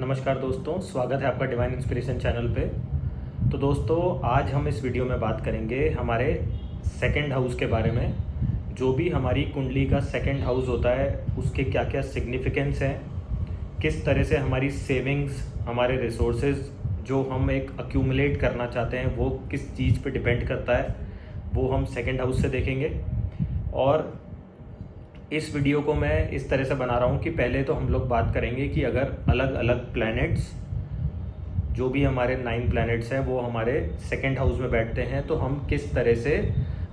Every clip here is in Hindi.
नमस्कार दोस्तों, स्वागत है आपका डिवाइन इंस्पिरेशन चैनल पे। तो दोस्तों, आज हम इस वीडियो में बात करेंगे हमारे सेकंड हाउस के बारे में। जो भी हमारी कुंडली का सेकंड हाउस होता है उसके क्या क्या सिग्निफिकेंस हैं, किस तरह से हमारी सेविंग्स, हमारे रिसोर्सेज जो हम एक अक्यूमुलेट करना चाहते हैं वो किस चीज़ पे डिपेंड करता है, वो हम सेकंड हाउस से देखेंगे। और इस वीडियो को मैं इस तरह से बना रहा हूँ कि पहले तो हम लोग बात करेंगे कि अगर अलग अलग प्लैनेट्स, जो भी हमारे 9 प्लैनेट्स हैं, वो हमारे सेकंड हाउस में बैठते हैं तो हम किस तरह से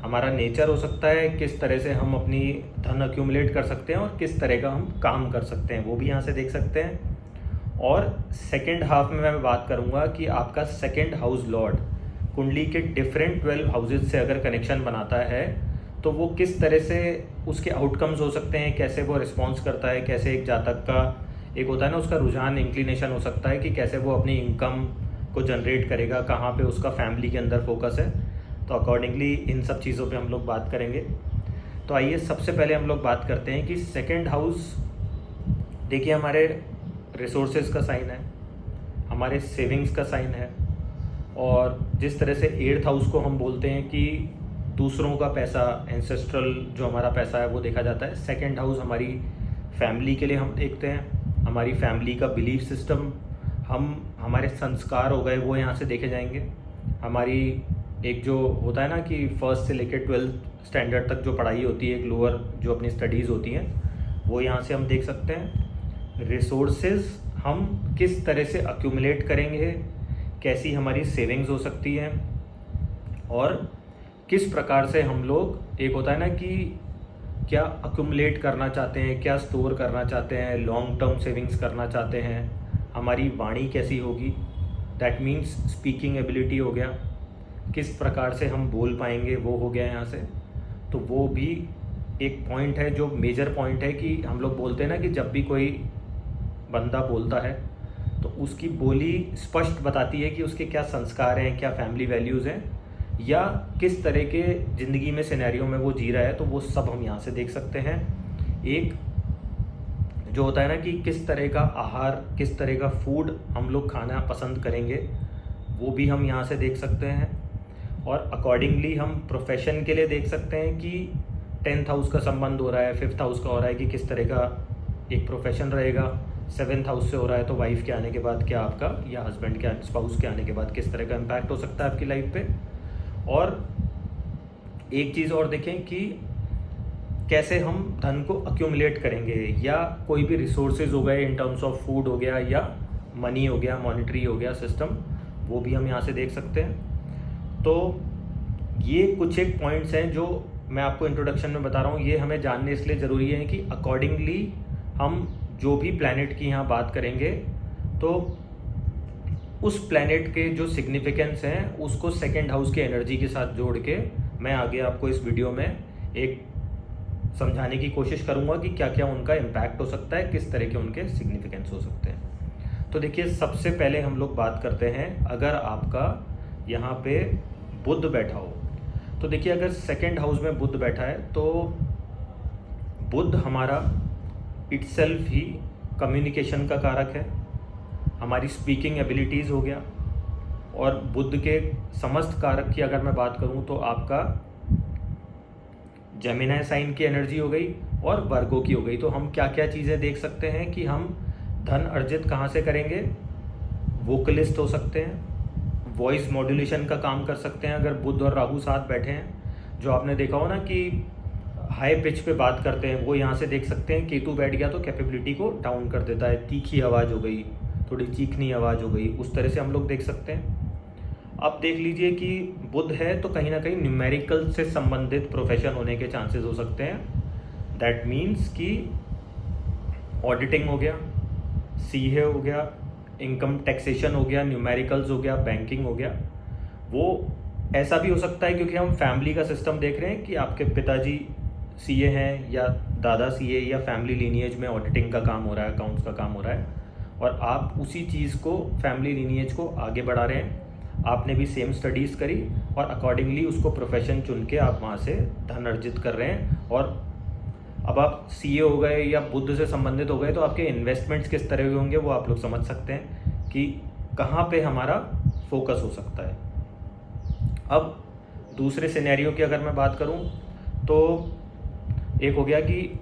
हमारा नेचर हो सकता है, किस तरह से हम अपनी धन अक्यूमुलेट कर सकते हैं और किस तरह का हम काम कर सकते हैं, वो भी यहाँ से देख सकते हैं। और सेकेंड हाफ में मैं बात करूँगा कि आपका सेकेंड हाउस लॉर्ड कुंडली के डिफरेंट 12 हाउसेज से अगर कनेक्शन बनाता है तो वो किस तरह से उसके आउटकम्स हो सकते हैं, कैसे वो रिस्पॉन्स करता है, कैसे एक जातक का एक होता है ना उसका रुझान, इंक्लिनेशन हो सकता है कि कैसे वो अपनी इनकम को जनरेट करेगा, कहाँ पे उसका फैमिली के अंदर फोकस है। तो अकॉर्डिंगली इन सब चीज़ों पे हम लोग बात करेंगे। तो आइए सबसे पहले हम लोग बात करते हैं कि सेकेंड हाउस, देखिए हमारे रिसोर्सेज का साइन है, हमारे सेविंग्स का साइन है। और जिस तरह से 8th हाउस को हम बोलते हैं कि दूसरों का पैसा, एंसेस्ट्रल जो हमारा पैसा है वो देखा जाता है। सेकंड हाउस हमारी फैमिली के लिए हम देखते हैं, हमारी फैमिली का बिलीफ सिस्टम, हमारे संस्कार हो गए वो यहाँ से देखे जाएंगे। हमारी एक जो होता है ना कि फर्स्ट से लेकर 12th स्टैंडर्ड तक जो पढ़ाई होती है, एक लोअर जो अपनी स्टडीज़ होती हैं, वो यहाँ से हम देख सकते हैं। रिसोर्सेज हम किस तरह से अक्यूमुलेट करेंगे, कैसी हमारी सेविंग्स हो सकती है और किस प्रकार से हम लोग, एक होता है ना कि क्या अक्यूमुलेट करना चाहते हैं, क्या स्टोर करना चाहते हैं, लॉन्ग टर्म सेविंग्स करना चाहते हैं, हमारी वाणी कैसी होगी, दैट मीन्स स्पीकिंग एबिलिटी हो गया, किस प्रकार से हम बोल पाएंगे वो हो गया यहाँ से। तो वो भी एक पॉइंट है जो मेजर पॉइंट है कि हम लोग बोलते हैं ना कि जब भी कोई बंदा बोलता है तो उसकी बोली स्पष्ट बताती है कि उसके क्या संस्कार हैं, क्या फैमिली वैल्यूज़ हैं या किस तरह के ज़िंदगी में सिनेरियो में वो जी रहा है। तो वो सब हम यहाँ से देख सकते हैं। एक जो होता है ना कि किस तरह का आहार, किस तरह का फूड हम लोग खाना पसंद करेंगे, वो भी हम यहाँ से देख सकते हैं। और अकॉर्डिंगली हम प्रोफेशन के लिए देख सकते हैं कि 10th हाउस का संबंध हो रहा है, 5th हाउस का हो रहा है कि किस तरह का एक प्रोफेशन रहेगा, 7th हाउस से हो रहा है तो वाइफ के आने के बाद क्या आपका, या हस्बैंड के, स्पाउस के आने के बाद किस तरह का इम्पैक्ट हो सकता है आपकी लाइफ पे। और एक चीज़ और देखें कि कैसे हम धन को अक्यूमुलेट करेंगे, या कोई भी रिसोर्सेज हो गए इन टर्म्स ऑफ फूड हो गया या मनी हो गया, मॉनेटरी हो गया सिस्टम, वो भी हम यहाँ से देख सकते हैं। तो ये कुछ एक पॉइंट्स हैं जो मैं आपको इंट्रोडक्शन में बता रहा हूँ। ये हमें जानने इसलिए ज़रूरी है कि अकॉर्डिंगली हम जो भी प्लैनेट की यहाँ बात करेंगे तो उस प्लैनेट के जो सिग्निफिकेंस हैं उसको सेकंड हाउस के एनर्जी के साथ जोड़ के मैं आगे आपको इस वीडियो में एक समझाने की कोशिश करूंगा कि क्या क्या उनका इम्पैक्ट हो सकता है, किस तरह के उनके सिग्निफिकेंस हो सकते हैं। तो देखिए सबसे पहले हम लोग बात करते हैं, अगर आपका यहाँ पे बुध बैठा हो तो देखिए अगर सेकंड हाउस में बुध बैठा है तो बुध हमारा इटसेल्फ ही कम्युनिकेशन का कारक है, हमारी स्पीकिंग एबिलिटीज़ हो गया। और बुध के समस्त कारक की अगर मैं बात करूं तो आपका जेमिनी साइन की एनर्जी हो गई और वर्गो की हो गई। तो हम क्या क्या चीज़ें देख सकते हैं कि हम धन अर्जित कहाँ से करेंगे, वोकलिस्ट हो सकते हैं, वॉइस मॉड्यूलेशन का काम कर सकते हैं अगर बुध और राहु साथ बैठे हैं। जो आपने देखा हो ना कि हाई पिच पे बात करते हैं, वो यहाँ से देख सकते हैं। केतु बैठ गया तो कैपेबिलिटी को डाउन कर देता है, तीखी आवाज़ हो गई, थोड़ी चीखनी आवाज़ हो गई, उस तरह से हम लोग देख सकते हैं। अब देख लीजिए कि बुध है तो कहीं ना कहीं न्यूमेरिकल से संबंधित प्रोफेशन होने के चांसेस हो सकते हैं। दैट मीन्स कि ऑडिटिंग हो गया, सीए हो गया, इनकम टैक्सेशन हो गया, न्यूमेरिकल्स हो गया, बैंकिंग हो गया। वो ऐसा भी हो सकता है क्योंकि हम फैमिली का सिस्टम देख रहे हैं कि आपके पिताजी सीए हैं या दादा सीए, या फैमिली लीनिएज में ऑडिटिंग का काम हो रहा है, अकाउंट्स का काम हो रहा है, और आप उसी चीज़ को, फैमिली लीनिएज को आगे बढ़ा रहे हैं। आपने भी सेम स्टडीज़ करी और अकॉर्डिंगली उसको प्रोफेशन चुन के आप वहाँ से धन अर्जित कर रहे हैं और अब आप सीए हो गए या बुध से संबंधित हो गए तो आपके इन्वेस्टमेंट्स किस तरह के होंगे वो आप लोग समझ सकते हैं कि कहाँ पे हमारा फोकस हो सकता है। अब दूसरे सिनेरियो की अगर मैं बात करूं तो एक हो गया कि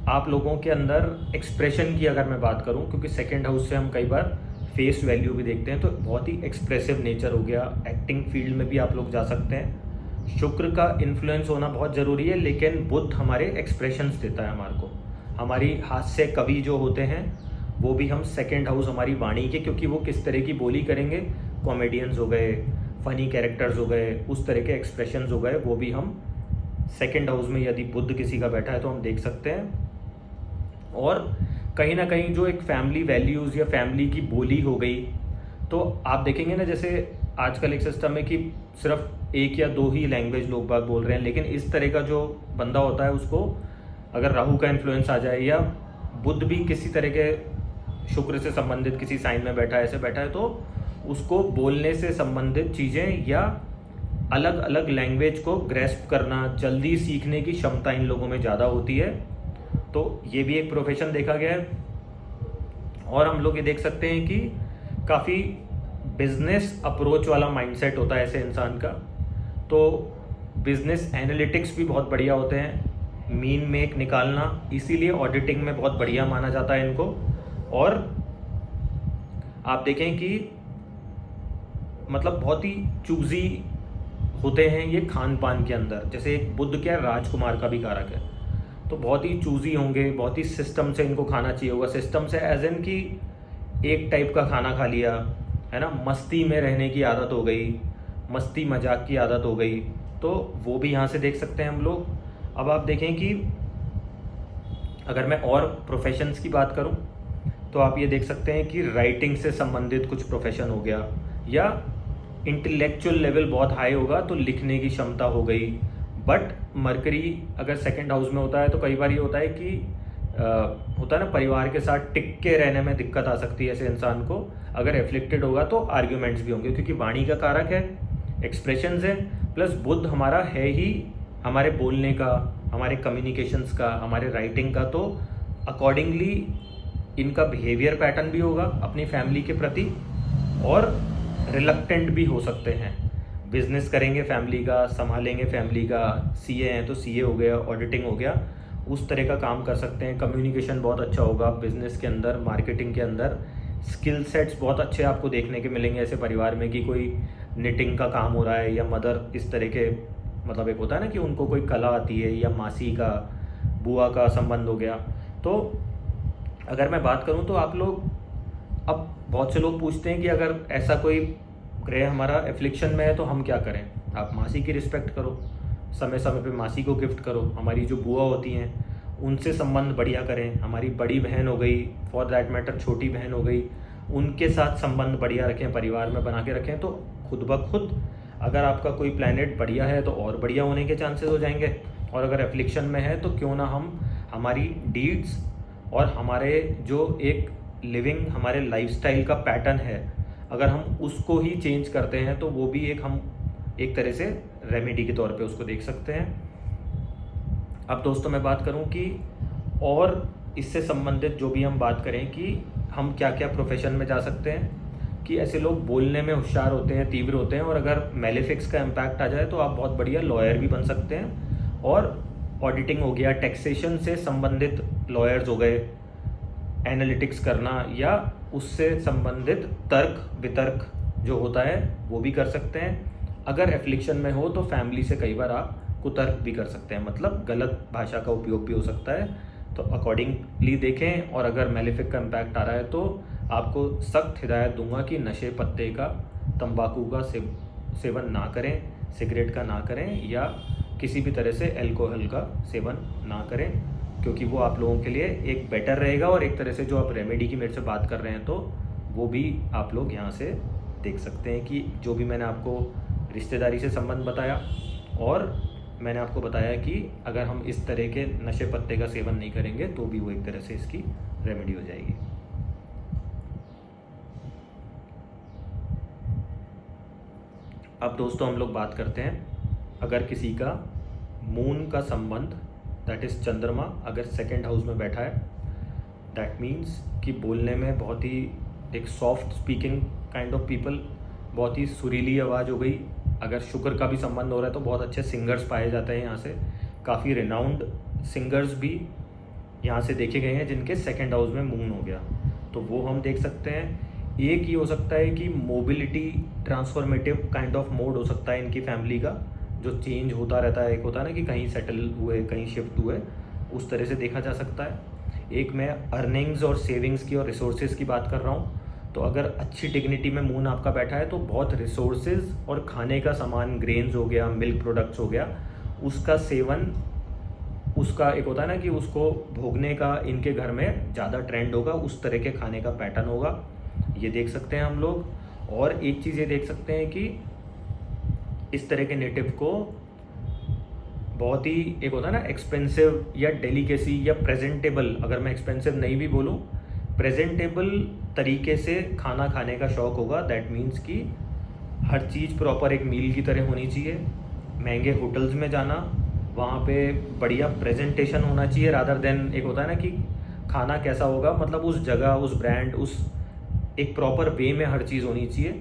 आप लोगों के अंदर एक्सप्रेशन की अगर मैं बात करूं, क्योंकि सेकंड हाउस से हम कई बार फेस वैल्यू भी देखते हैं, तो बहुत ही एक्सप्रेसिव नेचर हो गया। एक्टिंग फील्ड में भी आप लोग जा सकते हैं। शुक्र का इन्फ्लुएंस होना बहुत ज़रूरी है, लेकिन बुध हमारे एक्सप्रेशंस देता है हमारे को। हमारी हास्य कवि जो होते हैं वो भी हम सेकंड हाउस हमारी वाणी के, क्योंकि वो किस तरह की बोली करेंगे, कॉमेडियंस हो गए, फनी कैरेक्टर्स हो गए, उस तरह के एक्सप्रेशंस हो गए, वो भी हम सेकंड हाउस में यदि बुध किसी का बैठा है तो हम देख सकते हैं। और कहीं ना कहीं जो एक फैमिली वैल्यूज़ या फैमिली की बोली हो गई, तो आप देखेंगे ना, जैसे आजकल एक सिस्टम है कि सिर्फ एक या दो ही लैंग्वेज लोग बाग बोल रहे हैं, लेकिन इस तरह का जो बंदा होता है उसको अगर राहु का इन्फ्लुएंस आ जाए या बुध भी किसी तरह के शुक्र से संबंधित किसी साइन में बैठा है, ऐसे बैठा है, तो उसको बोलने से संबंधित चीज़ें या अलग अलग लैंग्वेज को ग्रेस्प करना, जल्दी सीखने की क्षमता इन लोगों में ज़्यादा होती है। तो ये भी एक प्रोफेशन देखा गया है। और हम लोग ये देख सकते हैं कि काफ़ी बिजनेस अप्रोच वाला माइंडसेट होता है ऐसे इंसान का। तो बिजनेस एनालिटिक्स भी बहुत बढ़िया होते हैं, मीन मेक निकालना, इसीलिए ऑडिटिंग में बहुत बढ़िया माना जाता है इनको। और आप देखें कि मतलब बहुत ही चूजी होते हैं ये खान पान के अंदर। जैसे एक बुध क्या राजकुमार का भी कारक है, तो बहुत ही चूजी होंगे, बहुत ही सिस्टम से इनको खाना चाहिए होगा। सिस्टम से एज इन कि एक टाइप का खाना खा लिया है ना, मस्ती में रहने की आदत हो गई, मस्ती मजाक की आदत हो गई, तो वो भी यहाँ से देख सकते हैं हम लोग। अब आप देखें कि अगर मैं और प्रोफेशंस की बात करूँ तो आप ये देख सकते हैं कि राइटिंग से संबंधित कुछ प्रोफेशन हो गया, या इंटेलेक्चुअल लेवल बहुत हाई होगा तो लिखने की क्षमता हो गई। बट मरकरी अगर सेकंड हाउस में होता है तो कई बार ये होता है कि होता है ना, परिवार के साथ टिक के रहने में दिक्कत आ सकती है ऐसे इंसान को। अगर एफ्लिक्टेड होगा तो आर्ग्यूमेंट्स भी होंगे, क्योंकि वाणी का कारक है, एक्सप्रेशंस है, प्लस बुध हमारा है ही हमारे बोलने का, हमारे कम्युनिकेशंस का, हमारे राइटिंग का। तो अकॉर्डिंगली इनका बिहेवियर पैटर्न भी होगा अपनी फैमिली के प्रति, और रिलक्टेंट भी हो सकते हैं। बिजनेस करेंगे फैमिली का, संभालेंगे फैमिली का, सीए हैं तो सीए हो गया, ऑडिटिंग हो गया, उस तरह का काम कर सकते हैं। कम्युनिकेशन बहुत अच्छा होगा बिजनेस के अंदर, मार्केटिंग के अंदर। स्किल सेट्स बहुत अच्छे आपको देखने के मिलेंगे ऐसे परिवार में कि कोई निटिंग का काम हो रहा है, या मदर इस तरह के, मतलब एक होता है ना कि उनको कोई कला आती है, या मासी का, बुआ का संबंध हो गया। तो अगर मैं बात करूं तो आप लोग, अब बहुत से लोग पूछते हैं कि अगर ऐसा कोई ग्रह हमारा एफ्लिक्शन में है तो हम क्या करें। आप मासी की रिस्पेक्ट करो, समय समय पे मासी को गिफ्ट करो, हमारी जो बुआ होती हैं उनसे संबंध बढ़िया करें, हमारी बड़ी बहन हो गई, फॉर दैट मैटर छोटी बहन हो गई, उनके साथ संबंध बढ़िया रखें, परिवार में बना के रखें। तो खुद ब खुद अगर आपका कोई प्लैनेट बढ़िया है तो और बढ़िया होने के चांसेस हो जाएंगे। और अगर एफ्लिक्शन में है तो क्यों ना हम हमारी डीड्स और हमारे जो एक लिविंग, हमारे लाइफस्टाइल का पैटर्न है, अगर हम उसको ही चेंज करते हैं तो वो भी एक, हम एक तरह से रेमेडी के तौर पे उसको देख सकते हैं। अब दोस्तों मैं बात करूं कि और इससे संबंधित जो भी हम बात करें कि हम क्या क्या प्रोफेशन में जा सकते हैं, कि ऐसे लोग बोलने में होशियार होते हैं, तीव्र होते हैं, और अगर मेलेफिक्स का इम्पैक्ट आ जाए तो आप बहुत बढ़िया लॉयर भी बन सकते हैं। और ऑडिटिंग हो गया, टैक्सेशन से संबंधित लॉयर्स हो गए, एनालिटिक्स करना या उससे संबंधित तर्क वितर्क जो होता है वो भी कर सकते हैं। अगर एफ्लिक्शन में हो तो फैमिली से कई बार आप कुतर्क भी कर सकते हैं, मतलब गलत भाषा का उपयोग भी हो सकता है। तो अकॉर्डिंगली देखें। और अगर मेलेफिक का इम्पैक्ट आ रहा है तो आपको सख्त हिदायत दूंगा कि नशे पत्ते का, तंबाकू का सेवन ना करें, सिगरेट का ना करें, या किसी भी तरह से अल्कोहल का सेवन ना करें, क्योंकि वो आप लोगों के लिए एक बेटर रहेगा। और एक तरह से जो आप रेमेडी की मेरे से बात कर रहे हैं तो वो भी आप लोग यहाँ से देख सकते हैं कि जो भी मैंने आपको रिश्तेदारी से संबंध बताया, और मैंने आपको बताया कि अगर हम इस तरह के नशे पत्ते का सेवन नहीं करेंगे तो भी वो एक तरह से इसकी रेमेडी हो जाएगी। अब दोस्तों हम लोग बात करते हैं, अगर किसी का मून का संबंध दैट इज़ चंद्रमा अगर सेकंड हाउस में बैठा है, दैट मीन्स कि बोलने में बहुत ही एक soft speaking kind of people, बहुत ही सुरीली आवाज़ हो गई। अगर शुक्र का भी संबंध हो रहा है तो बहुत अच्छे सिंगर्स पाए जाते हैं यहाँ से, काफ़ी रिनाउंड सिंगर्स भी यहाँ से देखे गए हैं जिनके सेकंड हाउस में मून हो गया, तो वो हम देख सकते हैं। एक ये हो सकता है कि mobility transformative kind of mode हो सकता है इनकी फैमिली का, जो चेंज होता रहता है। एक होता है ना कि कहीं सेटल हुए, कहीं शिफ्ट हुए, उस तरह से देखा जा सकता है। एक मैं अर्निंग्स और सेविंग्स की और रिसोर्सेज की बात कर रहा हूँ, तो अगर अच्छी डिग्निटी में मून आपका बैठा है तो बहुत रिसोर्सेज और खाने का सामान, ग्रेन्स हो गया, मिल्क प्रोडक्ट्स हो गया, उसका सेवन, उसका एक होता है ना कि उसको भोगने का इनके घर में ज़्यादा ट्रेंड होगा, उस तरह के खाने का पैटर्न होगा, ये देख सकते हैं हम लोग। और एक चीज़ ये देख सकते हैं कि इस तरह के नेटिव को बहुत ही एक होता है ना एक्सपेंसिव या डेलिकेसी या प्रेजेंटेबल, अगर मैं एक्सपेंसिव नहीं भी बोलूँ, प्रेजेंटेबल तरीके से खाना खाने का शौक़ होगा। दैट मीन्स कि हर चीज़ प्रॉपर एक मील की तरह होनी चाहिए। महंगे होटल्स में जाना, वहाँ पे बढ़िया प्रेजेंटेशन होना चाहिए, रादर देन एक होता है ना कि खाना कैसा होगा, मतलब उस जगह, उस ब्रांड, उस एक प्रॉपर वे में हर चीज़ होनी चाहिए।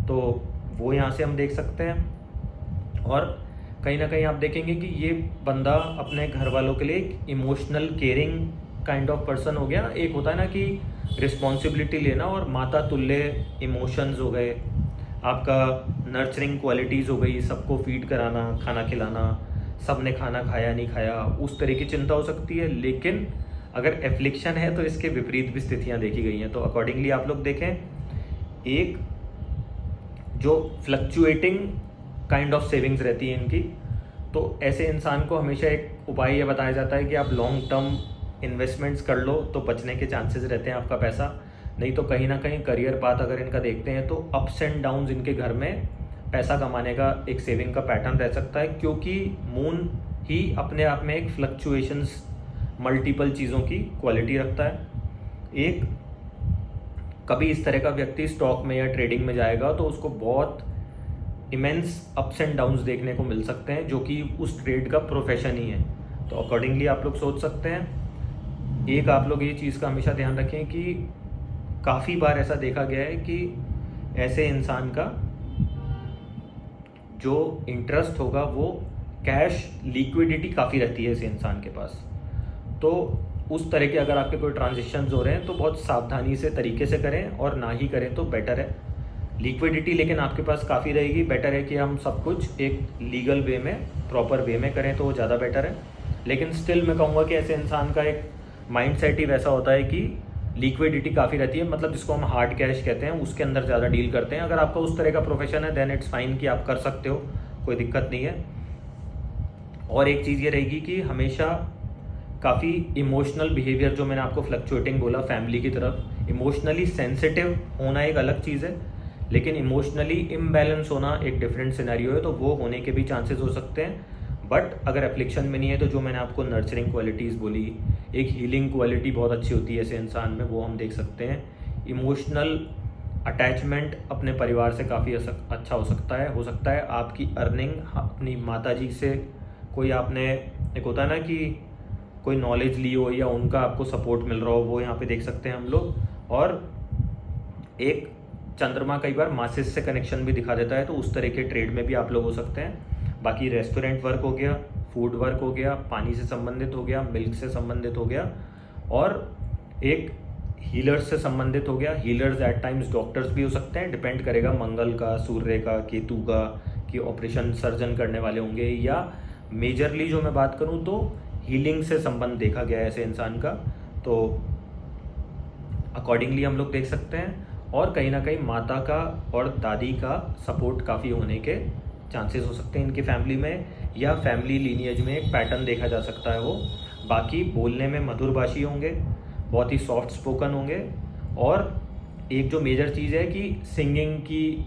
तो वो यहाँ से हम देख सकते हैं। और कहीं ना कहीं आप देखेंगे कि ये बंदा अपने घर वालों के लिए एक emotional caring kind of person हो गया। एक होता है ना कि रिस्पॉन्सिबिलिटी लेना, और माता तुल्य इमोशंस हो गए, आपका नर्चरिंग क्वालिटीज़ हो गई, सबको फीड कराना, खाना खिलाना, सब ने खाना खाया नहीं खाया, उस तरह की चिंता हो सकती है। लेकिन अगर एफ्लिक्शन है तो इसके विपरीत भी स्थितियाँ देखी गई हैं। तो अकॉर्डिंगली आप लोग देखें, एक जो फ्लक्चुएटिंग काइंड ऑफ सेविंग्स रहती है इनकी, तो ऐसे इंसान को हमेशा एक उपाय ये बताया जाता है कि आप लॉन्ग टर्म इन्वेस्टमेंट्स कर लो तो बचने के चांसेस रहते हैं आपका पैसा। नहीं तो कहीं ना कहीं करियर पाथ अगर इनका देखते हैं तो अप्स एंड डाउन्स इनके घर में पैसा कमाने का एक सेविंग का पैटर्न रह सकता है, क्योंकि मून ही अपने आप में एक फ्लक्चुएशंस, मल्टीपल चीज़ों की क्वालिटी रखता है। एक कभी इस तरह का व्यक्ति स्टॉक में या ट्रेडिंग में जाएगा तो उसको बहुत इमेंस अप्स एंड डाउन्स देखने को मिल सकते हैं, जो कि उस ट्रेड का प्रोफेशन ही है। तो अकॉर्डिंगली आप लोग सोच सकते हैं। एक आप लोग ये चीज़ का हमेशा ध्यान रखें कि काफ़ी बार ऐसा देखा गया है कि ऐसे इंसान का जो इंटरेस्ट होगा वो कैश, लिक्विडिटी काफ़ी रहती है ऐसे इंसान के पास। तो उस तरह के अगर आपके कोई ट्रांजेक्शन्स हो रहे हैं तो बहुत सावधानी से, तरीके से करें, और ना ही करें तो बेटर है। लिक्विडिटी लेकिन आपके पास काफ़ी रहेगी, बेटर है कि हम सब कुछ एक लीगल वे में, प्रॉपर वे में करें तो वो ज़्यादा बेटर है। लेकिन स्टिल मैं कहूँगा कि ऐसे इंसान का एक माइंडसेट ही वैसा होता है कि लिक्विडिटी काफ़ी रहती है, मतलब जिसको हम हार्ड कैश कहते हैं, उसके अंदर ज़्यादा डील करते हैं। अगर आपका उस तरह का प्रोफेशन है देन इट्स फाइन कि आप कर सकते हो, कोई दिक्कत नहीं है। और एक चीज़ ये रहेगी कि हमेशा काफ़ी इमोशनल बिहेवियर, जो मैंने आपको फ्लक्चुएटिंग बोला फैमिली की तरफ, इमोशनली सेंसिटिव होना एक अलग चीज़ है, लेकिन इमोशनली इम्बैलेंस होना एक डिफरेंट सिनेरियो है। तो वो होने के भी चांसेस हो सकते हैं। बट अगर एफ्लिक्शन में नहीं है तो जो मैंने आपको नर्चरिंग क्वालिटीज़ बोली, एक हीलिंग क्वालिटी बहुत अच्छी होती है ऐसे इंसान में, वो हम देख सकते हैं। इमोशनल अटैचमेंट अपने परिवार से काफ़ी अच्छा हो सकता है आपकी अर्निंग अपनी माताजी से, कोई आपने एक होता है ना कि कोई नॉलेज ली हो या उनका आपको सपोर्ट मिल रहा हो, वो यहाँ पे देख सकते हैं हम लोग। और एक चंद्रमा कई बार मासिस से कनेक्शन भी दिखा देता है, तो उस तरह के ट्रेड में भी आप लोग हो सकते हैं। बाकी रेस्टोरेंट वर्क हो गया, फूड वर्क हो गया, पानी से संबंधित हो गया, मिल्क से संबंधित हो गया, और एक हीलर्स से संबंधित हो गया। हीलर्स एट टाइम्स डॉक्टर्स भी हो सकते हैं, डिपेंड करेगा मंगल का, सूर्य का, केतु का, कि ऑपरेशन सर्जन करने वाले होंगे, या मेजरली जो मैं बात करूं तो हीलिंग से संबंध देखा गया है ऐसे इंसान का। तो अकॉर्डिंगली हम लोग देख सकते हैं। और कहीं ना कहीं माता का और दादी का सपोर्ट काफ़ी होने के चांसेस हो सकते हैं इनकी फैमिली में, या फैमिली लीनिएज में एक पैटर्न देखा जा सकता है वो। बाकी बोलने में मधुरभाषी होंगे, बहुत ही सॉफ्ट स्पोकन होंगे, और एक जो मेजर चीज़ है कि सिंगिंग की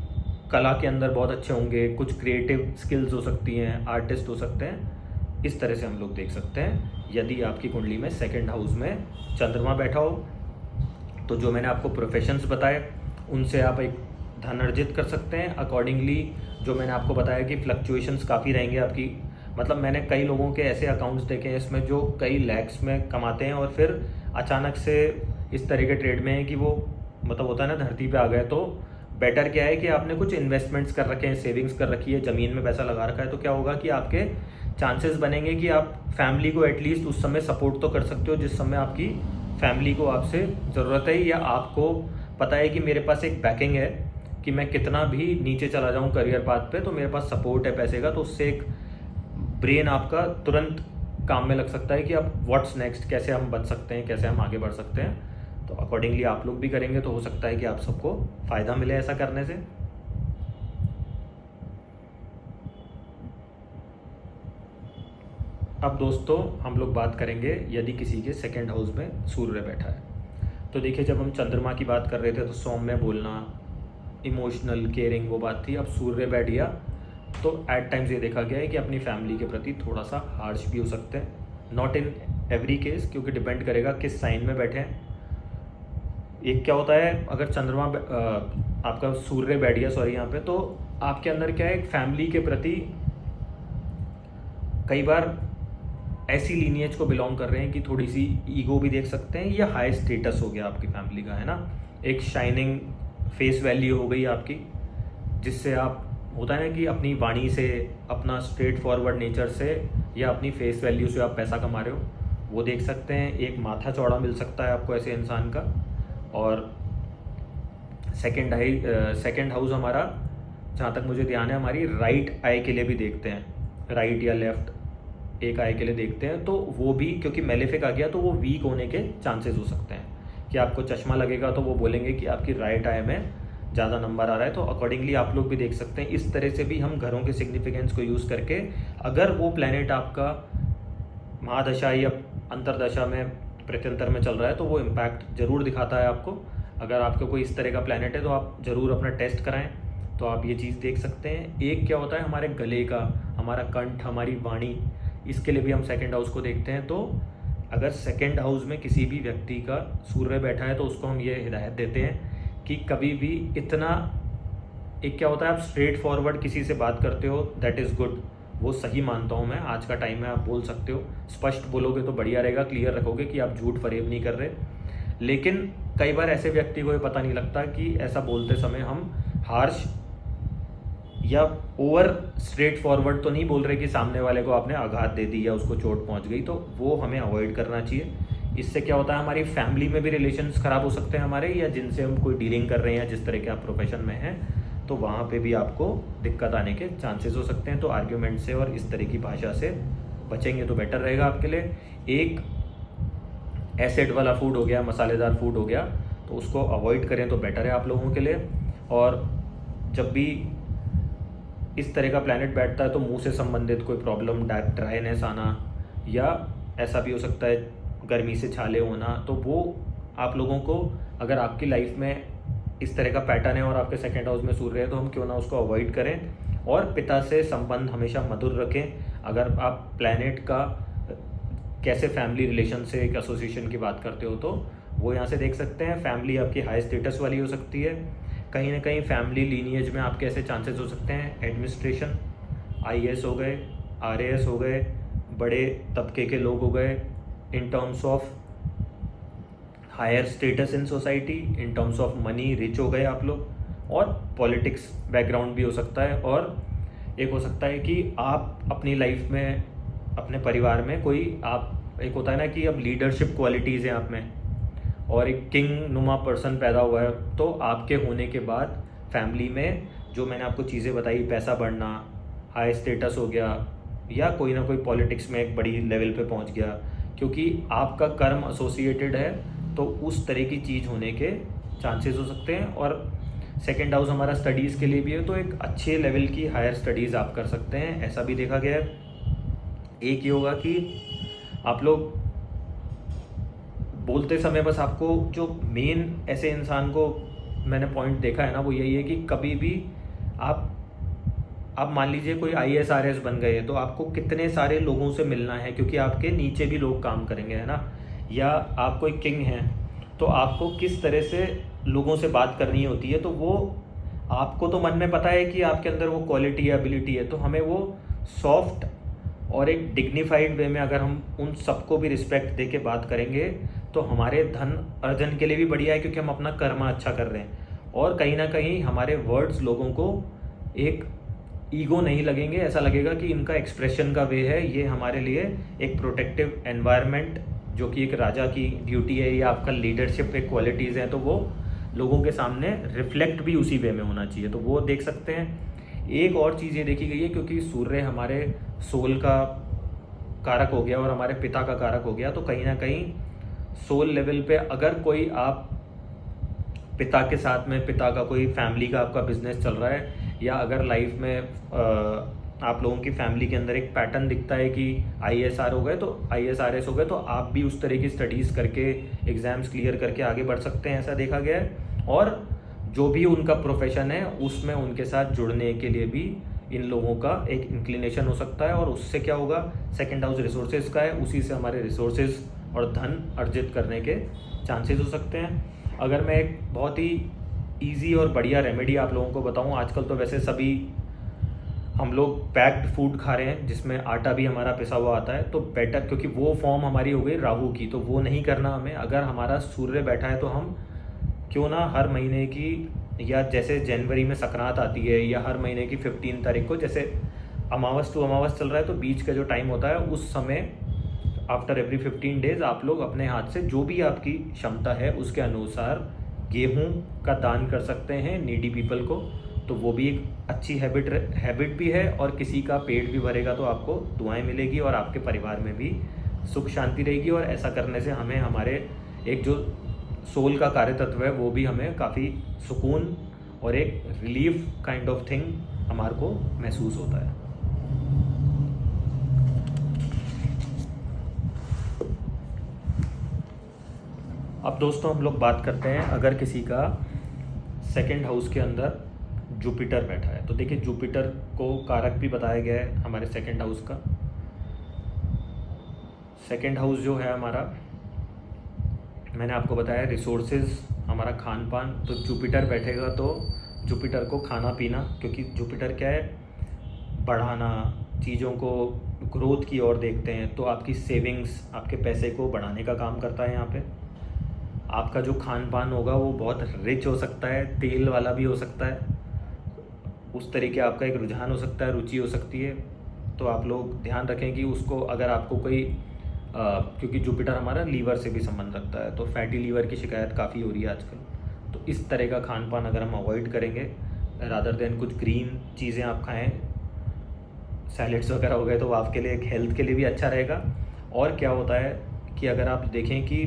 कला के अंदर बहुत अच्छे होंगे, कुछ क्रिएटिव स्किल्स हो सकती हैं, आर्टिस्ट हो सकते हैं। इस तरह से हम लोग देख सकते हैं। यदि आपकी कुंडली में सेकंड हाउस में चंद्रमा बैठा हो तो जो मैंने आपको प्रोफेशंस बताए उनसे आप एक धन अर्जित कर सकते हैं। अकॉर्डिंगली जो मैंने आपको बताया कि फ्लक्चुएशंस काफ़ी रहेंगे आपकी मतलब मैंने कई लोगों के ऐसे अकाउंट्स देखे हैं इसमें जो कई लैक्स में कमाते हैं और फिर अचानक से इस तरह के ट्रेड में है कि वो मतलब होता है ना धरती पे आ गए। तो बेटर क्या है कि आपने कुछ इन्वेस्टमेंट्स कर रखे हैं, सेविंग्स कर रखी है, ज़मीन में पैसा लगा रखा है, तो क्या होगा कि आपके चांसेस बनेंगे कि आप फैमिली को एटलीस्ट उस समय सपोर्ट तो कर सकते हो जिस समय आपकी फैमिली को आपसे ज़रूरत है, या आपको पता है कि मेरे पास एक बैकिंग है कि मैं कितना भी नीचे चला जाऊं करियर पाथ पे तो मेरे पास सपोर्ट है पैसे का। तो उससे एक ब्रेन आपका तुरंत काम में लग सकता है कि अब व्हाट्स नेक्स्ट, कैसे हम बच सकते हैं, कैसे हम आगे बढ़ सकते हैं। तो अकॉर्डिंगली आप लोग भी करेंगे तो हो सकता है कि आप सबको फ़ायदा मिले ऐसा करने से। अब दोस्तों हम लोग बात करेंगे यदि किसी के सेकंड हाउस में सूर्य बैठा है। तो देखिए, जब हम चंद्रमा की बात कर रहे थे तो सौम्य बोलना, इमोशनल, केयरिंग, वो बात थी। अब सूर्य बैठ गया तो एट टाइम्स ये देखा गया है कि अपनी फैमिली के प्रति थोड़ा सा हार्श भी हो सकते हैं। नॉट इन एवरी केस, क्योंकि डिपेंड करेगा किस साइन में बैठे हैं। एक क्या होता है, अगर चंद्रमा आपका सूर्य बैठ गया यहाँ पे, तो आपके अंदर क्या है, एक फैमिली के प्रति कई बार ऐसी लीनिएज को बिलोंग कर रहे हैं कि थोड़ी सी ईगो भी देख सकते हैं, या हाई स्टेटस हो गया आपकी फैमिली का, है ना। एक शाइनिंग फेस वैल्यू हो गई आपकी, जिससे आप होता है ना कि अपनी वाणी से, अपना स्ट्रेट फॉरवर्ड नेचर से, या अपनी फेस वैल्यू से आप पैसा कमा रहे हो, वो देख सकते हैं। एक माथा चौड़ा मिल सकता है आपको ऐसे इंसान का। और सेकंड हाउस हमारा, जहाँ तक मुझे ध्यान है, हमारी राइट आई के लिए भी देखते हैं, राइट या लेफ्ट एक आई के लिए देखते हैं। तो वो भी क्योंकि मेलेफिक आ गया तो वो वीक होने के चांसेस हो सकते हैं कि आपको चश्मा लगेगा तो वो बोलेंगे कि आपकी राइट आई में ज़्यादा नंबर आ रहा है। तो अकॉर्डिंगली आप लोग भी देख सकते हैं। इस तरह से भी हम घरों के सिग्निफिकेंस को यूज़ करके, अगर वो प्लैनेट आपका महादशा या अंतरदशा में, प्रत्यंतर में चल रहा है, तो वो इम्पैक्ट ज़रूर दिखाता है आपको। अगर आपका कोई इस तरह का प्लैनेट है तो आप ज़रूर अपना टेस्ट कराएं, तो आप ये चीज़ देख सकते हैं। एक क्या होता है, हमारे गले का, हमारा कंठ, हमारी वाणी, इसके लिए भी हम सेकंड हाउस को देखते हैं। तो अगर सेकंड हाउस में किसी भी व्यक्ति का सूर्य बैठा है तो उसको हम ये हिदायत देते हैं कि कभी भी इतना, एक क्या होता है, आप स्ट्रेट फॉरवर्ड किसी से बात करते हो, दैट इज़ गुड, वो सही मानता हूँ मैं। आज का टाइम में आप बोल सकते हो, स्पष्ट बोलोगे तो बढ़िया रहेगा, क्लियर रखोगे कि आप झूठ फरेब नहीं कर रहे। लेकिन कई बार ऐसे व्यक्ति को ये पता नहीं लगता कि ऐसा बोलते समय हम हार्श या ओवर स्ट्रेट फॉरवर्ड तो नहीं बोल रहे कि सामने वाले को आपने आघात दे दी या उसको चोट पहुंच गई। तो वो हमें अवॉइड करना चाहिए। इससे क्या होता है, हमारी फैमिली में भी रिलेशंस ख़राब हो सकते हैं हमारे, या जिनसे हम कोई डीलिंग कर रहे हैं, जिस तरह के आप प्रोफेशन में हैं, तो वहाँ पे भी आपको दिक्कत आने के चांसेस हो सकते हैं। तो आर्ग्यूमेंट से और इस तरह की भाषा से बचेंगे तो बेटर रहेगा आपके लिए। एक एसिड वाला फूड हो गया, मसालेदार फूड हो गया, तो उसको अवॉइड करें तो बेटर है आप लोगों के लिए। और जब भी इस तरह का प्लैनेट बैठता है तो मुंह से संबंधित कोई प्रॉब्लम, ड्राइनेस आना, या ऐसा भी हो सकता है गर्मी से छाले होना, तो वो आप लोगों को, अगर आपकी लाइफ में इस तरह का पैटर्न है और आपके सेकंड हाउस में सूर्य है, तो हम क्यों ना उसको अवॉइड करें और पिता से संबंध हमेशा मधुर रखें। अगर आप प्लैनेट का कैसे फैमिली रिलेशन से एक एसोसिएशन की बात करते हो तो वो यहाँ से देख सकते हैं। फैमिली आपकी हाई स्टेटस वाली हो सकती है, कहीं ना कहीं फैमिली लीनिएज में आपके ऐसे चांसेस हो सकते हैं, एडमिनिस्ट्रेशन, आईएएस हो गए, आरएएस हो गए, बड़े तबके के लोग हो गए, in terms of higher status in society, in terms of money rich हो गए आप लोग, और पॉलिटिक्स बैकग्राउंड भी हो सकता है। और एक हो सकता है कि आप अपनी लाइफ में, अपने परिवार में कोई, आप एक होता है ना कि अब लीडरशिप क्वालिटीज़ हैं आप में, और एक किंग नुमा पर्सन पैदा हुआ है, तो आपके होने के बाद फैमिली में जो मैंने आपको चीज़ें बताई, पैसा बढ़ना, हाई स्टेटस हो गया, या कोई ना कोई पॉलिटिक्स में एक बड़ी लेवल पे पहुंच गया, क्योंकि आपका कर्म एसोसिएटेड है, तो उस तरह की चीज़ होने के चांसेस हो सकते हैं। और सेकेंड हाउस हमारा स्टडीज़ के लिए भी है, तो एक अच्छे लेवल की हायर स्टडीज़ आप कर सकते हैं, ऐसा भी देखा गया है। एक ये होगा कि आप लोग बोलते समय बस आपको जो मेन ऐसे इंसान को मैंने पॉइंट देखा है ना, वो यही है कि कभी भी आप मान लीजिए कोई आईएएस आरएएस बन गए, तो आपको कितने सारे लोगों से मिलना है, क्योंकि आपके नीचे भी लोग काम करेंगे, है ना। या आप कोई किंग हैं तो आपको किस तरह से लोगों से बात करनी होती है, तो वो आपको तो मन में पता है कि आपके अंदर वो क्वालिटी है, एबिलिटी है, तो हमें वो सॉफ्ट और एक डिग्निफाइड वे में अगर हम उन सबको भी रिस्पेक्ट दे के बात करेंगे तो हमारे धन अर्जन के लिए भी बढ़िया है, क्योंकि हम अपना कर्म अच्छा कर रहे हैं। और कहीं ना कहीं हमारे वर्ड्स लोगों को एक ईगो नहीं लगेंगे, ऐसा लगेगा कि इनका एक्सप्रेशन का वे है, ये हमारे लिए एक प्रोटेक्टिव एनवायरनमेंट, जो कि एक राजा की ड्यूटी है, या आपका लीडरशिप एक क्वालिटीज़ हैं, तो वो लोगों के सामने रिफ्लेक्ट भी उसी वे में होना चाहिए। तो वो देख सकते हैं। एक और चीज़ ये देखी गई है, क्योंकि सूर्य हमारे सोल का कारक हो गया और हमारे पिता का कारक हो गया, तो कहीं ना कहीं सोल लेवल पे अगर कोई आप पिता के साथ में, पिता का कोई फैमिली का आपका बिजनेस चल रहा है, या अगर लाइफ में आप लोगों की फैमिली के अंदर एक पैटर्न दिखता है कि ISR हो गए तो ISRS हो गए, तो आप भी उस तरह की स्टडीज़ करके एग्ज़ाम्स क्लियर करके आगे बढ़ सकते हैं, ऐसा देखा गया है। और जो भी उनका प्रोफेशन है उसमें उनके साथ जुड़ने के लिए भी इन लोगों का एक इंक्लिनेशन हो सकता है, और उससे क्या होगा, सेकंड हाउस रिसोर्सेज का है, उसी से हमारे रिसोर्सेज और धन अर्जित करने के चांसेस हो सकते हैं। अगर मैं एक बहुत ही ईजी और बढ़िया रेमेडी आप लोगों को बताऊं, आजकल तो वैसे सभी हम लोग पैक्ड फूड खा रहे हैं जिसमें आटा भी हमारा पिसा हुआ आता है, तो बेटर, क्योंकि वो फॉर्म हमारी हो गई राहु की, तो वो नहीं करना हमें। अगर हमारा सूर्य बैठा है तो हम क्यों ना हर महीने की, या जैसे जनवरी में संक्रांत आती है, या हर महीने की 15 तारीख को, जैसे अमावस टू अमावस चल रहा है, तो बीच का जो टाइम होता है उस समय आफ्टर एवरी 15 डेज आप लोग अपने हाथ से जो भी आपकी क्षमता है उसके अनुसार गेहूं का दान कर सकते हैं नीडी पीपल को। तो वो भी एक अच्छी हैबिट भी है, और किसी का पेट भी भरेगा तो आपको दुआएं मिलेगी, और आपके परिवार में भी सुख शांति रहेगी। और ऐसा करने से हमें हमारे एक जो सोल का कार्य तत्व है वो भी हमें काफ़ी सुकून और एक रिलीफ काइंड ऑफ थिंग हमारे को महसूस होता है। अब दोस्तों हम लोग बात करते हैं, अगर किसी का सेकंड हाउस के अंदर जुपिटर बैठा है, तो देखिए जुपिटर को कारक भी बताया गया है हमारे सेकंड हाउस का। सेकंड हाउस जो है हमारा, मैंने आपको बताया रिसोर्सेज, हमारा खान पान, तो जुपिटर बैठेगा तो जुपिटर को खाना पीना, क्योंकि जुपिटर क्या है, बढ़ाना, चीज़ों को ग्रोथ की ओर देखते हैं, तो आपकी सेविंग्स, आपके पैसे को बढ़ाने का काम करता है यहाँ पे। आपका जो खान पान होगा वो बहुत रिच हो सकता है, तेल वाला भी हो सकता है, उस तरीके आपका एक रुझान हो सकता है, रुचि हो सकती है। तो आप लोग ध्यान रखें कि उसको, अगर आपको कोई क्योंकि जुपिटर हमारा लीवर से भी संबंध रखता है, तो फैटी लीवर की शिकायत काफ़ी हो रही है आजकल, तो इस तरह का खान पान अगर हम अवॉइड करेंगे, रादर देन कुछ ग्रीन चीज़ें आप खाएँ, सैलेड्स वगैरह हो गए, तो आपके लिए एक हेल्थ के लिए भी अच्छा रहेगा। और क्या होता है कि अगर आप देखें कि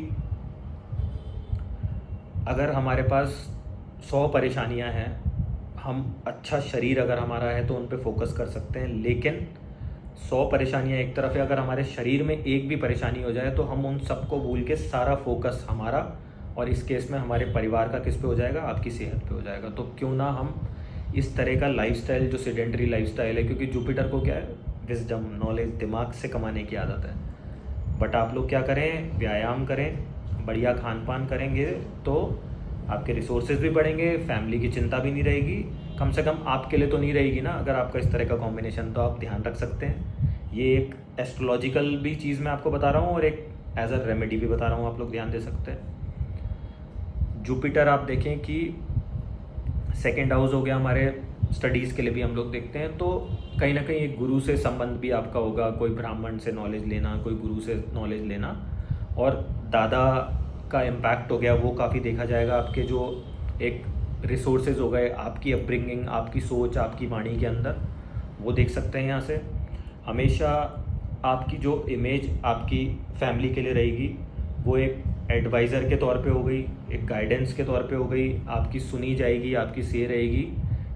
अगर हमारे पास 100 परेशानियां हैं, हम अच्छा शरीर अगर हमारा है तो उन पे फोकस कर सकते हैं, लेकिन 100 परेशानियां एक तरफ है, अगर हमारे शरीर में एक भी परेशानी हो जाए तो हम उन सबको भूल के सारा फोकस हमारा, और इस केस में हमारे परिवार का किस पे हो जाएगा, आपकी सेहत पे हो जाएगा। तो क्यों ना हम इस तरह का लाइफस्टाइल, जो सेडेंटरी लाइफस्टाइल है, क्योंकि जुपिटर को क्या है, विजडम, नॉलेज, दिमाग से कमाने की आदत है, बट आप लोग क्या करें, व्यायाम करें, बढ़िया खान पान करेंगे तो आपके रिसोर्सेज भी बढ़ेंगे, फैमिली की चिंता भी नहीं रहेगी, कम से कम आपके लिए तो नहीं रहेगी ना, अगर आपका इस तरह का कॉम्बिनेशन, तो आप ध्यान रख सकते हैं। ये एक एस्ट्रोलॉजिकल भी चीज़ मैं आपको बता रहा हूँ, और एक एज अ रेमेडी भी बता रहा हूँ, आप लोग ध्यान दे सकते हैं। जुपिटर आप देखें कि सेकेंड हाउस हो गया हमारे स्टडीज़ के लिए भी हम लोग देखते हैं, तो कहीं ना कहीं एक गुरु से संबंध भी आपका होगा, कोई ब्राह्मण से नॉलेज लेना, कोई गुरु से नॉलेज लेना, और दादा का इम्पैक्ट हो गया वो काफ़ी देखा जाएगा। आपके जो एक रिसोर्सेज हो गए, आपकी अपब्रिंगिंग, आपकी सोच, आपकी वाणी के अंदर, वो देख सकते हैं यहाँ से। हमेशा आपकी जो इमेज आपकी फैमिली के लिए रहेगी वो एक एडवाइज़र के तौर पे हो गई, एक गाइडेंस के तौर पे हो गई, आपकी सुनी जाएगी, आपकी से रहेगी,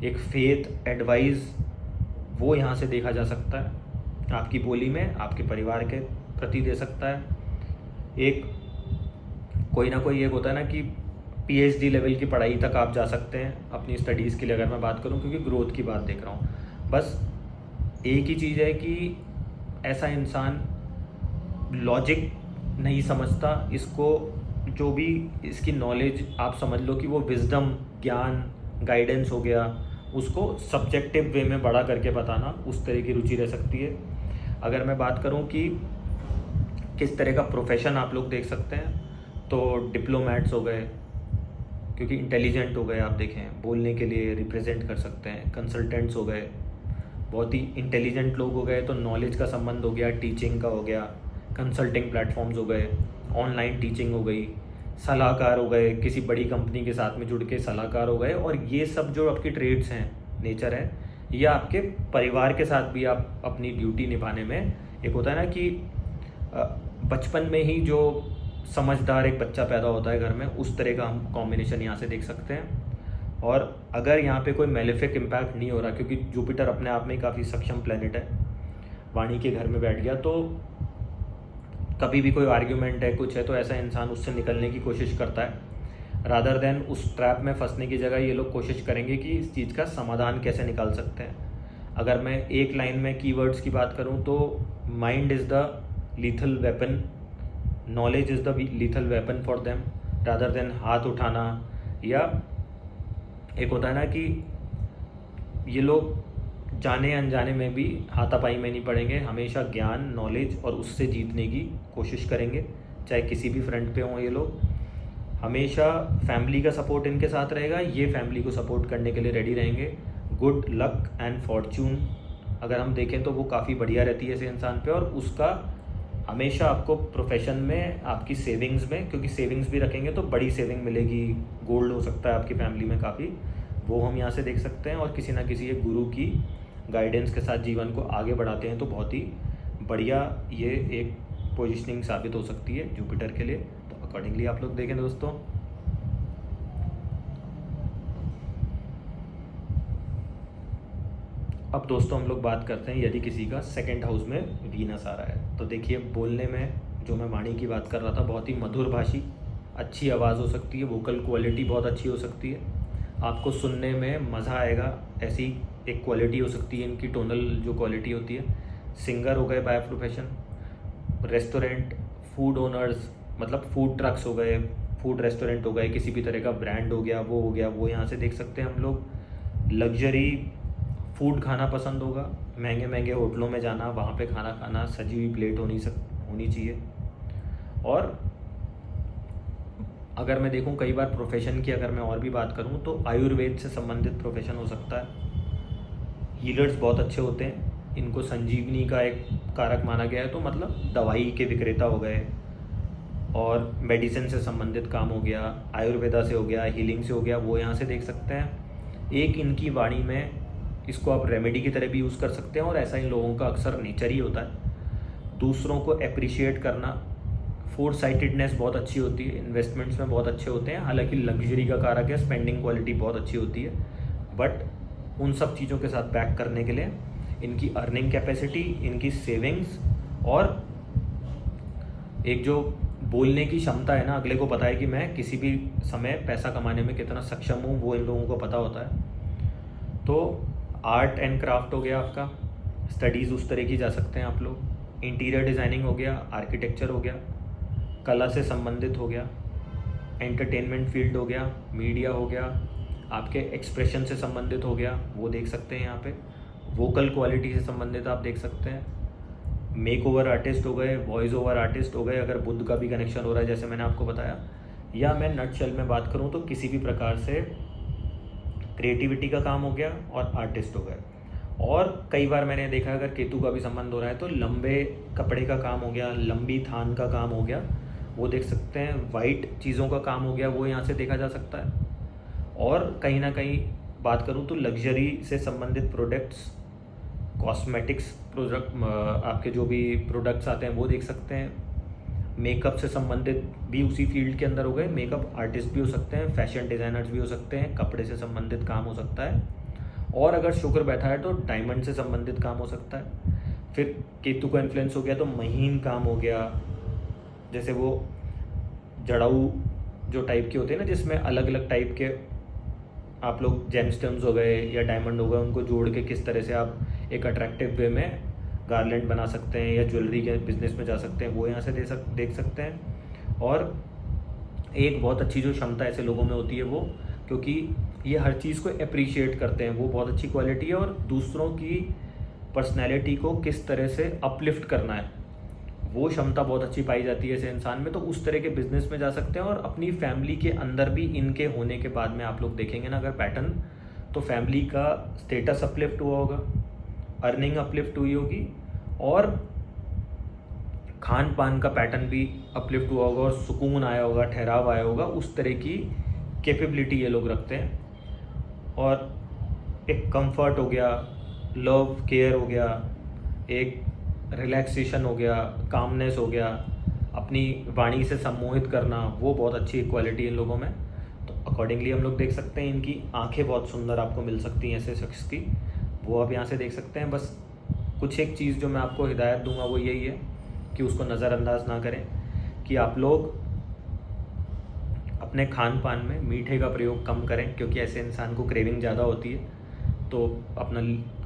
एक फेथ एडवाइस वो यहाँ से देखा जा सकता है, आपकी बोली में आपके परिवार के प्रति दे सकता है। एक कोई ना कोई एक होता है ना कि PhD लेवल की पढ़ाई तक आप जा सकते हैं अपनी स्टडीज़ के लिए, अगर मैं बात करूं, क्योंकि ग्रोथ की बात देख रहा हूं। बस एक ही चीज़ है कि ऐसा इंसान लॉजिक नहीं समझता, इसको जो भी इसकी नॉलेज आप समझ लो कि वो विजडम, ज्ञान, गाइडेंस हो गया, उसको सब्जेक्टिव वे में बड़ा करके बताना, उस तरह की रुचि रह सकती है। अगर मैं बात करूं कि किस तरह का प्रोफेशन आप लोग देख सकते हैं, तो डिप्लोमेट्स हो गए, क्योंकि इंटेलिजेंट हो गए, आप देखें बोलने के लिए रिप्रेजेंट कर सकते हैं। कंसल्टेंट्स हो गए, बहुत ही इंटेलिजेंट लोग हो गए, तो नॉलेज का संबंध हो गया, टीचिंग का हो गया। कंसल्टिंग प्लेटफॉर्म्स हो गए, ऑनलाइन टीचिंग हो गई। सलाहकार हो गए, किसी बड़ी कंपनी के साथ में जुड़ के सलाहकार हो गए। और ये सब जो आपकी ट्रेड्स हैं, नेचर है, ये आपके परिवार के साथ भी आप अपनी ड्यूटी निभाने में, एक होता है ना कि बचपन में ही जो समझदार एक बच्चा पैदा होता है घर में, उस तरह का हम कॉम्बिनेशन यहाँ से देख सकते हैं। और अगर यहाँ पे कोई मेलेफिक इम्पैक्ट नहीं हो रहा, क्योंकि जुपिटर अपने आप में काफ़ी सक्षम प्लेनेट है, वाणी के घर में बैठ गया, तो कभी भी कोई आर्ग्यूमेंट है, कुछ है, तो ऐसा इंसान उससे निकलने की कोशिश करता है। रादर देन उस ट्रैप में फंसने की जगह ये लोग कोशिश करेंगे कि इस चीज़ का समाधान कैसे निकाल सकते हैं। अगर मैं एक लाइन में कीवर्ड्स की बात करूँ तो mind is the lethal weapon, knowledge is the lethal weapon for them, rather than हाथ उठाना। या एक होता है ना कि ये लोग जाने अनजाने में भी हाथापाई में नहीं पड़ेंगे, हमेशा ज्ञान, नॉलेज और उससे जीतने की कोशिश करेंगे, चाहे किसी भी फ्रंट पे हों। ये लोग हमेशा फैमिली का सपोर्ट इनके साथ रहेगा, ये फैमिली को सपोर्ट करने के लिए रेडी रहेंगे। गुड लक एंड फॉर्चून अगर हम देखें तो वो काफ़ी बढ़िया रहती है ऐसे इंसान पे। और उसका हमेशा आपको प्रोफेशन में, आपकी सेविंग्स में, क्योंकि सेविंग्स भी रखेंगे तो बड़ी सेविंग मिलेगी, गोल्ड हो सकता है आपकी फैमिली में काफ़ी, वो हम यहाँ से देख सकते हैं। और किसी ना किसी एक गुरु की गाइडेंस के साथ जीवन को आगे बढ़ाते हैं तो बहुत ही बढ़िया ये एक पोजीशनिंग साबित हो सकती है जुपिटर के लिए। तो अकॉर्डिंगली आप लोग देखें दोस्तों। अब दोस्तों हम लोग बात करते हैं यदि किसी का सेकंड हाउस में वीनस आ रहा है, तो देखिए बोलने में जो मैं वाणी की बात कर रहा था, बहुत ही मधुर भाषी, अच्छी आवाज़ हो सकती है, वोकल क्वालिटी बहुत अच्छी हो सकती है, आपको सुनने में मज़ा आएगा, ऐसी एक क्वालिटी हो सकती है इनकी, टोनल जो क्वालिटी होती है। सिंगर हो गए by profession, restaurant, food owners, मतलब फूड ट्रक्स हो गए, फूड रेस्टोरेंट हो गए, किसी भी तरह का ब्रांड हो गया, वो हो गया, वो यहाँ से देख सकते हैं हम लोग। लग्जरी फूड खाना पसंद होगा, महंगे महंगे होटलों में जाना, वहाँ पे खाना खाना, सजी हुई प्लेट होनी चाहिए। और अगर मैं देखूं कई बार प्रोफेशन की अगर मैं और भी बात करूं तो आयुर्वेद से संबंधित प्रोफेशन हो सकता है। हीलर्स बहुत अच्छे होते हैं, इनको संजीवनी का एक कारक माना गया है, तो मतलब दवाई के विक्रेता हो गए, और मेडिसिन से संबंधित काम हो गया, आयुर्वेदा से हो गया, हीलिंग से हो गया, वो यहाँ से देख सकते हैं। एक इनकी वाणी में इसको आप रेमेडी की तरह भी यूज़ कर सकते हैं, और ऐसा इन लोगों का अक्सर नेचर ही होता है, दूसरों को अप्रिशिएट करना। फोर साइटेडनेस बहुत अच्छी होती है, इन्वेस्टमेंट्स में बहुत अच्छे होते हैं, हालांकि लग्जरी का कारक है, स्पेंडिंग क्वालिटी बहुत अच्छी होती है, बट उन सब चीज़ों के साथ बैक करने के लिए इनकी अर्निंग कैपेसिटी, इनकी सेविंग्स और एक जो बोलने की क्षमता है ना, अगले को पता है कि मैं किसी भी समय पैसा कमाने में कितना सक्षम हूँ, वो इन लोगों को पता होता है। तो आर्ट एंड क्राफ्ट हो गया आपका, स्टडीज़ उस तरह की जा सकते हैं आप लोग, इंटीरियर डिज़ाइनिंग हो गया, आर्किटेक्चर हो गया, कला से संबंधित हो गया, एंटरटेनमेंट फील्ड हो गया, मीडिया हो गया, आपके एक्सप्रेशन से संबंधित हो गया, वो देख सकते हैं यहाँ पे, वोकल क्वालिटी से संबंधित आप देख सकते हैं, मेक ओवर आर्टिस्ट हो गए, वॉइस ओवर आर्टिस्ट हो गए, अगर बुद्ध का भी कनेक्शन हो रहा है जैसे मैंने आपको बताया। या मैं नटशेल में बात करूँ तो किसी भी प्रकार से क्रिएटिविटी का काम हो गया और आर्टिस्ट हो गए। और कई बार मैंने देखा अगर केतु का भी संबंध हो रहा है तो लंबे कपड़े का काम हो गया, लंबी थान का काम हो गया, वो देख सकते हैं, वाइट चीज़ों का काम हो गया, वो यहाँ से देखा जा सकता है। और कहीं ना कहीं बात करूँ तो लग्जरी से संबंधित प्रोडक्ट्स, कॉस्मेटिक्स प्रोडक्ट, आपके जो भी प्रोडक्ट्स आते हैं वो देख सकते हैं। मेकअप से संबंधित भी उसी फील्ड के अंदर हो गए, मेकअप आर्टिस्ट भी हो सकते हैं, फैशन डिज़ाइनर्स भी हो सकते हैं, कपड़े से संबंधित काम हो सकता है। और अगर शुक्र बैठा है तो डायमंड से संबंधित काम हो सकता है। फिर केतु का इन्फ्लुएंस हो गया तो महीन काम हो गया, जैसे वो जड़ाऊ जो टाइप के होते हैं ना, जिसमें अलग अलग टाइप के आप लोग जेमस्टोन्स हो गए या डायमंड हो गए, उनको जोड़ के किस तरह से आप एक अट्रैक्टिव वे में गारलेंड बना सकते हैं या ज्वेलरी के बिजनेस में जा सकते हैं, वो यहाँ से देख सकते हैं। और एक बहुत अच्छी जो क्षमता ऐसे लोगों में होती है वो, क्योंकि ये हर चीज़ को अप्रिशिएट करते हैं, वो बहुत अच्छी क्वालिटी है। और दूसरों की पर्सनैलिटी को किस तरह से अपलिफ्ट करना है, वो क्षमता बहुत अच्छी पाई जाती है ऐसे इंसान में। तो उस तरह के बिजनेस में जा सकते हैं। और अपनी फैमिली के अंदर भी इनके होने के बाद में आप लोग देखेंगे ना अगर पैटर्न, तो फैमिली का स्टेटस अपलिफ्ट हुआ होगा, अर्निंग अपलिफ्ट हुई होगी, और खान पान का पैटर्न भी अपलिफ्ट हुआ होगा, और सुकून आया होगा, ठहराव आया होगा। उस तरह की कैपेबिलिटी ये लोग रखते हैं। और एक कंफर्ट हो गया, लव केयर हो गया, एक रिलैक्सेशन हो गया, कामनेस हो गया, अपनी वाणी से सम्मोहित करना, वो बहुत अच्छी क्वालिटी इन लोगों में। तो अकॉर्डिंगली हम लोग देख सकते हैं इनकी आंखें बहुत सुंदर आपको मिल सकती हैं ऐसे शख्स की, वो आप यहाँ से देख सकते हैं। बस कुछ एक चीज़ जो मैं आपको हिदायत दूंगा वो यही है कि उसको नज़रअंदाज ना करें, कि आप लोग अपने खान पान में मीठे का प्रयोग कम करें, क्योंकि ऐसे इंसान को क्रेविंग ज़्यादा होती है। तो अपना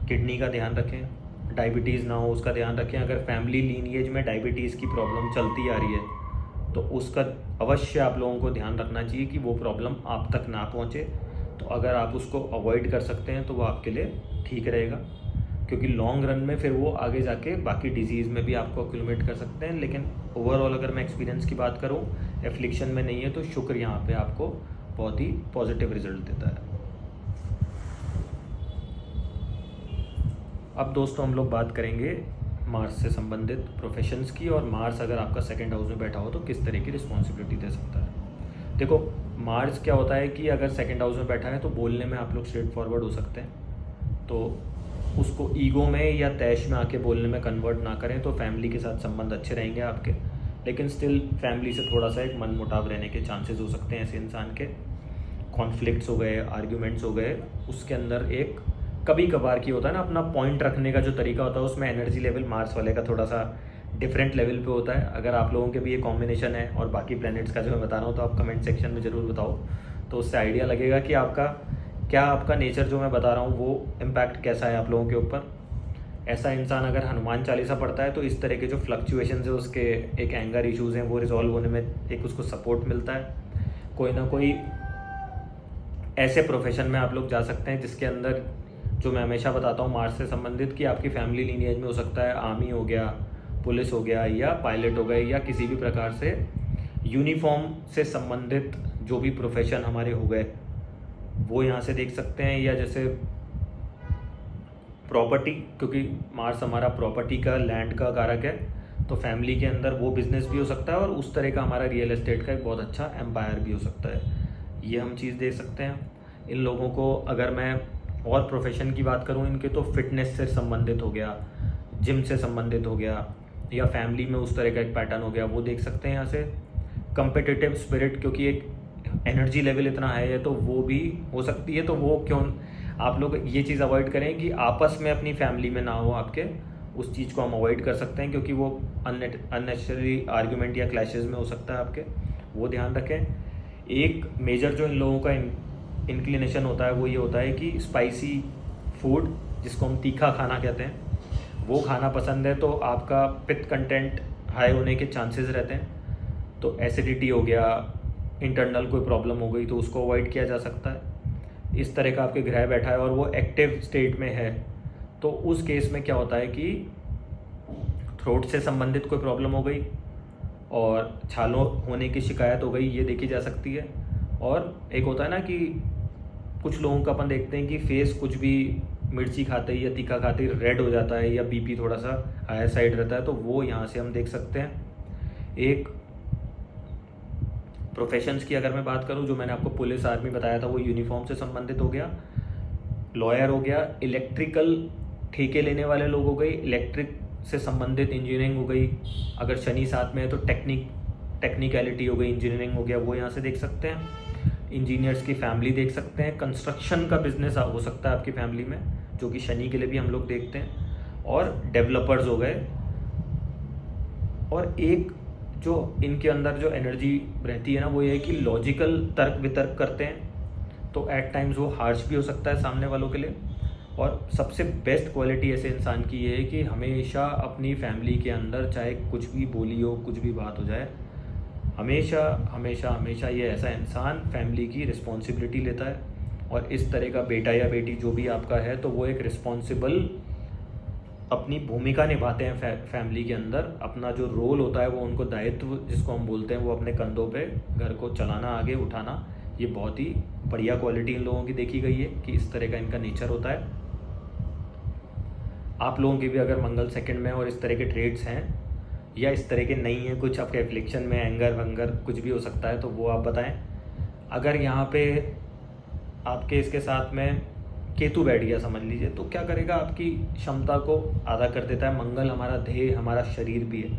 किडनी का ध्यान रखें, डायबिटीज़ ना हो उसका ध्यान रखें। अगर फैमिली लीनिएज में डायबिटीज़ की प्रॉब्लम चलती आ रही है तो उसका अवश्य आप लोगों को ध्यान रखना चाहिए कि वो प्रॉब्लम आप तक ना पहुँचे। तो अगर आप उसको अवॉइड कर सकते हैं तो वो आपके लिए ठीक रहेगा, क्योंकि लॉन्ग रन में फिर वो आगे जाके बाकी डिजीज़ में भी आपको अक्यूमुलेट कर सकते हैं। लेकिन ओवरऑल अगर मैं एक्सपीरियंस की बात करूँ, एफ्लिक्शन में नहीं है, तो शुक्र यहाँ पे आपको बहुत ही पॉजिटिव रिजल्ट देता है। अब दोस्तों हम लोग बात करेंगे मार्स से संबंधित प्रोफेशंस की, और मार्स अगर आपका सेकंड हाउस में बैठा हो तो किस तरह की रिस्पॉन्सिबिलिटी दे सकता है। देखो मार्स क्या होता है कि अगर सेकंड हाउस में बैठा है तो बोलने में आप लोग स्ट्रेट फॉरवर्ड हो सकते हैं, तो उसको ईगो में या तैश में आके बोलने में कन्वर्ट ना करें, तो फैमिली के साथ संबंध अच्छे रहेंगे आपके। लेकिन स्टिल फैमिली से थोड़ा सा एक मन मुटाव रहने के चांसेस हो सकते हैं ऐसे इंसान के। कॉन्फ्लिक्ट्स हो गए, आर्ग्यूमेंट्स हो गए, उसके अंदर एक कभी कभार की होता है ना अपना पॉइंट रखने का जो तरीका होता है, उसमें एनर्जी लेवल मार्स वाले का थोड़ा सा डिफरेंट लेवल पे होता है। अगर आप लोगों के भी ये कॉम्बिनेशन है और बाकी प्लैनेट्स का जो मैं बता रहा हूँ, तो आप कमेंट सेक्शन में ज़रूर बताओ, तो उससे आइडिया लगेगा कि आपका नेचर जो मैं बता रहा हूँ वो इम्पैक्ट कैसा है आप लोगों के ऊपर। ऐसा इंसान अगर हनुमान चालीसा पढ़ता है तो इस तरह के जो फ्लक्चुएशन है उसके, एक एंगर इश्यूज़ हैं वो रिजॉल्व होने में एक उसको सपोर्ट मिलता है। कोई ना कोई ऐसे प्रोफेशन में आप लोग जा सकते हैं जिसके अंदर, जो मैं हमेशा बताता हूँ मार्स से संबंधित, कि आपकी फैमिली लीनिएज में हो सकता है आर्मी हो गया, पुलिस हो गया, या पायलट हो गए, या किसी भी प्रकार से यूनिफॉर्म से संबंधित जो भी प्रोफेशन हमारे हो गए वो यहाँ से देख सकते हैं। या जैसे प्रॉपर्टी, क्योंकि मार्स हमारा प्रॉपर्टी का, लैंड का कारक है, तो फैमिली के अंदर वो बिज़नेस भी हो सकता है, और उस तरह का हमारा रियल एस्टेट का एक बहुत अच्छा एम्पायर भी हो सकता है। ये हम चीज़ देख सकते हैं इन लोगों को। अगर मैं और प्रोफेशन की बात करूं इनके, तो फिटनेस से संबंधित हो गया, जिम से संबंधित हो गया, या फैमिली में उस तरह का एक पैटर्न हो गया, वो देख सकते हैं यहाँ से। कंपिटिटिव स्पिरिट, क्योंकि एक एनर्जी लेवल इतना है तो वो भी हो सकती है। तो वो क्यों, आप लोग ये चीज़ अवॉइड करें कि आपस में अपनी फैमिली में ना हो आपके, उस चीज़ को हम अवॉइड कर सकते हैं, क्योंकि वो अननेसेसरी आर्ग्यूमेंट या क्लैशेस में हो सकता है आपके, वो ध्यान रखें। एक मेजर जो इन लोगों का इंक्लिनेशन होता है वो ये होता है कि स्पाइसी फूड, जिसको हम तीखा खाना कहते हैं, वो खाना पसंद है, तो आपका पित्त कंटेंट हाई होने के चांसेस रहते हैं। तो एसिडिटी हो गया, इंटरनल कोई प्रॉब्लम हो गई, तो उसको अवॉइड किया जा सकता है। इस तरह का आपके ग्रह बैठा है और वो एक्टिव स्टेट में है, तो उस केस में क्या होता है कि थ्रोट से संबंधित कोई प्रॉब्लम हो गई और छालों होने की शिकायत हो गई, ये देखी जा सकती है। और एक होता है ना कि कुछ लोगों का अपन देखते हैं कि फेस कुछ भी मिर्ची खाते ही या तीखा खाते ही रेड हो जाता है, या बीपी थोड़ा सा हायर साइड रहता है, तो वो यहाँ से हम देख सकते हैं। एक प्रोफेशंस की अगर मैं बात करूँ, जो मैंने आपको पुलिस आर्मी बताया था वो यूनिफॉर्म से संबंधित हो गया, लॉयर हो गया, इलेक्ट्रिकल ठेके लेने वाले लोग हो गए, इलेक्ट्रिक से संबंधित इंजीनियरिंग हो गई, अगर शनि साथ में है तो टेक्निकलिटी हो गई, इंजीनियरिंग हो गया, वो यहाँ से देख सकते हैं। इंजीनियर्स की फैमिली देख सकते हैं, कंस्ट्रक्शन का बिजनेस हो सकता है आपकी फैमिली में, जो कि शनि के लिए भी हम लोग देखते हैं, और डेवलपर्स हो गए। और एक जो इनके अंदर जो एनर्जी रहती है ना, वो ये है कि लॉजिकल तर्क वितर्क करते हैं, तो एट टाइम्स वो हार्श भी हो सकता है सामने वालों के लिए। और सबसे बेस्ट क्वालिटी ऐसे इंसान की ये है कि हमेशा अपनी फैमिली के अंदर चाहे कुछ भी बोली हो, कुछ भी बात हो जाए, हमेशा हमेशा हमेशा ये ऐसा इंसान फैमिली की रिस्पॉन्सिबिलिटी लेता है। और इस तरह का बेटा या बेटी जो भी आपका है, तो वो एक रिस्पॉन्सिबल अपनी भूमिका निभाते हैं फैमिली के अंदर। अपना जो रोल होता है वो उनको दायित्व जिसको हम बोलते हैं वो अपने कंधों पे घर को चलाना, आगे उठाना, ये बहुत ही बढ़िया क्वालिटी इन लोगों की देखी गई है कि इस तरह का इनका नेचर होता है। आप लोगों की भी अगर मंगल सेकंड में और इस तरह के ट्रेड्स हैं या इस तरह के नहीं हैं, कुछ आपके एफ्लिक्शन में एंगर वंगर कुछ भी हो सकता है, तो वो आप बताएं। अगर यहाँ पे आपके इसके साथ में केतु बैठ गया समझ लीजिए, तो क्या करेगा, आपकी क्षमता को आधा कर देता है। मंगल हमारा ध्येय, हमारा शरीर भी है,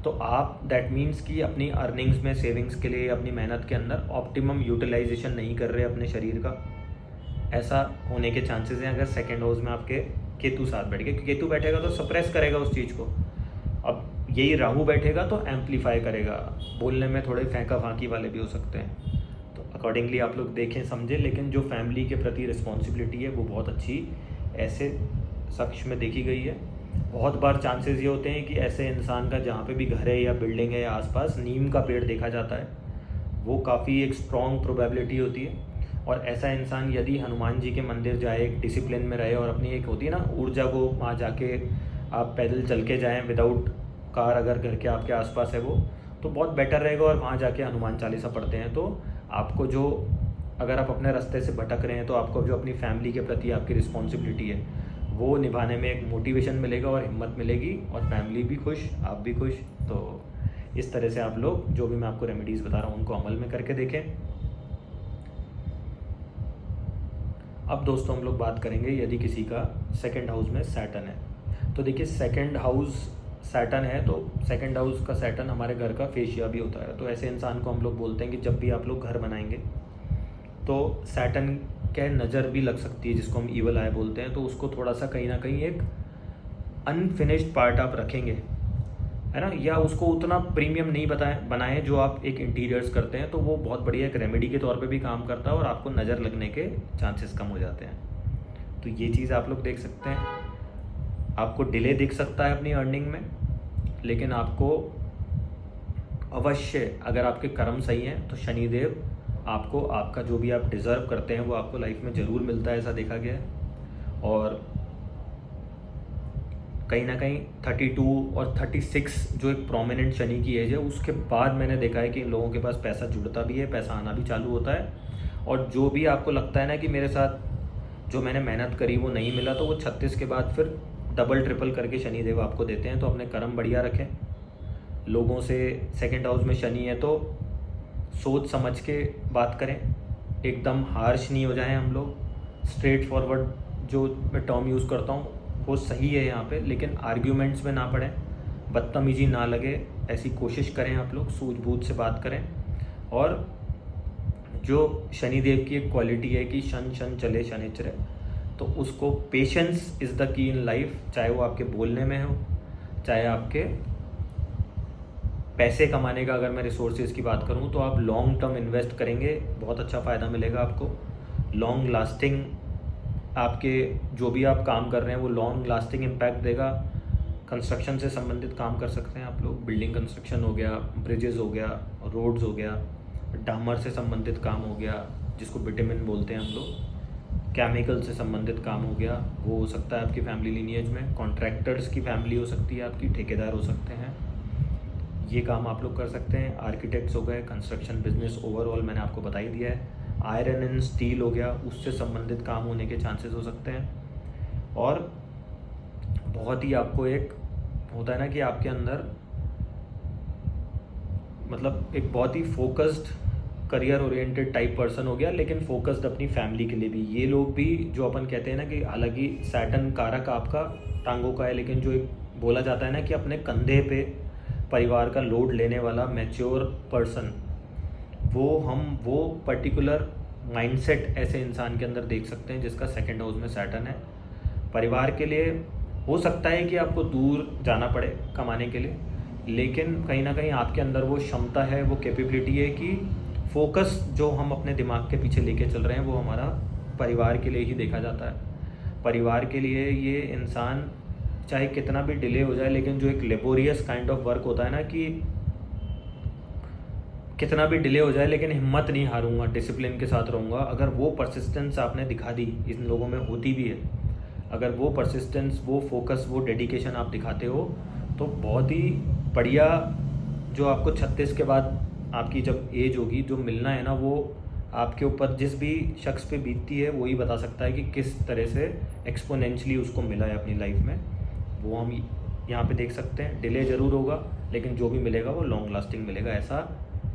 तो आप दैट मीन्स कि अपनी अर्निंग्स में, सेविंग्स के लिए, अपनी मेहनत के अंदर ऑप्टिमम यूटिलाइजेशन नहीं कर रहे अपने शरीर का। ऐसा होने के चांसेस हैं अगर सेकेंड हाउस में आपके केतु साथ बैठ गए। केतु बैठेगा तो सप्रेस करेगा उस चीज़ को, अब यही राहु बैठेगा तो एम्पलीफाई करेगा। बोलने में थोड़े फेंका फांकी वाले भी हो सकते हैं, तो अकॉर्डिंगली आप लोग देखें समझें। लेकिन जो फैमिली के प्रति रिस्पॉन्सिबिलिटी है वो बहुत अच्छी ऐसे शख्स में देखी गई है। बहुत बार चांसेस ये होते हैं कि ऐसे इंसान का जहाँ पे भी घर है या बिल्डिंग है या आसपास नीम का पेड़ देखा जाता है, वो काफ़ी एक स्ट्रॉन्ग प्रोबेबिलिटी होती है। और ऐसा इंसान यदि हनुमान जी के मंदिर जाए, एक डिसिप्लिन में रहे और अपनी एक होती है ना ऊर्जा को, वहाँ जाके आप पैदल चल के जाएँ विदाउट कार, अगर घर के आपके आसपास है वो, तो बहुत बेटर रहेगा। और वहाँ जाके हनुमान चालीसा पढ़ते हैं तो आपको जो, अगर आप अपने रास्ते से भटक रहे हैं तो आपको जो अपनी फैमिली के प्रति आपकी रिस्पॉन्सिबिलिटी है वो निभाने में एक मोटिवेशन मिलेगा और हिम्मत मिलेगी, और फैमिली भी खुश, आप भी खुश। तो इस तरह से आप लोग जो भी मैं आपको रेमेडीज़ बता रहा हूँ उनको अमल में करके देखें। अब दोस्तों हम लोग बात करेंगे यदि किसी का सेकंड हाउस में सैटर्न है। तो देखिए सेकंड हाउस सैटर्न है तो सेकंड हाउस का सैटर्न हमारे घर का फेशिया भी होता है। तो ऐसे इंसान को हम लोग बोलते हैं कि जब भी आप लोग घर बनाएंगे तो सैटर्न क्या नज़र भी लग सकती है, जिसको हम ईवल आई बोलते हैं। तो उसको थोड़ा सा कहीं ना कहीं एक अनफिनिश्ड पार्ट आप रखेंगे, है ना, या उसको उतना प्रीमियम नहीं बनाए जो आप एक इंटीरियर्स करते हैं, तो वो बहुत बढ़िया एक रेमेडी के तौर पे भी काम करता है और आपको नज़र लगने के चांसेस कम हो जाते हैं। तो ये चीज़ आप लोग देख सकते हैं। आपको डिले दिख सकता है अपनी अर्निंग में, लेकिन आपको अवश्य, अगर आपके कर्म सही हैं तो शनिदेव आपको आपका जो भी आप डिज़र्व करते हैं वो आपको लाइफ में ज़रूर मिलता है, ऐसा देखा गया है। और कहीं ना कहीं 32 और 36 जो एक प्रोमिनेंट शनि की एज है, उसके बाद मैंने देखा है कि इन लोगों के पास पैसा जुड़ता भी है, पैसा आना भी चालू होता है। और जो भी आपको लगता है ना कि मेरे साथ जो मैंने मेहनत करी वो नहीं मिला, तो वो 36 के बाद फिर डबल ट्रिपल करके शनिदेव आपको देते हैं। तो अपने कर्म बढ़िया रखें। लोगों से, सेकंड हाउस में शनि है तो सोच समझ के बात करें, एकदम हार्श नहीं हो जाएं हम लोग। स्ट्रेट फॉरवर्ड जो मैं टर्म यूज़ करता हूँ वो सही है यहाँ पे, लेकिन आर्ग्यूमेंट्स में ना पड़ें, बदतमीजी ना लगे, ऐसी कोशिश करें आप लोग, सूझबूझ से बात करें। और जो शनिदेव की एक क्वालिटी है कि शन शन चले शनिचर, तो उसको patience is the key in life, चाहे वो आपके बोलने में हो, चाहे आपके पैसे कमाने का, अगर मैं रिसोर्सेज की बात करूं तो आप लॉन्ग टर्म इन्वेस्ट करेंगे, बहुत अच्छा फ़ायदा मिलेगा आपको। लॉन्ग लास्टिंग, आपके जो भी आप काम कर रहे हैं वो लॉन्ग लास्टिंग इम्पैक्ट देगा। कंस्ट्रक्शन से संबंधित काम कर सकते हैं आप लोग, बिल्डिंग कंस्ट्रक्शन हो गया, ब्रिजेस हो गया, रोड्स हो गया, डामर से संबंधित काम हो गया जिसको विटामिन बोलते हैं हम लोग, केमिकल से संबंधित काम हो गया, वो हो सकता है आपकी फैमिली लीनिएज में। कॉन्ट्रैक्टर्स की फैमिली हो सकती है आपकी, ठेकेदार हो सकते हैं, ये काम आप लोग कर सकते हैं। आर्किटेक्ट्स हो गए, कंस्ट्रक्शन बिजनेस ओवरऑल मैंने आपको बता ही दिया है। आयरन एंड स्टील हो गया, उससे संबंधित काम होने के चांसेस हो सकते हैं। और बहुत ही आपको एक होता है ना कि आपके अंदर मतलब एक बहुत ही focused career oriented type person हो गया, लेकिन फोकस्ड अपनी फैमिली के लिए भी। ये लोग भी जो अपन कहते हैं ना कि हालांकि सैटर्न कारक आपका टांगों का है, लेकिन जो एक बोला जाता है ना कि अपने कंधे पे परिवार का लोड लेने वाला मैच्योर पर्सन, वो पर्टिकुलर माइंडसेट ऐसे इंसान के अंदर देख सकते हैं जिसका सेकंड हाउस में सैटर्न है। परिवार के लिए हो सकता है कि आपको दूर जाना पड़े कमाने के लिए, लेकिन कहीं ना कहीं आपके अंदर वो क्षमता है, वो कैपेबिलिटी है कि फोकस जो हम अपने दिमाग के पीछे लेके चल रहे हैं वो हमारा परिवार के लिए ही देखा जाता है। परिवार के लिए ये इंसान चाहे कितना भी डिले हो जाए, लेकिन जो एक लेबोरियस काइंड ऑफ वर्क होता है ना कि कितना भी डिले हो जाए लेकिन हिम्मत नहीं हारूंगा, डिसिप्लिन के साथ रहूँगा, अगर वो परसिस्टेंस आपने दिखा दी, इन लोगों में होती भी है। अगर वो परसिस्टेंस, वो फोकस, वो डेडिकेशन आप दिखाते हो तो बहुत ही बढ़िया, जो आपको 36 के बाद आपकी जब एज होगी, जो मिलना है ना, वो आपके ऊपर जिस भी शख्स पे बीतती है वही बता सकता है कि किस तरह से एक्सपोनेंशियली उसको मिला है अपनी लाइफ में। वो हम यहाँ पे देख सकते हैं। डिले ज़रूर होगा लेकिन जो भी मिलेगा वो लॉन्ग लास्टिंग मिलेगा, ऐसा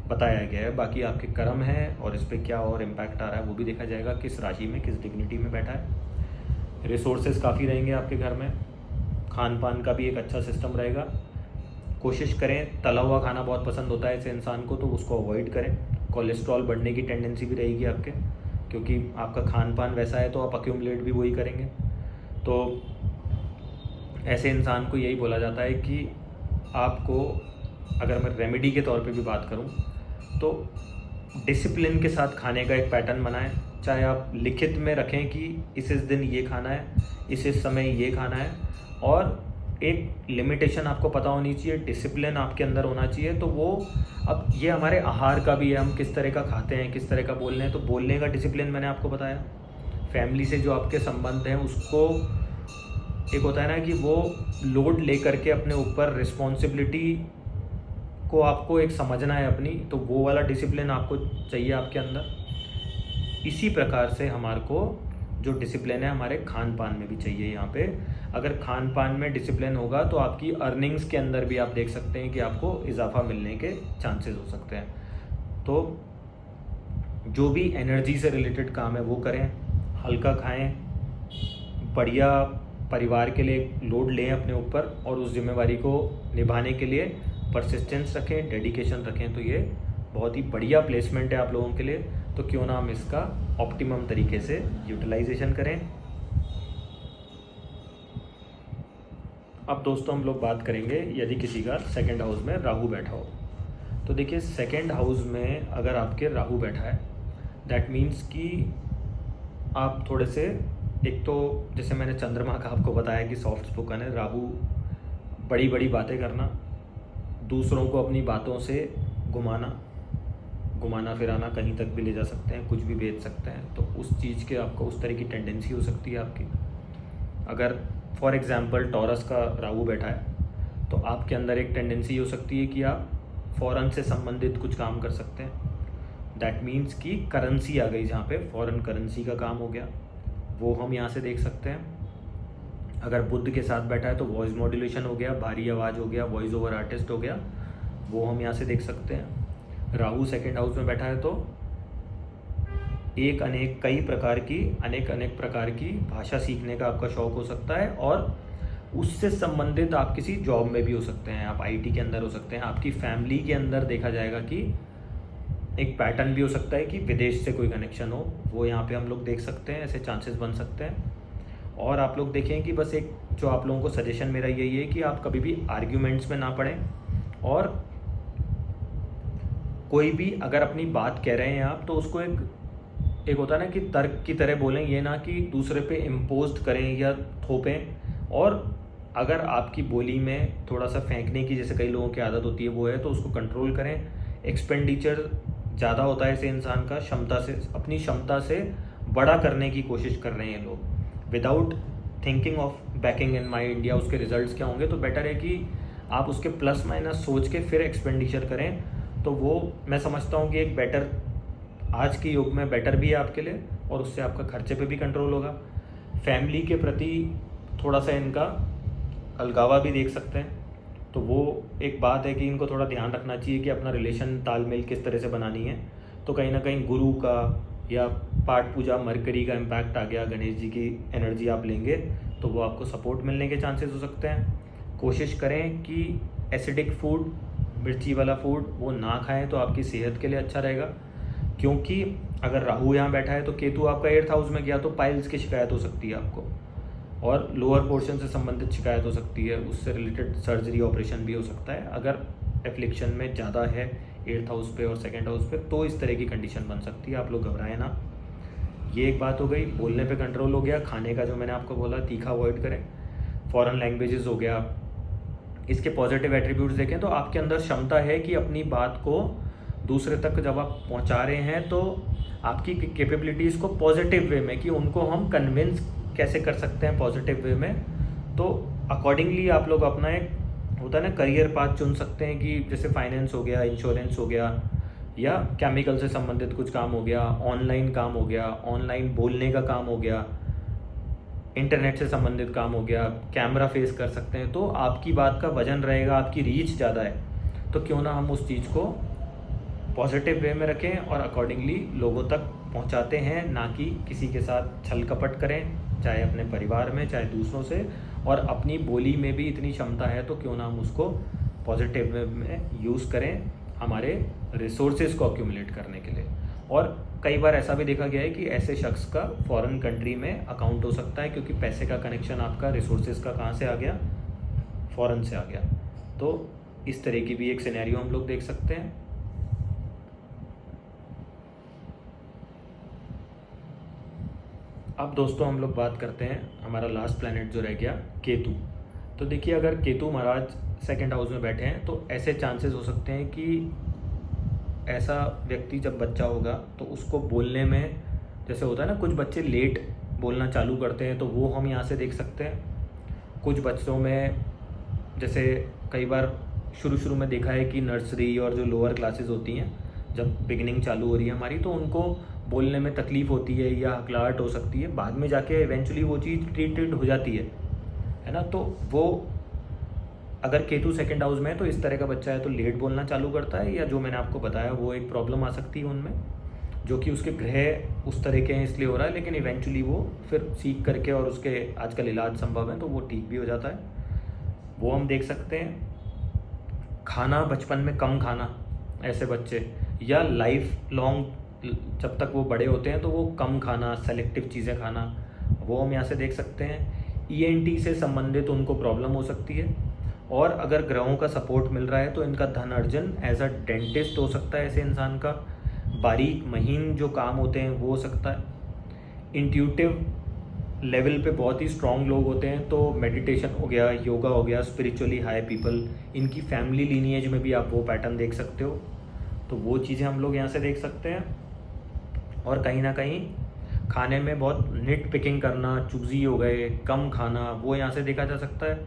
बताया गया है। बाकी आपके कर्म है और इस पर क्या और इम्पैक्ट आ रहा है वो भी देखा जाएगा, किस राशि में, किस डिग्निटी में बैठा है। रिसोर्सेज काफ़ी रहेंगे आपके घर में। खान पान का भी एक अच्छा सिस्टम रहेगा। कोशिश करें, तला हुआ खाना बहुत पसंद होता है ऐसे इंसान को, तो उसको अवॉइड करें। कोलेस्ट्रॉल बढ़ने की टेंडेंसी भी रहेगी आपके, क्योंकि आपका खान पान वैसा है तो आप अक्यूमुलेट भी वही करेंगे। तो ऐसे इंसान को यही बोला जाता है कि आपको, अगर मैं रेमेडी के तौर पे भी बात करूं, तो डिसिप्लिन के साथ खाने का एक पैटर्न बनाएं। चाहे आप लिखित में रखें कि इस दिन ये खाना है, इस समय ये खाना है, और एक लिमिटेशन आपको पता होनी चाहिए, डिसिप्लिन आपके अंदर होना चाहिए। तो वो, अब ये हमारे आहार का भी है, हम किस तरह का खाते हैं, किस तरह का बोल रहे हैं। तो बोलने का डिसिप्लिन मैंने आपको बताया। फैमिली से जो आपके संबंध हैं उसको, एक होता है ना कि वो लोड ले करके अपने ऊपर रिस्पॉन्सिबिलिटी को आपको एक समझना है अपनी, तो वो वाला डिसिप्लिन आपको चाहिए आपके अंदर। इसी प्रकार से हमारे को जो डिसिप्लिन है हमारे खान पान में भी चाहिए यहाँ पे। अगर खान पान में डिसिप्लिन होगा तो आपकी अर्निंग्स के अंदर भी आप देख सकते हैं कि आपको इजाफा मिलने के चांसेस हो सकते हैं। तो जो भी एनर्जी से रिलेटेड काम है वो करें, हल्का खाएं, बढ़िया परिवार के लिए लोड लें अपने ऊपर, और उस जिम्मेवारी को निभाने के लिए परसिस्टेंस रखें, डेडिकेशन रखें। तो ये बहुत ही बढ़िया प्लेसमेंट है आप लोगों के लिए। तो क्यों ना हम इसका ऑप्टिमम तरीके से यूटिलाइजेशन करें। अब दोस्तों हम लोग बात करेंगे यदि किसी का सेकंड हाउस में राहु बैठा हो। तो देखिए, सेकंड हाउस में अगर आपके राहु बैठा है, दैट मीन्स कि आप थोड़े से, एक तो जैसे मैंने चंद्रमा का आपको बताया कि सॉफ्ट स्पोकन है, राहु बड़ी बड़ी बातें करना, दूसरों को अपनी बातों से घुमाना फिराना, कहीं तक भी ले जा सकते हैं, कुछ भी बेच सकते हैं। तो उस चीज़ के आपको उस तरह की टेंडेंसी हो सकती है आपकी। अगर फॉर एग्जांपल टॉरस का राहु बैठा है तो आपके अंदर एक टेंडेंसी हो सकती है कि आप फॉरेन से संबंधित कुछ काम कर सकते हैं। दैट मीन्स कि करेंसी आ गई, जहाँ पे फॉरेन करेंसी का काम हो गया, वो हम यहाँ से देख सकते हैं। अगर बुध के साथ बैठा है तो वॉइस मॉड्यूलेशन हो गया, भारी आवाज़ हो गया, वॉइस ओवर आर्टिस्ट हो गया, वो हम यहाँ से देख सकते हैं। राहु सेकंड हाउस में बैठा है तो अनेक प्रकार की भाषा सीखने का आपका शौक हो सकता है, और उससे संबंधित आप किसी जॉब में भी हो सकते हैं, आप आईटी के अंदर हो सकते हैं। आपकी फैमिली के अंदर देखा जाएगा कि एक पैटर्न भी हो सकता है कि विदेश से कोई कनेक्शन हो, वो यहाँ पे हम लोग देख सकते हैं, ऐसे चांसेस बन सकते हैं। और आप लोग देखें कि बस एक जो आप लोगों को सजेशन मेरा यही है कि आप कभी भी आर्ग्यूमेंट्स में ना पड़ें, और कोई भी अगर अपनी बात कह रहे हैं आप तो उसको एक होता है ना कि तर्क की तरह बोलें, ये ना कि दूसरे पे इम्पोज्ड करें या थोपें। और अगर आपकी बोली में थोड़ा सा फेंकने की, जैसे कई लोगों की आदत होती है, वो है, तो उसको कंट्रोल करें। एक्सपेंडिचर ज़्यादा होता है ऐसे इंसान का, अपनी क्षमता से बड़ा करने की कोशिश कर रहे हैं लोग, without thinking of banking in my India उसके रिजल्ट्स क्या होंगे। तो बेटर है कि आप उसके प्लस माइनस सोच के फिर एक्सपेंडिचर करें। तो वो मैं समझता हूँ कि एक बेटर, आज के युग में बेटर भी है आपके लिए, और उससे आपका खर्चे पे भी कंट्रोल होगा। फैमिली के प्रति थोड़ा सा इनका अलगावा भी देख सकते हैं। तो वो एक बात है कि इनको थोड़ा ध्यान रखना चाहिए कि अपना रिलेशन तालमेल किस तरह से बनानी है। तो कहीं ना कहीं गुरु का या पाठ पूजा मरकरी का इम्पैक्ट आ गया, गणेश जी की एनर्जी आप लेंगे तो वो आपको सपोर्ट मिलने के चांसेस हो सकते हैं। कोशिश करें कि एसिडिक फूड, मिर्ची वाला फूड वो ना खाएं, तो आपकी सेहत के लिए अच्छा रहेगा। क्योंकि अगर राहु यहाँ बैठा है तो केतु आपका 8th हाउस में गया, तो पाइल्स की शिकायत हो सकती है आपको, और लोअर पोर्शन से संबंधित शिकायत हो सकती है, उससे रिलेटेड सर्जरी ऑपरेशन भी हो सकता है। अगर एफ्लिक्शन में ज़्यादा है 8th हाउस पे और 2nd हाउस पे, तो इस तरह की कंडीशन बन सकती है। आप लोग घबराएं ना। ये एक बात हो गई। बोलने पे कंट्रोल हो गया। खाने का जो मैंने आपको बोला, तीखा अवॉइड करें। फॉरेन लैंग्वेजेस हो गया। इसके पॉजिटिव एट्रीब्यूट्स देखें तो आपके अंदर क्षमता है कि अपनी बात को दूसरे तक जब आप पहुंचा रहे हैं तो आपकी कैपेबिलिटीज़ को पॉजिटिव वे में, कि उनको हम कन्विंस कैसे कर सकते हैं पॉजिटिव वे में, तो अकॉर्डिंगली आप लोग अपना एक होता है ना करियर पाथ चुन सकते हैं कि जैसे फाइनेंस हो गया, इंश्योरेंस हो गया, या केमिकल से संबंधित कुछ काम हो गया, ऑनलाइन काम हो गया, ऑनलाइन बोलने का काम हो गया, इंटरनेट से संबंधित काम हो गया, कैमरा फेस कर सकते हैं। तो आपकी बात का वजन रहेगा, आपकी रीच ज़्यादा है, तो क्यों ना हम उस चीज़ को पॉजिटिव वे में रखें और अकॉर्डिंगली लोगों तक पहुंचाते हैं, ना कि किसी के साथ छल कपट करें, चाहे अपने परिवार में चाहे दूसरों से। और अपनी बोली में भी इतनी क्षमता है तो क्यों ना हम उसको पॉजिटिव वे में यूज़ करें हमारे रिसोर्सेज को अक्यूमुलेट करने के लिए। और कई बार ऐसा भी देखा गया है कि ऐसे शख्स का फॉरेन कंट्री में अकाउंट हो सकता है, क्योंकि पैसे का कनेक्शन आपका रिसोर्सेज का कहाँ से आ गया, फॉरेन से आ गया। तो इस तरह की भी एक सिनेरियो हम लोग देख सकते हैं। अब दोस्तों हम लोग बात करते हैं हमारा लास्ट प्लैनेट जो रह गया, केतु। तो देखिए, अगर केतु महाराज सेकंड हाउस में बैठे हैं तो ऐसे चांसेस हो सकते हैं कि ऐसा व्यक्ति जब बच्चा होगा तो उसको बोलने में, जैसे होता है ना कुछ बच्चे लेट बोलना चालू करते हैं, तो वो हम यहाँ से देख सकते हैं। कुछ बच्चों में जैसे कई बार शुरू में देखा है कि नर्सरी और जो लोअर क्लासेस होती हैं, जब बिगिनिंग चालू हो रही है हमारी, तो उनको बोलने में तकलीफ़ होती है या हकलाहट हो सकती है। बाद में जाके इवेंचुअली वो चीज़ ट्रीटेड हो जाती है ना। तो वो अगर केतु सेकंड हाउस में है तो इस तरह का बच्चा है तो लेट बोलना चालू करता है, या जो मैंने आपको बताया वो एक प्रॉब्लम आ सकती है उनमें, जो कि उसके ग्रह उस तरह के हैं इसलिए हो रहा है, लेकिन इवेंचुअली वो फिर सीख करके, और उसके आजकल इलाज संभव है तो वो ठीक भी हो जाता है। वो हम देख सकते हैं। खाना बचपन में कम खाना ऐसे बच्चे, या लाइफ लॉन्ग जब तक वो बड़े होते हैं तो वो कम खाना, सेलेक्टिव चीज़ें खाना, वो हम यहाँ से देख सकते हैं। ENT से संबंधित उनको प्रॉब्लम हो सकती है। और अगर ग्रहों का सपोर्ट मिल रहा है तो इनका धन अर्जन एज अ डेंटिस्ट हो सकता है ऐसे इंसान का, बारीक महीन जो काम होते हैं वो हो सकता है। इंट्यूटिव लेवल पे बहुत ही स्ट्रॉन्ग लोग होते हैं तो मेडिटेशन हो गया, योगा हो गया, स्पिरिचुअली हाई पीपल, इनकी फैमिली लीनिएज में भी आप वो पैटर्न देख सकते हो। तो वो चीज़ें हम लोग यहाँ से देख सकते हैं। और कहीं ना कहीं खाने में बहुत निट पिकिंग करना, चूजी हो गए, कम खाना, वो यहाँ से देखा जा सकता है।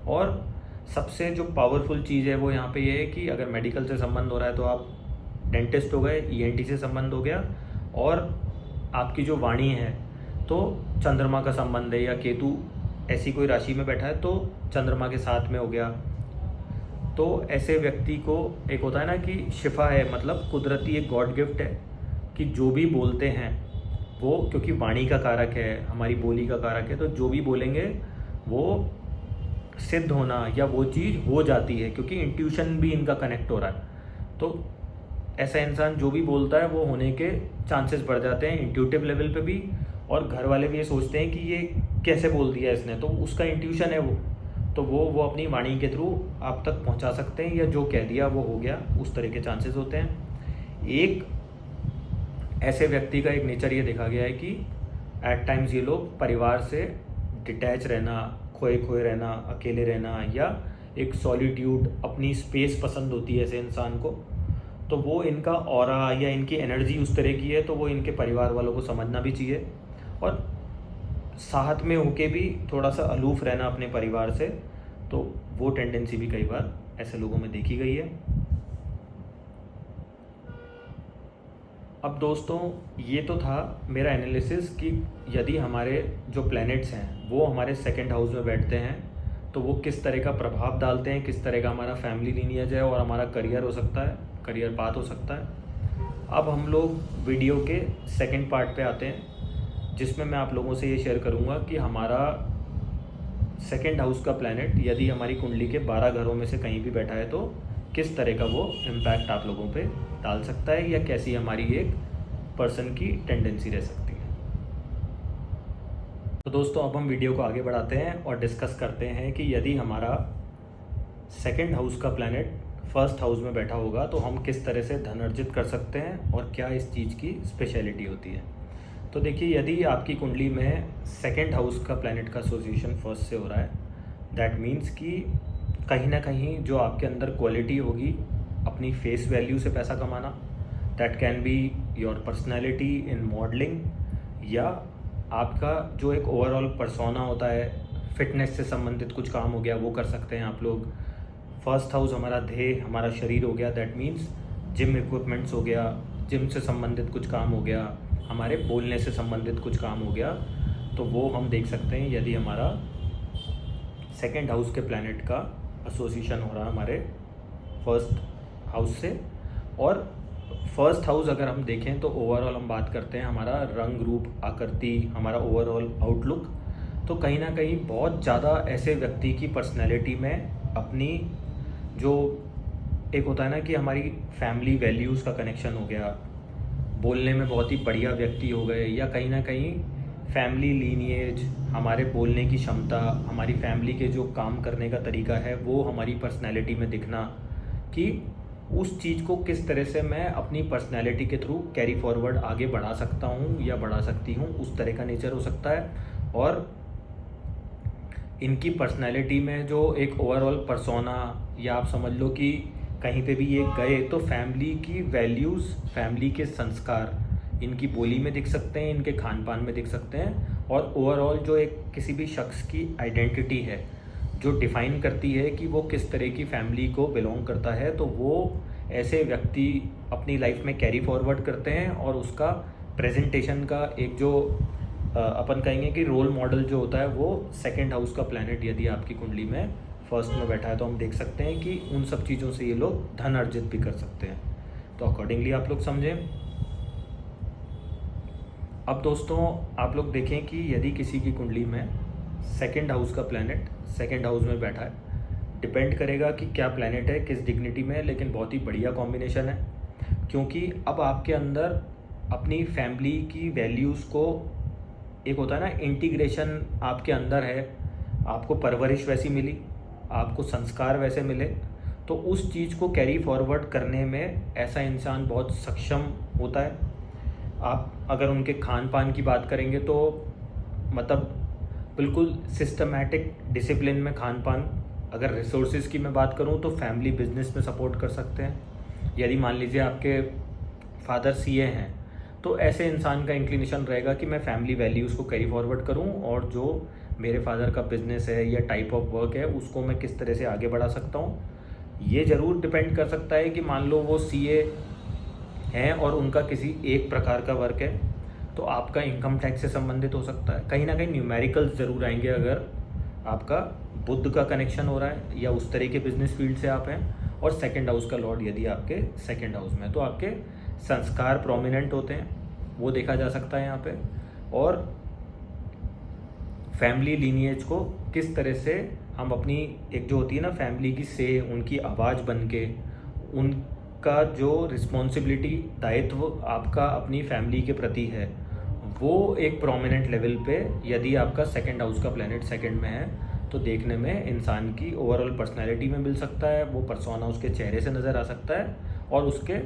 और सबसे जो पावरफुल चीज़ है वो यहाँ पे ये है कि अगर मेडिकल से संबंध हो रहा है तो आप डेंटिस्ट हो गए, ENT से संबंध हो गया, और आपकी जो वाणी है तो चंद्रमा का संबंध है, या केतु ऐसी कोई राशि में बैठा है तो चंद्रमा के साथ में हो गया। तो ऐसे व्यक्ति को एक होता है ना कि शिफा है, मतलब कुदरती एक गॉड गिफ्ट है कि जो भी बोलते हैं वो, क्योंकि वाणी का कारक है, हमारी बोली का कारक है, तो जो भी बोलेंगे वो सिद्ध होना या वो चीज़ हो जाती है, क्योंकि इंट्यूशन भी इनका कनेक्ट हो रहा है। तो ऐसा इंसान जो भी बोलता है वो होने के चांसेस बढ़ जाते हैं इंट्यूटिव लेवल पे भी। और घर वाले भी ये सोचते हैं कि ये कैसे बोल दिया इसने, तो उसका इंट्यूशन है वो, तो वो अपनी वाणी के थ्रू आप तक पहुंचा सकते हैं, या जो कह दिया वो हो गया, उस तरह के चांसेस होते हैं। एक ऐसे व्यक्ति का एक नेचर ये देखा गया है कि एट टाइम्स ये लोग परिवार से डिटैच रहना, खोए खोए रहना, अकेले रहना, या एक सॉलिट्यूड, अपनी स्पेस पसंद होती है ऐसे इंसान को। तो वो इनका ऑरा या इनकी एनर्जी उस तरह की है, तो वो इनके परिवार वालों को समझना भी चाहिए, और साथ में होके भी थोड़ा सा अलूफ रहना अपने परिवार से, तो वो टेंडेंसी भी कई बार ऐसे लोगों में देखी गई है। अब दोस्तों ये तो था मेरा एनालिसिस कि यदि हमारे जो प्लैनेट्स हैं वो हमारे सेकंड हाउस में बैठते हैं तो वो किस तरह का प्रभाव डालते हैं, किस तरह का हमारा फैमिली लीनिएज है और हमारा करियर हो सकता है, करियर पाथ हो सकता है। अब हम लोग वीडियो के सेकंड पार्ट पे आते हैं, जिसमें मैं आप लोगों से ये शेयर करूँगा कि हमारा सेकंड हाउस का प्लैनेट यदि हमारी कुंडली के 12 घरों में से कहीं भी बैठा है तो किस तरह का वो इम्पैक्ट आप लोगों पे डाल सकता है, या कैसी हमारी एक पर्सन की टेंडेंसी रह सकती है। तो दोस्तों अब हम वीडियो को आगे बढ़ाते हैं और डिस्कस करते हैं कि यदि हमारा सेकंड हाउस का प्लैनेट फर्स्ट हाउस में बैठा होगा तो हम किस तरह से धन अर्जित कर सकते हैं और क्या इस चीज़ की स्पेशलिटी होती है। तो देखिए, यदि आपकी कुंडली में सेकंड हाउस का प्लैनेट का एसोसिएशन फर्स्ट से हो रहा है, दैट मीन्स कि कहीं ना कहीं जो आपके अंदर क्वालिटी होगी अपनी फेस वैल्यू से पैसा कमाना, that can be your personality in modelling, या आपका जो एक ओवरऑल पर्सोना होता है, फिटनेस से संबंधित कुछ काम हो गया वो कर सकते हैं आप लोग। फर्स्ट हाउस हमारा देह, हमारा शरीर हो गया, दैट मीन्स जिम इक्विपमेंट्स हो गया, जिम से संबंधित कुछ काम हो गया, हमारे बोलने से संबंधित कुछ काम हो गया, तो वो हम देख सकते हैं यदि हमारा सेकंड हाउस के प्लैनेट का एसोसिएशन हो रहा है हमारे फर्स्ट हाउस से। और फर्स्ट हाउस अगर हम देखें तो ओवरऑल हम बात करते हैं हमारा रंग रूप आकृति, हमारा ओवरऑल आउटलुक। तो कहीं ना कहीं बहुत ज़्यादा ऐसे व्यक्ति की पर्सनैलिटी में अपनी जो एक होता है ना कि हमारी फैमिली वैल्यूज़ का कनेक्शन हो गया, बोलने में बहुत ही बढ़िया व्यक्ति हो गए, या कहीं ना कहीं फैमिली लीनिएज, हमारे बोलने की क्षमता, हमारी फैमिली के जो काम करने का तरीका है वो हमारी पर्सनैलिटी में दिखना, कि उस चीज़ को किस तरह से मैं अपनी पर्सनैलिटी के थ्रू कैरी फॉरवर्ड आगे बढ़ा सकता हूँ या बढ़ा सकती हूँ, उस तरह का नेचर हो सकता है। और इनकी पर्सनैलिटी में जो एक ओवरऑल पर्सोना, या आप समझ लो कि कहीं पे भी ये गए तो फैमिली की वैल्यूज़, फैमिली के संस्कार इनकी बोली में दिख सकते हैं, इनके खान पान में दिख सकते हैं। और ओवरऑल जो एक किसी भी शख्स की आइडेंटिटी है जो डिफ़ाइन करती है कि वो किस तरह की फैमिली को बिलोंग करता है, तो वो ऐसे व्यक्ति अपनी लाइफ में कैरी फॉरवर्ड करते हैं। और उसका प्रेजेंटेशन का एक जो अपन कहेंगे कि रोल मॉडल जो होता है वो सेकंड हाउस का प्लैनेट यदि आपकी कुंडली में फर्स्ट में बैठा है, तो हम देख सकते हैं कि उन सब चीज़ों से ये लोग धन अर्जित भी कर सकते हैं। तो अकॉर्डिंगली आप लोग समझें। अब दोस्तों आप लोग देखें कि यदि किसी की कुंडली में सेकंड हाउस का प्लैनेट सेकंड हाउस में बैठा है, डिपेंड करेगा कि क्या प्लैनेट है, किस डिग्निटी में है, लेकिन बहुत ही बढ़िया कॉम्बिनेशन है। क्योंकि अब आपके अंदर अपनी फैमिली की वैल्यूज़ को एक होता है ना इंटीग्रेशन आपके अंदर है, आपको परवरिश वैसी मिली, आपको संस्कार वैसे मिले, तो उस चीज़ को कैरी फॉरवर्ड करने में ऐसा इंसान बहुत सक्षम होता है। आप अगर उनके खान पान की बात करेंगे तो मतलब बिल्कुल सिस्टमैटिक डिसिप्लिन में खान पान। अगर रिसोर्सेज की मैं बात करूं तो फैमिली बिजनेस में सपोर्ट कर सकते हैं। यदि मान लीजिए आपके फादर सीए हैं तो ऐसे इंसान का इंक्लिनेशन रहेगा कि मैं फैमिली वैल्यूज़ को कैरी फॉरवर्ड करूं, और जो मेरे फादर का बिजनेस है या टाइप ऑफ वर्क है उसको मैं किस तरह से आगे बढ़ा सकता हूं। ये ज़रूर डिपेंड कर सकता है कि मान लो वो सीए हैं और उनका किसी एक प्रकार का वर्क है, तो आपका इनकम टैक्स से संबंधित हो सकता है। कहीं ना कहीं न्यूमेरिकल्स ज़रूर आएंगे अगर आपका बुध का कनेक्शन हो रहा है या उस तरह के बिजनेस फील्ड से आप हैं। और सेकंड हाउस का लॉर्ड यदि आपके सेकंड हाउस में है तो आपके संस्कार प्रोमिनेंट होते हैं, वो देखा जा सकता है यहाँ पे। और फैमिली लीनिएज को किस तरह से हम अपनी एक जो होती है ना फैमिली की से उनकी आवाज़ बन के उनका जो रिस्पॉन्सिबिलिटी दायित्व आपका अपनी फैमिली के प्रति है, वो एक प्रोमिनेंट लेवल पे यदि आपका सेकंड हाउस का प्लैनेट सेकंड में है तो देखने में इंसान की ओवरऑल पर्सनैलिटी में मिल सकता है, वो पर्सोना उसके चेहरे से नज़र आ सकता है और उसके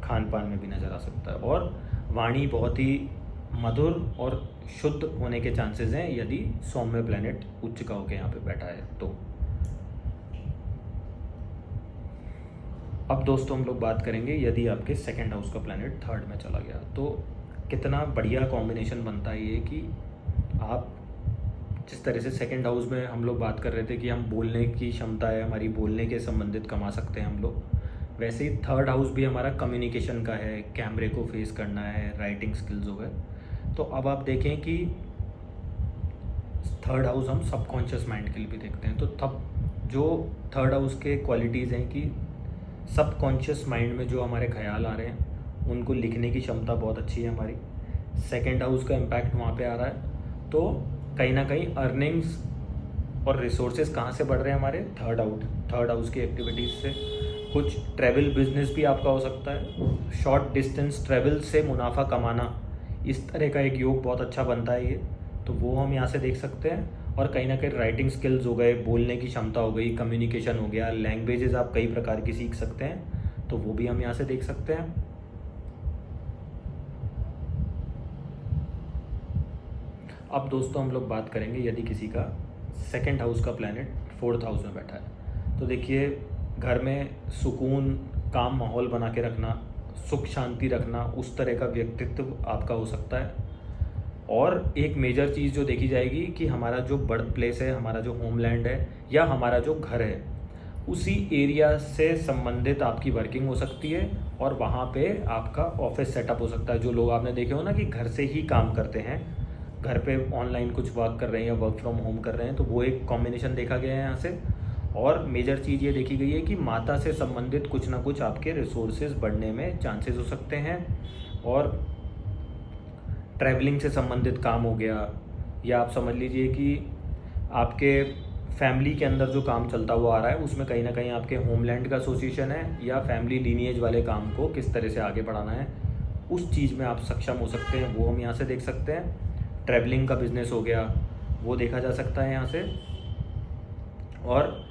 खान पान में भी नज़र आ सकता है। और वाणी बहुत ही मधुर और शुद्ध होने के चांसेस हैं यदि सौम्य प्लैनेट उच्च का होकर यहाँ पे बैठा है तो। अब दोस्तों हम लोग बात करेंगे यदि आपके सेकंड हाउस का प्लैनेट थर्ड में चला गया तो कितना बढ़िया कॉम्बिनेशन बनता है ये कि आप जिस तरह से सेकंड हाउस में हम लोग बात कर रहे थे कि हम बोलने की क्षमता है हमारी, बोलने के संबंधित कमा सकते हैं हम लोग, वैसे ही थर्ड हाउस भी हमारा कम्युनिकेशन का है, कैमरे को फेस करना है, राइटिंग स्किल्स हो गए। तो अब आप देखें कि थर्ड हाउस हम सबकॉन्शियस माइंड के लिए भी देखते हैं, तो तब जो थर्ड हाउस के क्वालिटीज़ हैं कि सबकॉन्शियस माइंड में जो हमारे ख्याल आ रहे हैं उनको लिखने की क्षमता बहुत अच्छी है हमारी। सेकंड हाउस का इम्पैक्ट वहाँ पे आ रहा है, तो कहीं ना कहीं अर्निंग्स और रिसोर्सेज कहाँ से बढ़ रहे हैं हमारे थर्ड हाउस की एक्टिविटीज़ से। कुछ ट्रैवल बिजनेस भी आपका हो सकता है, शॉर्ट डिस्टेंस ट्रैवल से मुनाफा कमाना, इस तरह का एक योग बहुत अच्छा बनता है ये, तो वो हम यहाँ से देख सकते हैं। और कहीं ना कहीं राइटिंग स्किल्स हो गए, बोलने की क्षमता हो गई, कम्युनिकेशन हो गया, लैंग्वेजेस आप कई प्रकार की सीख सकते हैं, तो वो भी हम यहाँ से देख सकते हैं। अब दोस्तों हम लोग बात करेंगे यदि किसी का सेकंड हाउस का प्लैनेट फोर्थ हाउस में बैठा है, तो देखिए घर में सुकून, काम माहौल बना के रखना, सुख शांति रखना, उस तरह का व्यक्तित्व आपका हो सकता है। और एक मेजर चीज़ जो देखी जाएगी कि हमारा जो बर्थ प्लेस है, हमारा जो होमलैंड है या हमारा जो घर है, उसी एरिया से संबंधित आपकी वर्किंग हो सकती है और वहाँ पे आपका ऑफिस सेटअप हो सकता है। जो लोग आपने देखे हो ना कि घर से ही काम करते हैं, घर पे ऑनलाइन कुछ वर्क कर रहे हैं या वर्क फ्रॉम होम कर रहे हैं, तो वो एक कॉम्बिनेशन देखा गया है यहाँ से। और मेजर चीज़ ये देखी गई है कि माता से संबंधित कुछ ना कुछ आपके रिसोर्सेज बढ़ने में चांसेस हो सकते हैं। और ट्रैवलिंग से संबंधित काम हो गया, या आप समझ लीजिए कि आपके फैमिली के अंदर जो काम चलता हुआ आ रहा है उसमें कहीं ना कहीं आपके होमलैंड का एसोसिएशन है, या फैमिली लीनिएज वाले काम को किस तरह से आगे बढ़ाना है उस चीज़ में आप सक्षम हो सकते हैं, वो हम यहाँ से देख सकते हैं। ट्रैवलिंग का बिजनेस हो गया, वो देखा जा सकता है यहाँ से। और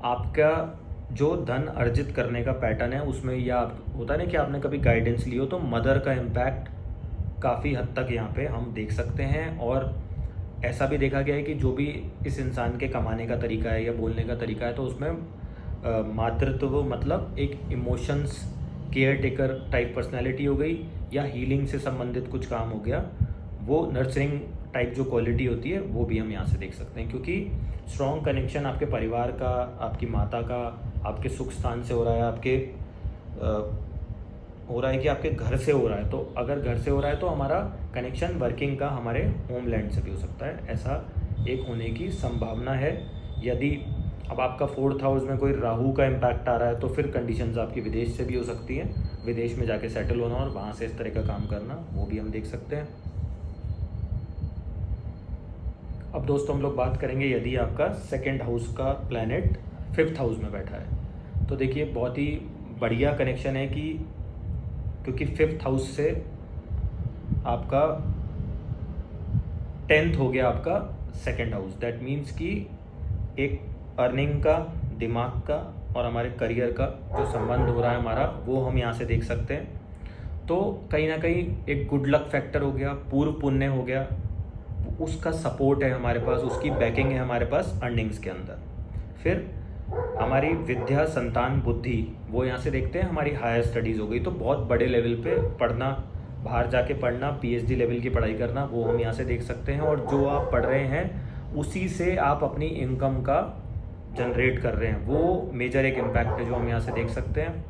आपका जो धन अर्जित करने का पैटर्न है उसमें यह होता है ना कि आपने कभी गाइडेंस ली हो, तो मदर का इम्पैक्ट काफ़ी हद तक यहाँ पे हम देख सकते हैं। और ऐसा भी देखा गया है कि जो भी इस इंसान के कमाने का तरीका है या बोलने का तरीका है, तो उसमें मातृत्व मतलब एक emotions care taker type personality हो गई, या हीलिंग से संबंधित कुछ काम हो गया, वो नर्सरिंग टाइप जो क्वालिटी होती है वो भी हम यहाँ से देख सकते हैं। क्योंकि स्ट्रॉन्ग कनेक्शन आपके परिवार का, आपकी माता का, आपके सुख स्थान से हो रहा है, आपके हो रहा है कि आपके घर से हो रहा है। तो अगर घर से हो रहा है तो हमारा कनेक्शन वर्किंग का हमारे होमलैंड से भी हो सकता है, ऐसा एक होने की संभावना है। यदि अब आपका 4th हाउस में कोई राहु का इम्पैक्ट आ रहा है तो फिर कंडीशंस आपकी विदेश से भी हो सकती हैं, विदेश में जाके सेटल होना और वहाँ से इस तरह का काम करना, वो भी हम देख सकते हैं। अब दोस्तों हम लोग बात करेंगे यदि आपका 2nd हाउस का प्लैनेट 5th हाउस में बैठा है, तो देखिए बहुत ही बढ़िया कनेक्शन है कि क्योंकि 5th हाउस से आपका 10th हो गया आपका 2nd हाउस। दैट मीन्स कि एक अर्निंग का, दिमाग का और हमारे करियर का जो संबंध हो रहा है हमारा, वो हम यहाँ से देख सकते हैं। तो कहीं ना कहीं एक गुड लक फैक्टर हो गया, पूर्व पुण्य हो गया, उसका सपोर्ट है हमारे पास, उसकी बैकिंग है हमारे पास अर्निंग्स के अंदर। फिर हमारी विद्या, संतान, बुद्धि, वो यहाँ से देखते हैं। हमारी हायर स्टडीज़ हो गई, तो बहुत बड़े लेवल पे पढ़ना, बाहर जाके पढ़ना, PhD लेवल की पढ़ाई करना, वो हम यहाँ से देख सकते हैं। और जो आप पढ़ रहे हैं उसी से आप अपनी इनकम का जनरेट कर रहे हैं, वो मेजर एक इम्पैक्ट है जो हम यहाँ से देख सकते हैं।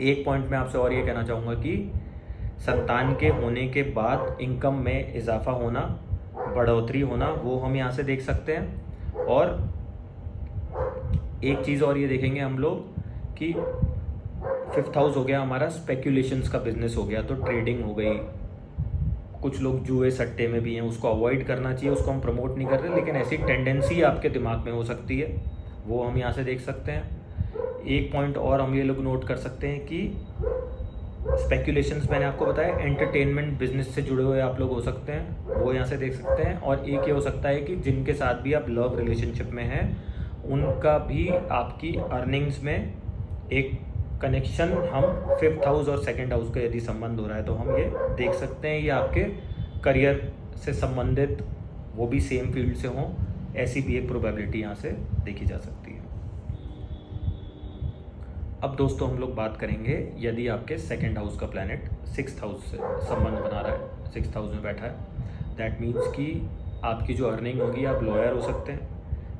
एक पॉइंट में आपसे और ये कहना चाहूँगा कि संतान के होने के बाद इनकम में इजाफा होना, बढ़ोतरी होना, वो हम यहाँ से देख सकते हैं। और एक चीज़ और ये देखेंगे हम लोग कि 5th हाउस हो गया हमारा स्पेक्यूलेशंस का बिजनेस हो गया, तो ट्रेडिंग हो गई, कुछ लोग जुए सट्टे में भी हैं, उसको अवॉइड करना चाहिए, उसको हम प्रमोट नहीं कर रहे, लेकिन ऐसी टेंडेंसी आपके दिमाग में हो सकती है, वो हम यहाँ से देख सकते हैं। एक पॉइंट और हम ये लोग नोट कर सकते हैं कि स्पेक्यूलेशंस मैंने आपको बताया एंटरटेनमेंट बिजनेस से जुड़े हुए आप लोग हो सकते हैं, वो यहाँ से देख सकते हैं। और एक ये हो सकता है कि जिनके साथ भी आप लव रिलेशनशिप में हैं उनका भी आपकी अर्निंग्स में एक कनेक्शन हम 5th हाउस और 2nd हाउस का यदि संबंध हो रहा है तो हम ये देख सकते हैं। ये आपके करियर से संबंधित, वो भी सेम फील्ड से हों, ऐसी भी एक प्रोबेबिलिटी यहाँ से देखी जा सकती है। अब दोस्तों हम लोग बात करेंगे यदि आपके 2nd हाउस का प्लैनेट 6th हाउस से संबंध बना रहा है, 6th हाउस में बैठा है, दैट मीन्स कि आपकी जो अर्निंग होगी, आप लॉयर हो सकते हैं,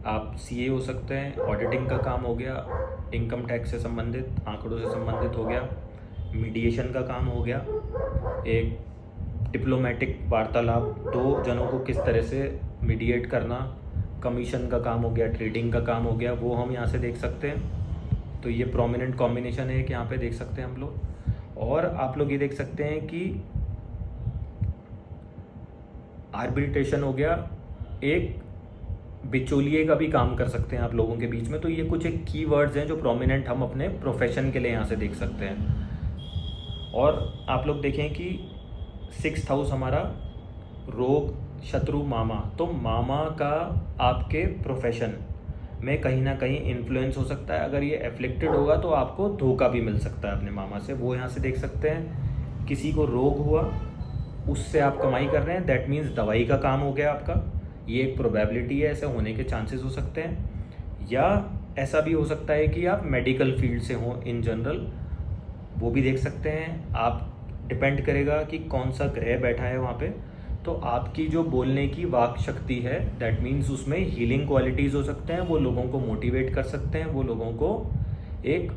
आप CA हो सकते हैं, ऑडिटिंग का काम हो गया, इनकम टैक्स से संबंधित, आंकड़ों से संबंधित हो गया, मीडिएशन का काम हो गया, एक डिप्लोमेटिक वार्तालाप, दो जनों को किस तरह से मीडिएट करना, कमीशन का काम हो गया, ट्रेडिंग का काम हो गया, वो हम यहाँ से देख सकते हैं। तो ये प्रोमिनेंट कॉम्बिनेशन है कि यहाँ पे देख सकते हैं हम लोग। और आप लोग ये देख सकते हैं कि आर्बिट्रेशन हो गया, एक बिचौलिए का भी काम कर सकते हैं आप लोगों के बीच में। तो ये कुछ एक कीवर्ड्स हैं जो प्रोमिनेंट हम अपने प्रोफेशन के लिए यहाँ से देख सकते हैं। और आप लोग देखें कि 6th हाउस हमारा रोग, शत्रु, मामा, तो मामा का आपके प्रोफेशन में कहीं ना कहीं इन्फ्लुएंस हो सकता है। अगर ये एफ्लिक्टेड होगा तो आपको धोखा भी मिल सकता है अपने मामा से, वो यहाँ से देख सकते हैं। किसी को रोग हुआ, उससे आप कमाई कर रहे हैं, दैट मीन्स दवाई का काम हो गया आपका, ये एक प्रोबेबिलिटी है, ऐसे होने के चांसेस हो सकते हैं। या ऐसा भी हो सकता है कि आप मेडिकल फील्ड से हों इन जनरल, वो भी देख सकते हैं आप। डिपेंड करेगा कि कौन सा ग्रह बैठा है वहाँ पे। तो आपकी जो बोलने की वाक शक्ति है, दैट मीन्स उसमें हीलिंग क्वालिटीज़ हो सकते हैं, वो लोगों को मोटिवेट कर सकते हैं, वो लोगों को एक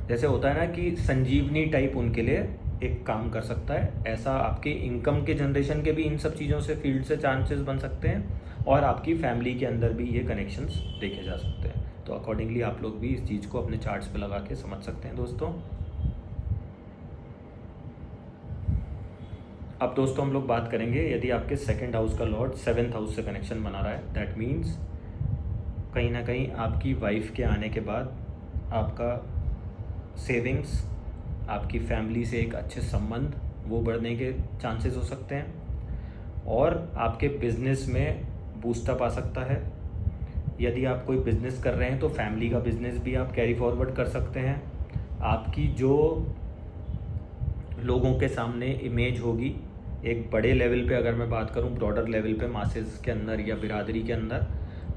जैसे होता है ना कि संजीवनी टाइप उनके लिए एक काम कर सकता है। ऐसा आपके इनकम के जनरेशन के भी इन सब चीज़ों से फील्ड से चांसेस बन सकते हैं और आपकी फैमिली के अंदर भी ये कनेक्शंस देखे जा सकते हैं। तो अकॉर्डिंगली आप लोग भी इस चीज़ को अपने चार्ट्स पे लगा के समझ सकते हैं दोस्तों। अब दोस्तों हम लोग बात करेंगे, यदि आपके सेकंड हाउस का लॉर्ड 7th हाउस से कनेक्शन बना रहा है, दैट मीन्स कहीं ना कहीं आपकी वाइफ के आने के बाद आपका सेविंग्स, आपकी फैमिली से एक अच्छे संबंध वो बढ़ने के चांसेस हो सकते हैं और आपके बिजनेस में बूस्टअप आ सकता है। यदि आप कोई बिज़नेस कर रहे हैं तो फैमिली का बिज़नेस भी आप कैरी फॉरवर्ड कर सकते हैं। आपकी जो लोगों के सामने इमेज होगी एक बड़े लेवल पे, अगर मैं बात करूं ब्रॉडर लेवल पे मासेस के अंदर या बिरादरी के अंदर,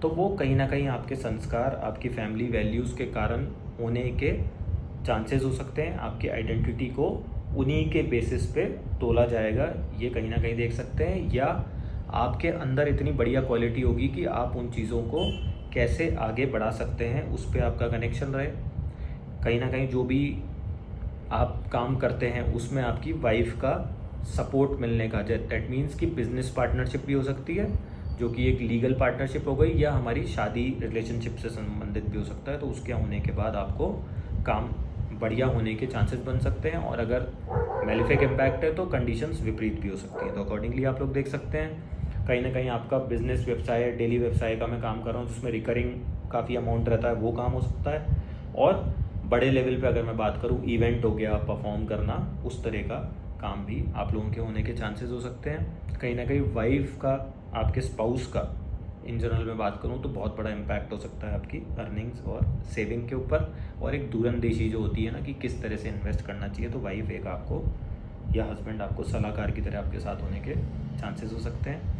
तो वो कहीं ना कहीं आपके संस्कार, आपकी फैमिली वैल्यूज़ के कारण होने के चांसेस हो सकते हैं। आपकी आइडेंटिटी को उन्हीं के बेसिस पे तोला जाएगा, ये कहीं ना कहीं देख सकते हैं। या आपके अंदर इतनी बढ़िया क्वालिटी होगी कि आप उन चीज़ों को कैसे आगे बढ़ा सकते हैं, उस पर आपका कनेक्शन रहे। कहीं ना कहीं जो भी आप काम करते हैं उसमें आपकी वाइफ का सपोर्ट मिलने का, दैट मीन्स कि बिजनेस पार्टनरशिप भी हो सकती है जो कि एक लीगल पार्टनरशिप हो गई, या हमारी शादी रिलेशनशिप से संबंधित भी हो सकता है। तो उसके होने के बाद आपको काम बढ़िया होने के चांसेस बन सकते हैं। और अगर मेलिफिक इम्पैक्ट है तो कंडीशंस विपरीत भी हो सकती हैं। तो अकॉर्डिंगली आप लोग देख सकते हैं कहीं ना कहीं आपका बिजनेस व्यवसाय, डेली व्यवसाय का मैं काम कर रहा हूँ जिसमें रिकरिंग काफ़ी अमाउंट रहता है, वो काम हो सकता है। और बड़े लेवल पे अगर मैं बात करूँ, इवेंट हो गया, परफॉर्म करना, उस तरह का काम भी आप लोगों के होने के चांसेस हो सकते हैं। कहीं ना कहीं वाइफ का, आपके स्पाउस का इन जनरल में बात करूँ तो बहुत बड़ा इम्पैक्ट हो सकता है आपकी अर्निंग्स और सेविंग के ऊपर। और एक दूरंदेशी जो होती है ना कि किस तरह से इन्वेस्ट करना चाहिए, तो वाइफ एक आपको या हस्बैंड आपको सलाहकार की तरह आपके साथ होने के चांसेस हो सकते हैं।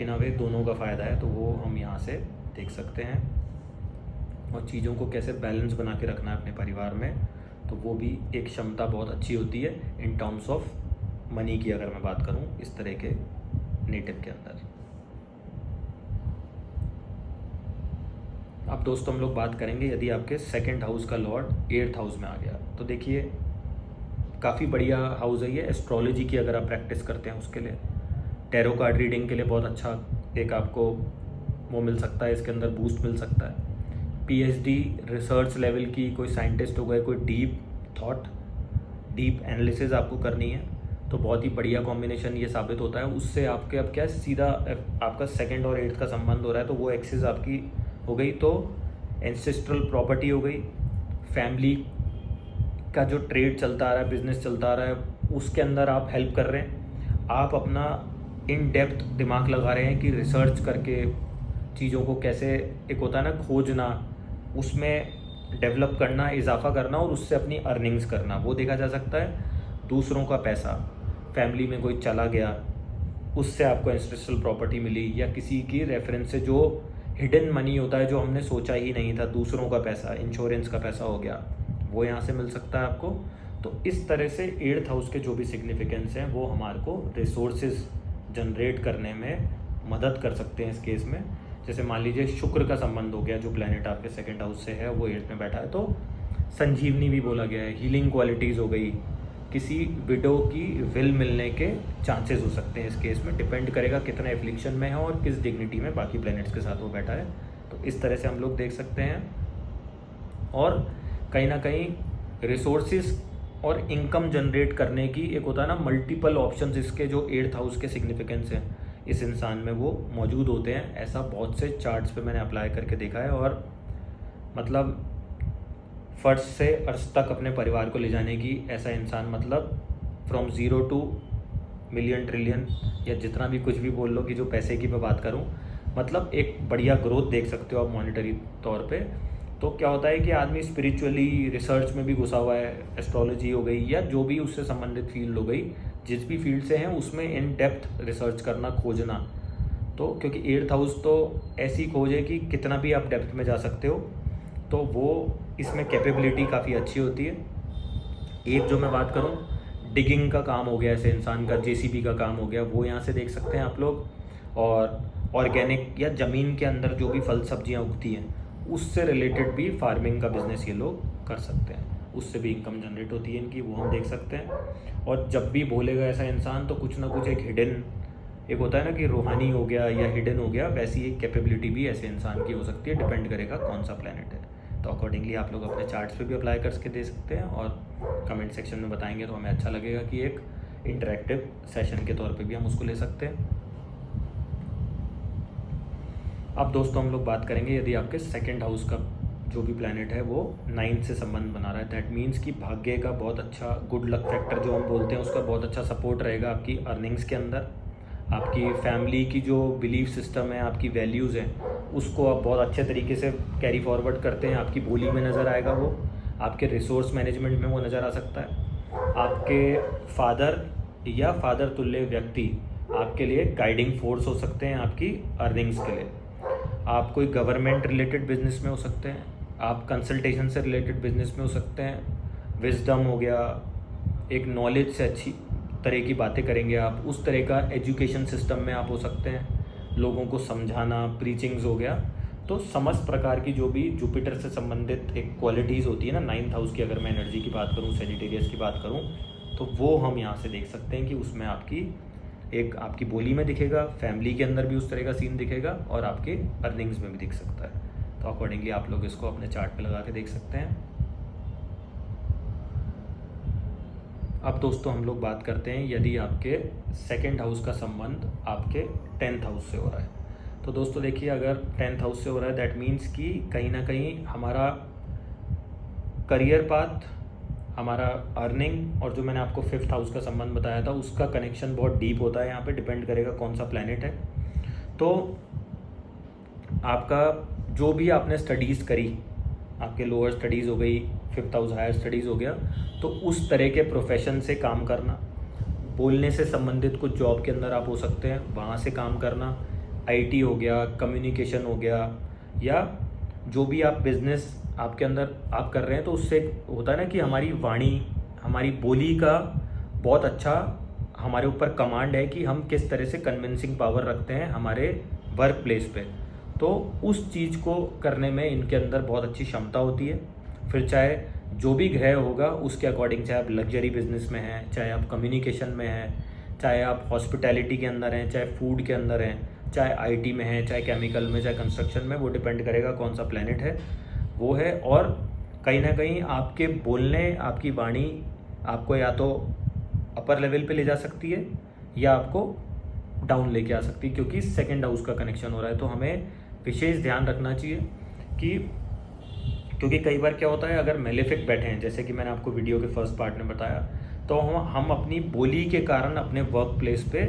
इन अ वे दोनों का फ़ायदा है, तो वो हम यहाँ से देख सकते हैं। और चीज़ों को कैसे बैलेंस बना के रखना है अपने परिवार में, तो वो भी एक क्षमता बहुत अच्छी होती है इन टर्म्स ऑफ मनी की, अगर मैं बात करूँ इस तरह के नेटिव के अंदर। अब दोस्तों हम लोग बात करेंगे, यदि आपके सेकंड हाउस का लॉर्ड 8th हाउस में आ गया, तो देखिए काफ़ी बढ़िया हाउस है ये एस्ट्रोलॉजी की, अगर आप प्रैक्टिस करते हैं उसके लिए, टैरो कार्ड रीडिंग के लिए बहुत अच्छा एक आपको वो मिल सकता है, इसके अंदर बूस्ट मिल सकता है। पीएचडी रिसर्च लेवल की कोई साइंटिस्ट हो गए, कोई डीप थॉट, डीप एनालिसिस आपको करनी है, तो बहुत ही बढ़िया कॉम्बिनेशन ये साबित होता है। उससे आपके अब क्या सीधा आपका सेकंड और 8th का संबंध हो रहा है, तो वो एक्सिस आपकी हो गई, तो एंसेस्ट्रल प्रॉपर्टी हो गई, फैमिली का जो ट्रेड चलता आ रहा है, बिजनेस चलता आ रहा है, उसके अंदर आप हेल्प कर रहे हैं। आप अपना इन डेप्थ दिमाग लगा रहे हैं कि रिसर्च करके चीज़ों को कैसे, एक होता है ना खोजना, उसमें डेवलप करना, इजाफा करना और उससे अपनी अर्निंग्स करना, वो देखा जा सकता है। दूसरों का पैसा, फैमिली में कोई चला गया, उससे आपको एंसेस्ट्रल प्रॉपर्टी मिली, या किसी की रेफरेंस से जो हिडन मनी होता है जो हमने सोचा ही नहीं था, दूसरों का पैसा, इंश्योरेंस का पैसा हो गया, वो यहाँ से मिल सकता है आपको। तो इस तरह से 8th हाउस के जो भी सिग्निफिकेंस हैं वो हमारे को रिसोर्सेज जनरेट करने में मदद कर सकते हैं इस केस में। जैसे मान लीजिए शुक्र का संबंध हो गया, जो प्लैनेट आपके सेकंड हाउस से है, वो 8th में बैठा है, तो संजीवनी भी बोला गया है, हीलिंग क्वालिटीज़ हो गई, किसी विडो की विल मिलने के चांसेस हो सकते हैं इस केस में। डिपेंड करेगा कितना एफ्लिक्शन में है और किस डिग्निटी में बाकी प्लैनेट्स के साथ वो बैठा है, तो इस तरह से हम लोग देख सकते हैं। और कहीं ना कहीं रिसोर्सिस और इनकम जनरेट करने की एक होता है ना मल्टीपल ऑप्शंस, इसके जो 8th हाउस के सिग्निफिकेंस हैं इस इंसान में वो मौजूद होते हैं। ऐसा बहुत से चार्ट्स पे मैंने अप्लाई करके देखा है, और मतलब फर्स्ट से अर्श तक अपने परिवार को ले जाने की ऐसा इंसान, मतलब फ्रॉम 0 to मिलियन ट्रिलियन, या जितना भी कुछ भी बोल लो कि जो पैसे की मैं बात करूं, मतलब एक बढ़िया ग्रोथ देख सकते हो आप मॉनेटरी तौर पे। तो क्या होता है कि आदमी स्पिरिचुअली रिसर्च में भी घुसा हुआ है, एस्ट्रोलॉजी हो गई या जो भी उससे संबंधित फील्ड हो गई, जिस भी फील्ड से हैं उसमें इन डेप्थ रिसर्च करना, खोजना। तो क्योंकि 8th हाउस तो ऐसी खोज है कि कितना भी आप डेप्थ में जा सकते हो, तो वो इसमें कैपेबिलिटी काफ़ी अच्छी होती है। एक जो मैं बात करूँ डिगिंग का काम हो गया ऐसे इंसान का, जेसीबी का काम हो गया, वो यहाँ से देख सकते हैं आप लोग। और ऑर्गेनिक या ज़मीन के अंदर जो भी फल सब्जियाँ उगती हैं उससे रिलेटेड भी फार्मिंग का बिज़नेस ये लोग कर सकते हैं, उससे भी इनकम जनरेट होती है इनकी, वो हम देख सकते हैं। और जब भी बोलेगा ऐसा इंसान तो कुछ ना कुछ एक हिडन, एक होता है ना कि रूहानी हो गया या हिडन हो गया, वैसी एक कैपेबिलिटी भी ऐसे इंसान की हो सकती है, डिपेंड करेगा कौन सा प्लैनेट है। तो अकॉर्डिंगली आप लोग अपने चार्ट्स पे भी अप्लाई करके दे सकते हैं, और कमेंट सेक्शन में बताएंगे तो हमें अच्छा लगेगा कि एक इंटरेक्टिव सेशन के तौर पे भी हम उसको ले सकते हैं। अब दोस्तों हम लोग बात करेंगे, यदि आपके सेकंड हाउस का जो भी प्लैनेट है वो 9 से संबंध बना रहा है, दैट मीन्स कि भाग्य का बहुत अच्छा, गुड लक फैक्टर जो हम बोलते हैं उसका बहुत अच्छा सपोर्ट रहेगा आपकी अर्निंग्स के अंदर। आपकी फैमिली की जो बिलीफ सिस्टम है, आपकी वैल्यूज़ हैं, उसको आप बहुत अच्छे तरीके से कैरी फॉरवर्ड करते हैं, आपकी बोली में नज़र आएगा वो, आपके रिसोर्स मैनेजमेंट में वो नज़र आ सकता है। आपके फादर या फादर तुल्य व्यक्ति आपके लिए गाइडिंग फोर्स हो सकते हैं आपकी अर्निंग्स के लिए। आप कोई गवर्नमेंट रिलेटेड बिजनेस में हो सकते हैं, आप कंसल्टेशन से रिलेटेड बिजनेस में हो सकते हैं, विजडम हो गया, एक नॉलेज से अच्छी तरह की बातें करेंगे आप, उस तरह का एजुकेशन सिस्टम में आप हो सकते हैं, लोगों को समझाना, प्रीचिंग्स हो गया। तो समस्त प्रकार की जो भी जुपिटर से संबंधित एक क्वालिटीज़ होती है ना 9th हाउस की, अगर मैं एनर्जी की बात करूँ, सेजिटेरियस की बात करूँ, तो वो हम यहाँ से देख सकते हैं कि उसमें आपकी एक आपकी बोली में दिखेगा, फैमिली के अंदर भी उस तरह का सीन दिखेगा, और आपके अर्निंग्स में भी दिख सकता है। तो अकॉर्डिंगली आप लोग इसको अपने चार्ट पे लगा के देख सकते हैं। अब दोस्तों हम लोग बात करते हैं, यदि आपके सेकंड हाउस का संबंध आपके 10th हाउस से हो रहा है, तो दोस्तों देखिए, अगर 10th हाउस से हो रहा है दैट मीन्स कि कहीं ना कहीं हमारा करियर पाथ, हमारा अर्निंग, और जो मैंने आपको 5th हाउस का संबंध बताया था उसका कनेक्शन बहुत डीप होता है। यहाँ पे डिपेंड करेगा कौन सा प्लैनेट है। तो आपका जो भी आपने स्टडीज़ करी, आपके लोअर स्टडीज़ हो गई, 5th हाउस हायर स्टडीज़ हो गया, तो उस तरह के प्रोफेशन से काम करना, बोलने से संबंधित कुछ जॉब के अंदर आप हो सकते हैं, वहाँ से काम करना, आईटी हो गया, कम्युनिकेशन हो गया, या जो भी आप बिज़नेस आपके अंदर आप कर रहे हैं, तो उससे होता है ना कि हमारी वाणी, हमारी बोली का बहुत अच्छा हमारे ऊपर कमांड है कि हम किस तरह से कन्विंसिंग पावर रखते हैं हमारे वर्क प्लेस पे। तो उस चीज़ को करने में इनके अंदर बहुत अच्छी क्षमता होती है। फिर चाहे जो भी ग्रह होगा उसके अकॉर्डिंग, चाहे आप लग्जरी बिजनेस में हैं, चाहे आप कम्युनिकेशन में हैं, चाहे आप हॉस्पिटैलिटी के अंदर हैं, चाहे फूड के अंदर हैं, चाहे आईटी में हैं, चाहे केमिकल में, चाहे कंस्ट्रक्शन में, वो डिपेंड करेगा कौन सा प्लैनेट है वो है। और कहीं ना कहीं आपके बोलने, आपकी वाणी आपको या तो अपर लेवल पे ले जा सकती है या आपको डाउन लेके आ सकती है, क्योंकि सेकंड हाउस का कनेक्शन हो रहा है। तो हमें विशेष ध्यान रखना चाहिए कि, क्योंकि कई बार क्या होता है, अगर मेलेफिक बैठे हैं, जैसे कि मैंने आपको वीडियो के फर्स्ट पार्ट में बताया, तो हम अपनी बोली के कारण अपने वर्क प्लेस पे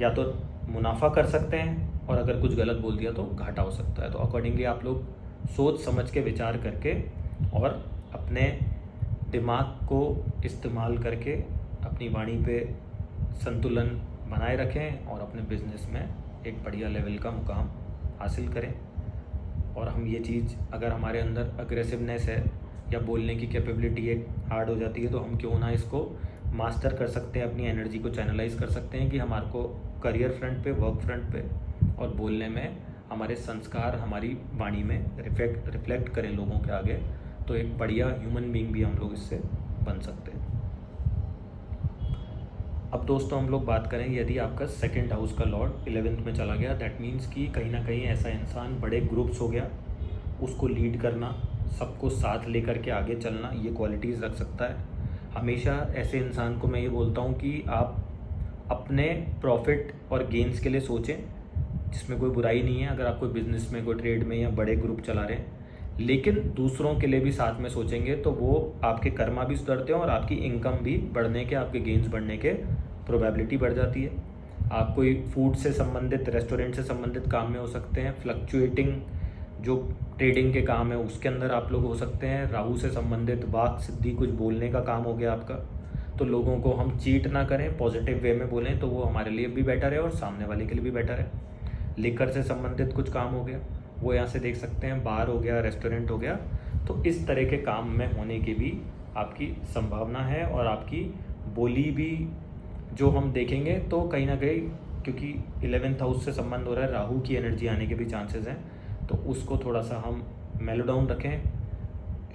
या तो मुनाफा कर सकते हैं, और अगर कुछ गलत बोल दिया तो घाटा हो सकता है। तो अकॉर्डिंगली आप लोग सोच समझ के विचार करके और अपने दिमाग को इस्तेमाल करके अपनी वाणी पे संतुलन बनाए रखें और अपने बिजनेस में एक बढ़िया लेवल का मुकाम हासिल करें। और हम ये चीज़, अगर हमारे अंदर अग्रेसिवनेस है या बोलने की कैपेबिलिटी एक हार्ड हो जाती है, तो हम क्यों ना इसको मास्टर कर सकते हैं, अपनी एनर्जी को चैनलाइज कर सकते हैं कि हमारे को करियर फ्रंट पे, वर्क फ्रंट पे और बोलने में हमारे संस्कार हमारी वाणी में रिफ्लेक्ट करें लोगों के आगे, तो एक बढ़िया ह्यूमन बीइंग भी हम लोग इससे बन सकते हैं। अब दोस्तों हम लोग बात करें, यदि आपका सेकंड हाउस का लॉर्ड 11th में चला गया, दैट मीन्स कि कहीं ना कहीं ऐसा इंसान बड़े ग्रुप्स हो गया, उसको लीड करना, सबको साथ लेकर के आगे चलना, ये क्वालिटीज़ रख सकता है। हमेशा ऐसे इंसान को मैं ये बोलता हूँ कि आप अपने प्रॉफिट और गेंस के लिए सोचें, जिसमें कोई बुराई नहीं है अगर आप कोई बिजनेस में, कोई ट्रेड में या बड़े ग्रुप चला रहे हैं, लेकिन दूसरों के लिए भी साथ में सोचेंगे तो वो आपके कर्मा भी सुधरते हैं और आपकी इनकम भी बढ़ने के, आपके गेंस बढ़ने के प्रोबेबिलिटी बढ़ जाती है। आप कोई फूड से संबंधित, रेस्टोरेंट से संबंधित काम में हो सकते हैं, फ्लक्चुएटिंग जो ट्रेडिंग के काम है उसके अंदर आप लोग हो सकते हैं, राहु से संबंधित वाक सिद्धि, कुछ बोलने का काम हो गया आपका, तो लोगों को हम चीट ना करें, पॉजिटिव वे में बोलें, तो वो हमारे लिए भी बेटर है और सामने वाले के लिए भी बेटर है। लिकर से संबंधित कुछ काम हो गया, वो यहाँ से देख सकते हैं, बार हो गया, रेस्टोरेंट हो गया, तो इस तरह के काम में होने की भी आपकी संभावना है और आपकी बोली भी जो हम देखेंगे तो कहीं ना कहीं, क्योंकि 11th हाउस से संबंध हो रहा है, राहु की एनर्जी आने के भी चांसेस हैं, तो उसको थोड़ा सा हम मेलो डाउन रखें,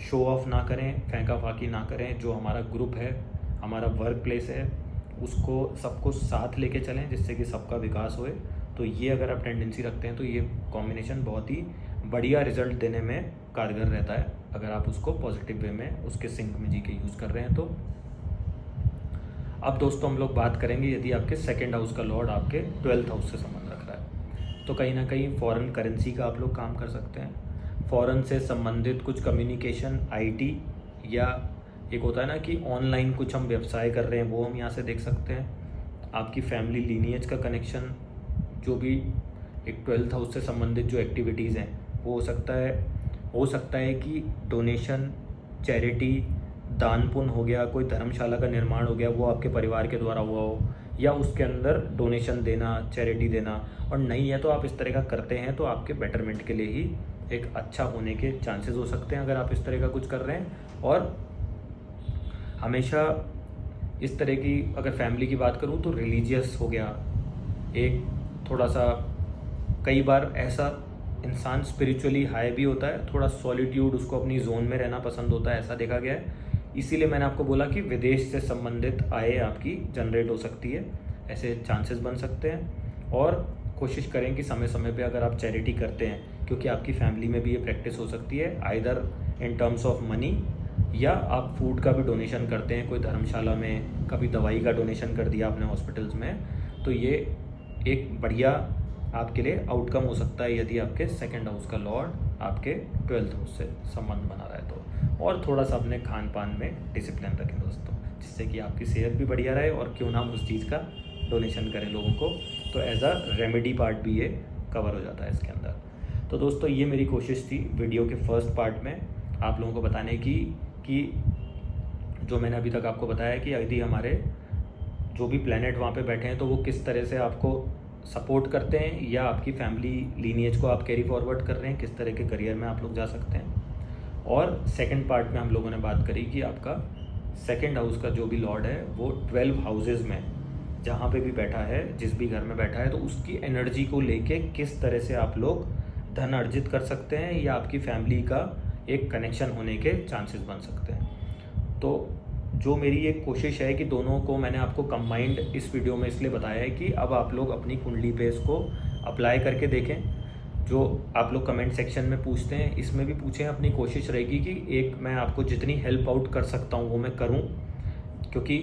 शो ऑफ ना करें, फेंका फाकी ना करें। जो हमारा ग्रुप है, हमारा वर्क प्लेस है, उसको सबको साथ लेके चलें जिससे कि सबका विकास होए। तो ये अगर आप टेंडेंसी रखते हैं तो ये कॉम्बिनेशन बहुत ही बढ़िया रिजल्ट देने में कारगर रहता है, अगर आप उसको पॉजिटिव वे में उसके सिंक में जी के यूज़ कर रहे हैं तो। अब दोस्तों हम लोग बात करेंगे, यदि आपके सेकेंड हाउस का लॉर्ड आपके 12th हाउस से संबंध रख रहा है तो कहीं ना कहीं फॉरेन करेंसी का आप लोग काम कर सकते हैं। फॉरेन से संबंधित कुछ कम्युनिकेशन, आईटी, या एक होता है ना कि ऑनलाइन कुछ हम व्यवसाय कर रहे हैं, वो हम यहाँ से देख सकते हैं। आपकी फैमिली लीनिएज का कनेक्शन, जो भी एक 12th हाउस से संबंधित जो एक्टिविटीज़ हैं वो हो सकता है कि डोनेशन, चैरिटी, दान पुण्य हो गया, कोई धर्मशाला का निर्माण हो गया, वो आपके परिवार के द्वारा हुआ हो, या उसके अंदर डोनेशन देना, चैरिटी देना। और नहीं है तो आप इस तरह का करते हैं तो आपके बेटरमेंट के लिए ही एक अच्छा होने के चांसेस हो सकते हैं अगर आप इस तरह का कुछ कर रहे हैं। और हमेशा इस तरह की, अगर फैमिली की बात करूं तो रिलीजियस हो गया, एक थोड़ा सा, कई बार ऐसा इंसान स्पिरिचुअली हाई भी होता है, थोड़ा सॉलिट्यूड, उसको अपनी जोन में रहना पसंद होता है, ऐसा देखा गया है। इसीलिए मैंने आपको बोला कि विदेश से संबंधित आय आपकी जनरेट हो सकती है, ऐसे चांसेस बन सकते हैं। और कोशिश करें कि समय समय पे अगर आप चैरिटी करते हैं, क्योंकि आपकी फैमिली में भी ये प्रैक्टिस हो सकती है, either in terms of money, या आप फूड का भी डोनेशन करते हैं कोई धर्मशाला में, कभी दवाई का डोनेशन कर दिया आपने हॉस्पिटल्स में, तो ये एक बढ़िया आपके लिए आउटकम हो सकता है यदि आपके सेकंड हाउस का लॉर्ड आपके 12th हाउस से संबंध बना रहा है तो। और थोड़ा सा अपने खान पान में डिसिप्लिन रखें दोस्तों, जिससे कि आपकी सेहत भी बढ़िया रहे, और क्यों ना हम उस चीज़ का डोनेशन करें लोगों को, तो एज अ रेमेडी पार्ट भी ये कवर हो जाता है इसके अंदर। तो दोस्तों ये मेरी कोशिश थी वीडियो के फर्स्ट पार्ट में आप लोगों को बताने की कि जो मैंने अभी तक आपको बताया कि यदि हमारे जो भी प्लैनेट वहाँ पे बैठे हैं तो वो किस तरह से आपको सपोर्ट करते हैं, या आपकी फैमिली लीनिएज को आप कैरी फॉरवर्ड कर रहे हैं, किस तरह के करियर में आप लोग जा सकते हैं। और सेकंड पार्ट में हम लोगों ने बात करी कि आपका सेकंड हाउस का जो भी लॉर्ड है वो 12 हाउसेज में जहाँ पे भी बैठा है, जिस भी घर में बैठा है, तो उसकी एनर्जी को लेके किस तरह से आप लोग धन अर्जित कर सकते हैं, या आपकी फैमिली का एक कनेक्शन होने के चांसेस बन सकते हैं। तो जो मेरी एक कोशिश है कि दोनों को मैंने आपको कंबाइंड इस वीडियो में इसलिए बताया है कि अब आप लोग अपनी कुंडली पे इसको अप्लाई करके देखें। जो आप लोग कमेंट सेक्शन में पूछते हैं इसमें भी पूछें, अपनी कोशिश रहेगी कि एक मैं आपको जितनी हेल्प आउट कर सकता हूँ वो मैं करूँ, क्योंकि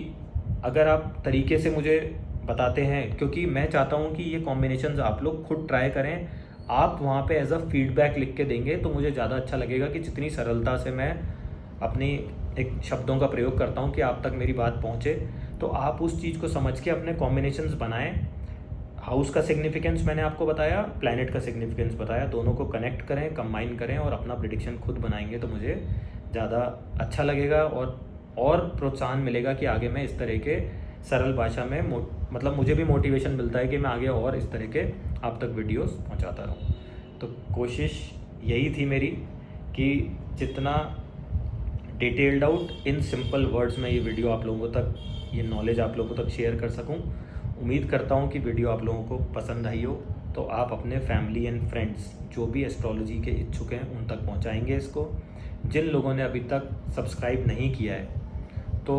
अगर आप तरीके से मुझे बताते हैं, क्योंकि मैं चाहता हूँ कि ये कॉम्बिनेशंस आप लोग खुद ट्राई करें, आप वहाँ पे एज अ फीडबैक लिख के देंगे तो मुझे ज़्यादा अच्छा लगेगा कि जितनी सरलता से मैं अपनी एक शब्दों का प्रयोग करता हूँ कि आप तक मेरी बात पहुँचे, तो आप उस चीज़ को समझ के अपने कॉम्बिनेशंस बनाएं। हाउस का सिग्निफिकेंस मैंने आपको बताया, प्लैनेट का सिग्निफिकेंस बताया, दोनों को कनेक्ट करें, कंबाइन करें और अपना प्रेडिक्शन खुद बनाएंगे तो मुझे ज़्यादा अच्छा लगेगा और प्रोत्साहन मिलेगा कि आगे मैं इस तरह के सरल भाषा में मतलब मुझे भी मोटिवेशन मिलता है कि मैं आगे और इस तरह के आप तक वीडियोस पहुंचाता रहूं। तो कोशिश यही थी मेरी कि जितना detailed out in simple words में ये वीडियो आप लोगों तक, ये नॉलेज आप लोगों तक शेयर कर सकूं। उम्मीद करता हूं कि वीडियो आप लोगों को पसंद आई हो, तो आप अपने फैमिली एंड फ्रेंड्स जो भी एस्ट्रोलॉजी के इच्छुक हैं उन तक पहुंचाएंगे इसको। जिन लोगों ने अभी तक सब्सक्राइब नहीं किया है तो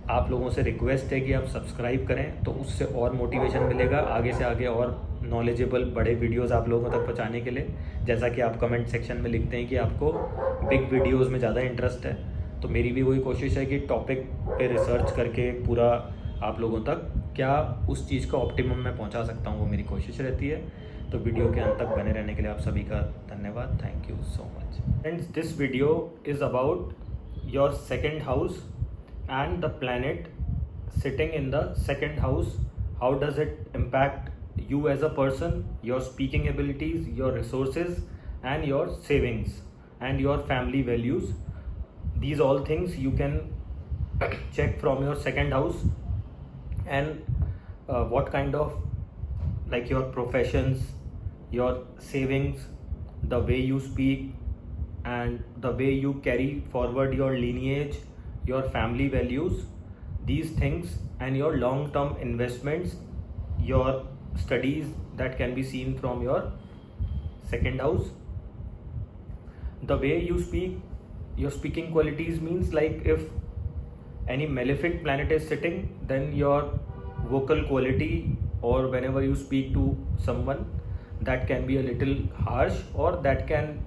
आप लोगों से रिक्वेस्ट है कि आप सब्सक्राइब करें, तो उससे और मोटिवेशन मिलेगा आगे से आगे और नॉलेजेबल बड़े वीडियोस आप लोगों तक पहुंचाने के लिए। जैसा कि आप कमेंट सेक्शन में लिखते हैं कि आपको बिग वीडियोस में ज़्यादा इंटरेस्ट है, तो मेरी भी वही कोशिश है कि टॉपिक पे रिसर्च करके पूरा आप लोगों तक क्या उस चीज़ का ऑप्टिमम मैं पहुंचा सकता हूं, वो मेरी कोशिश रहती है। तो वीडियो के अंत तक बने रहने के लिए आप सभी का धन्यवाद। Thank you so much. Friends, this video is about your second house and the planet sitting in the second house. How does it impact you as a person, your speaking abilities, your resources and your savings and your family values? These all things you can check from your second house, and what kind of, like, your professions, your savings, the way you speak and the way you carry forward your lineage, your family values, these things and your long term investments, your studies, that can be seen from your second house. The way you speak, your speaking qualities means like if any malefic planet is sitting, then your vocal quality, or whenever you speak to someone, that can be a little harsh, or that can,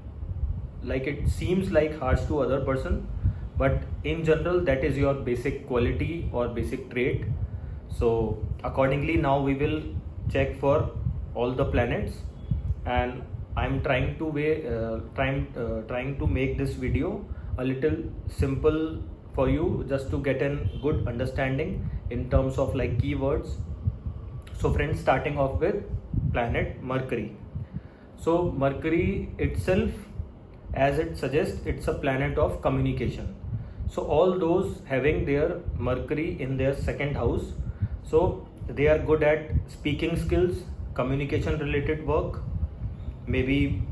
like, it seems like harsh to other person, but in general that is your basic quality or basic trait. So accordingly, now we will check for all the planets, and I'm trying to make this video a little simple for you, just to get a good understanding in terms of like keywords. So friends, starting off with planet Mercury. So Mercury itself, as it suggests, it's a planet of communication. So all those having their Mercury in their second house, so they are good at speaking skills, communication related work, maybe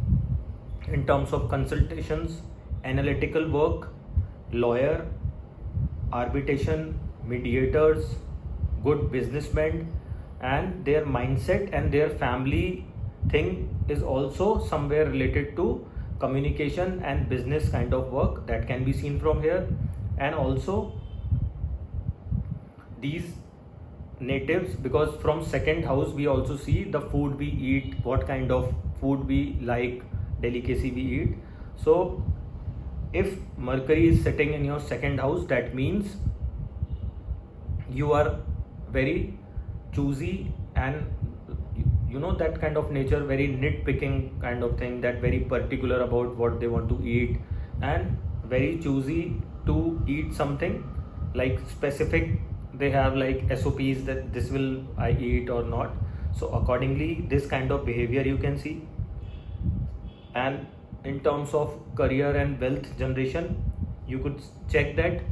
in terms of consultations, analytical work, lawyer, arbitration, mediators, good businessmen, and their mindset and their family thing is also somewhere related to communication and business kind of work, that can be seen from here. And also these natives, because from second house we also see the food we eat, what kind of food we like, delicacy we eat. So if Mercury is sitting in your second house, that means you are very choosy, and you know that kind of nature, very nitpicking kind of thing, that very particular about what they want to eat, and very choosy to eat something like specific. They have like SOPs that this will I eat or not. So accordingly, this kind of behavior you can see. And in terms of career and wealth generation, you could check that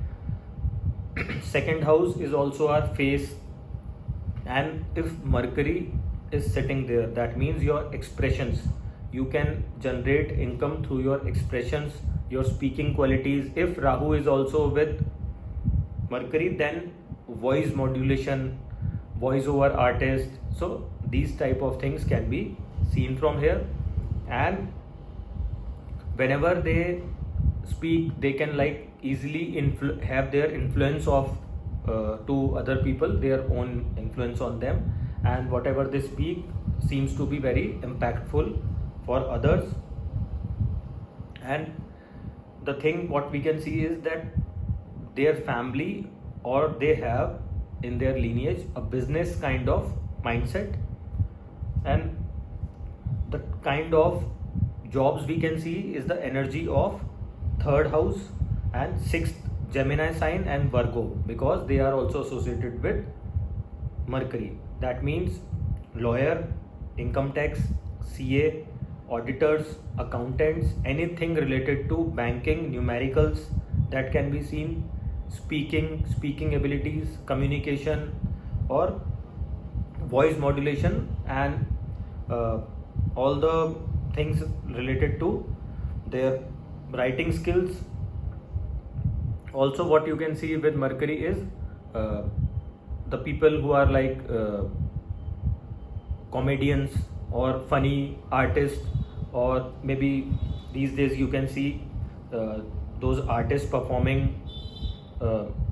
second house is also our face, and if Mercury is sitting there, that means your expressions, you can generate income through your expressions, your speaking qualities. If Rahu is also with Mercury, then voice modulation, voice over artist, so these type of things can be seen from here. And whenever they speak, they can like easily have their influence of to other people, their own influence on them, and whatever they speak seems to be very impactful for others. And the thing what we can see is that their family, or they have in their lineage a business kind of mindset, and the kind of jobs we can see is the energy of third house and sixth, Gemini sign and Virgo, because they are also associated with Mercury. That means lawyer, income tax, CA, auditors, accountants, anything related to banking, numericals, that can be seen. Speaking abilities, communication, or voice modulation, and all the things related to their writing skills. Also what you can see with Mercury is the people who are like comedians or funny artists, or maybe these days you can see those artists performing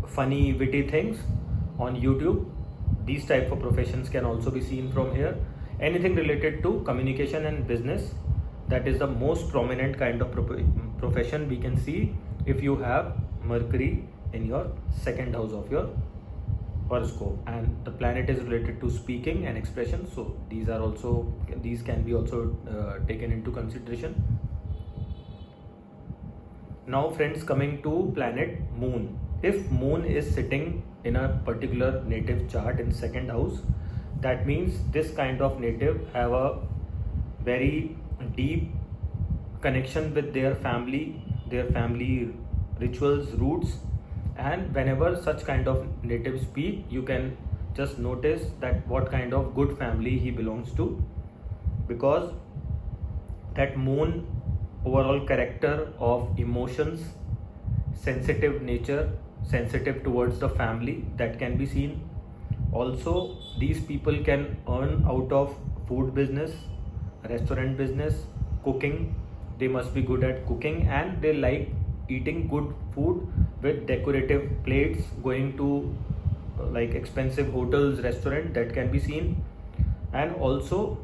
funny witty things on YouTube. These type of professions can also be seen from here. Anything related to communication and business, that is the most prominent kind of profession we can see if you have Mercury in your second house of your horoscope, and the planet is related to speaking and expression. So these can be also taken into consideration. Now friends, coming to planet Moon. If Moon is sitting in a particular native chart in second house, that means this kind of native have a very deep connection with their family rituals, roots. And whenever such kind of natives speak, you can just notice that what kind of good family he belongs to, because that Moon overall character of emotions, sensitive nature, sensitive towards the family, that can be seen. Also, these people can earn out of food business, restaurant business, cooking. They must be good at cooking, and they like eating good food with decorative plates, going to like expensive hotels, restaurant, that can be seen. And also,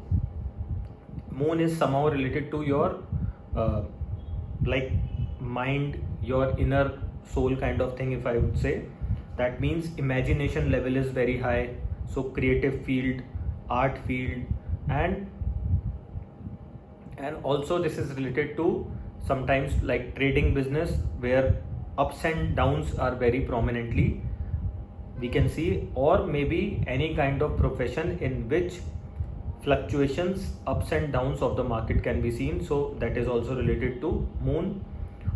moon is somehow related to your uh, like mind, your inner soul kind of thing, if I would say. That means imagination level is very high, so creative field, art field. And and also this is related to sometimes like trading business, where ups and downs are very prominently we can see, or maybe any kind of profession in which fluctuations, ups and downs of the market can be seen. So that is also related to moon.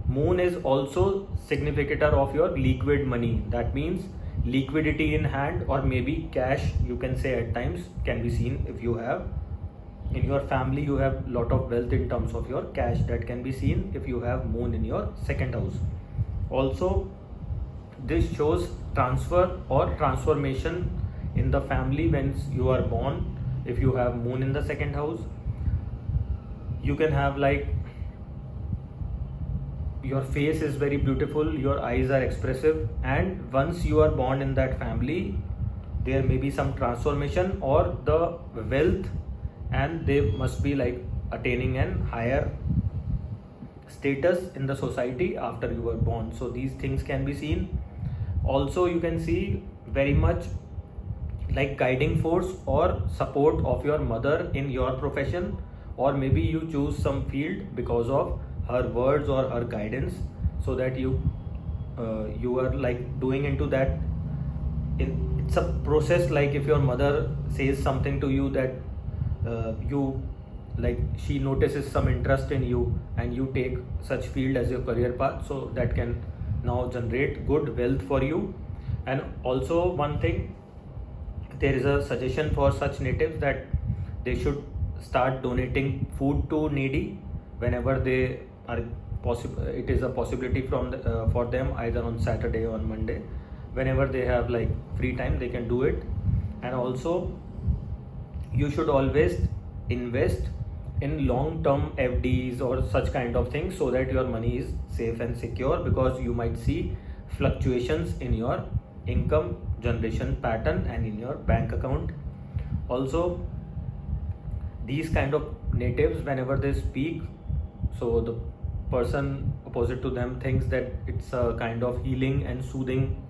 Moon is also significator of your liquid money. That means liquidity in hand, or maybe cash, you can say, at times can be seen. If you have in your family, you have lot of wealth in terms of your cash, that can be seen if you have moon in your second house. Also, this shows transfer or transformation in the family when you are born. If you have moon in the second house, you can have like your face is very beautiful, your eyes are expressive, and once you are born in that family, there may be some transformation or the wealth, and they must be like attaining an higher status in the society after you were born. So these things can be seen. Also, you can see very much like guiding force or support of your mother in your profession, or maybe you choose some field because of her words or her guidance, so that you are like doing into that. It's a process, like if your mother says something to you that you like, she notices some interest in you and you take such field as your career path, so that can now generate good wealth for you. And also one thing, there is a suggestion for such natives that they should start donating food to needy whenever they are possible. It is a possibility from for them, either on Saturday or on Monday, whenever they have like free time, they can do it. And also, you should always invest in long term FDs or such kind of things, so that your money is safe and secure, because you might see fluctuations in your income generation pattern and in your bank account. Also, these kind of natives, whenever they speak, so the person opposite to them thinks that it's a kind of healing and soothing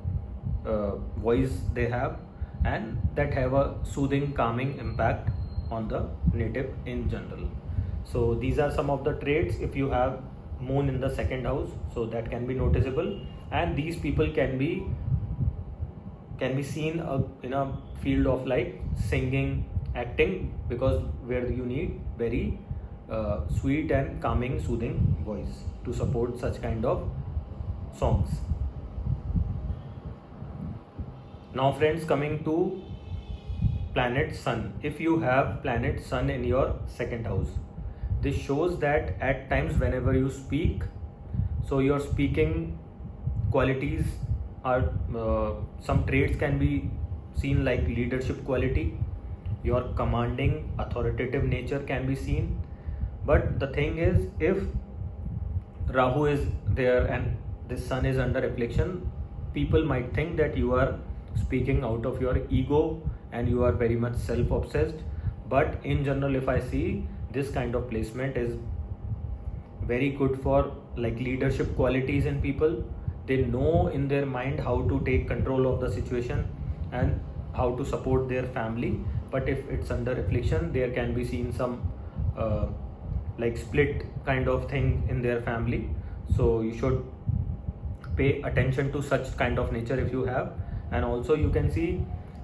voice they have, and that have a soothing, calming impact on the native in general. So these are some of the traits if you have moon in the second house, so that can be noticeable. And these people can be seen in a field of like singing, acting, because where you need very sweet and calming, soothing voice to support such kind of songs. Now friends, coming to planet sun. If you have planet sun in your second house, this shows that at times whenever you speak, so your speaking qualities are some traits can be seen, like leadership quality, your commanding, authoritative nature can be seen. But the thing is, if Rahu is there and the sun is under affliction, people might think that you are speaking out of your ego and you are very much self-obsessed. But in general, if I see, this kind of placement is very good for like leadership qualities in people. They know in their mind how to take control of the situation and how to support their family. But if it's under affliction, there can be seen some like split kind of thing in their family. So you should pay attention to such kind of nature if you have. And also you can see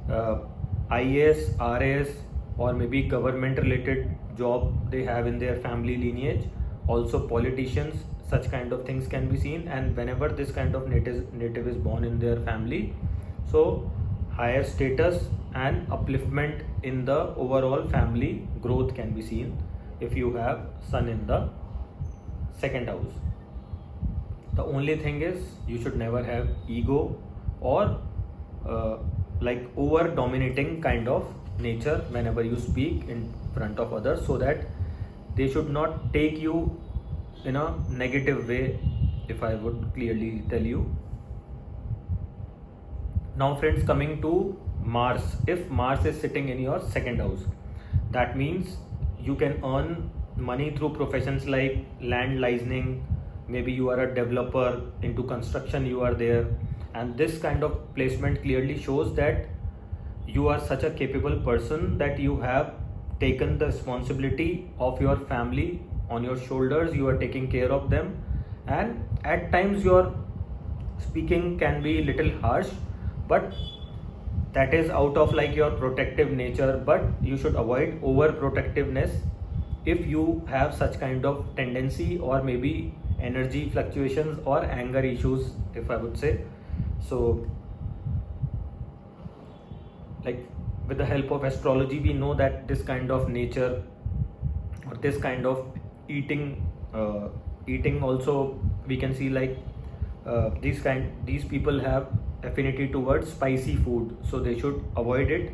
IAS, RAS, or maybe government related job they have in their family lineage. Also politicians, such kind of things can be seen. And whenever this kind of native is born in their family, so higher status and upliftment in the overall family growth can be seen if you have sun in the second house. The only thing is you should never have ego or like over dominating kind of nature whenever you speak in front of others, so that they should not take you in a negative way, if I would clearly tell you. Now friends, coming to Mars, if Mars is sitting in your second house, that means you can earn money through professions like land licensing. Maybe you are a developer into construction, you are there, and this kind of placement clearly shows that you are such a capable person that you have taken the responsibility of your family on your shoulders. You are taking care of them, and at times your speaking can be little harsh, but that is out of like your protective nature. But you should avoid overprotectiveness if you have such kind of tendency, or maybe energy fluctuations or anger issues, if I would say. So like with the help of astrology, we know that this kind of nature or this kind of eating also, we can see like these people have affinity towards spicy food, so they should avoid it,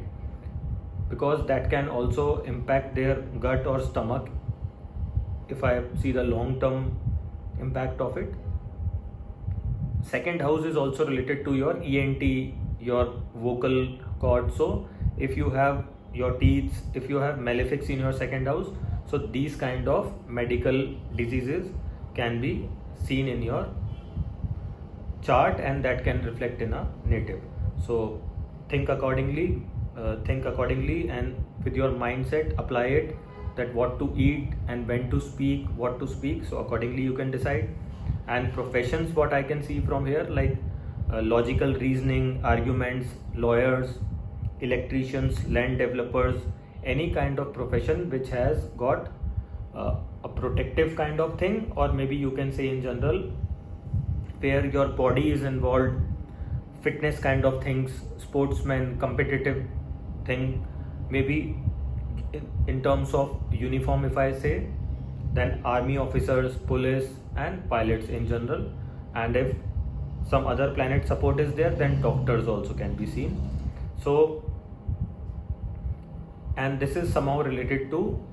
because that can also impact their gut or stomach, if I see the long term impact of it. Second house is also related to your ENT, your vocal cord. So if you have your teeth, if you have malefics in your second house, so these kind of medical diseases can be seen in your chart, and that can reflect in a native. So think accordingly, and with your mindset apply it, that what to eat and when to speak, what to speak. So accordingly you can decide. And professions, what I can see from here, like logical reasoning, arguments, lawyers, electricians, land developers, any kind of profession which has got a protective kind of thing, or maybe you can say in general where your body is involved, fitness kind of things, sportsman, competitive thing, maybe in terms of uniform, if I say, then army officers, police and pilots in general. And if some other planet support is there, then doctors also can be seen. So, and this is somehow related to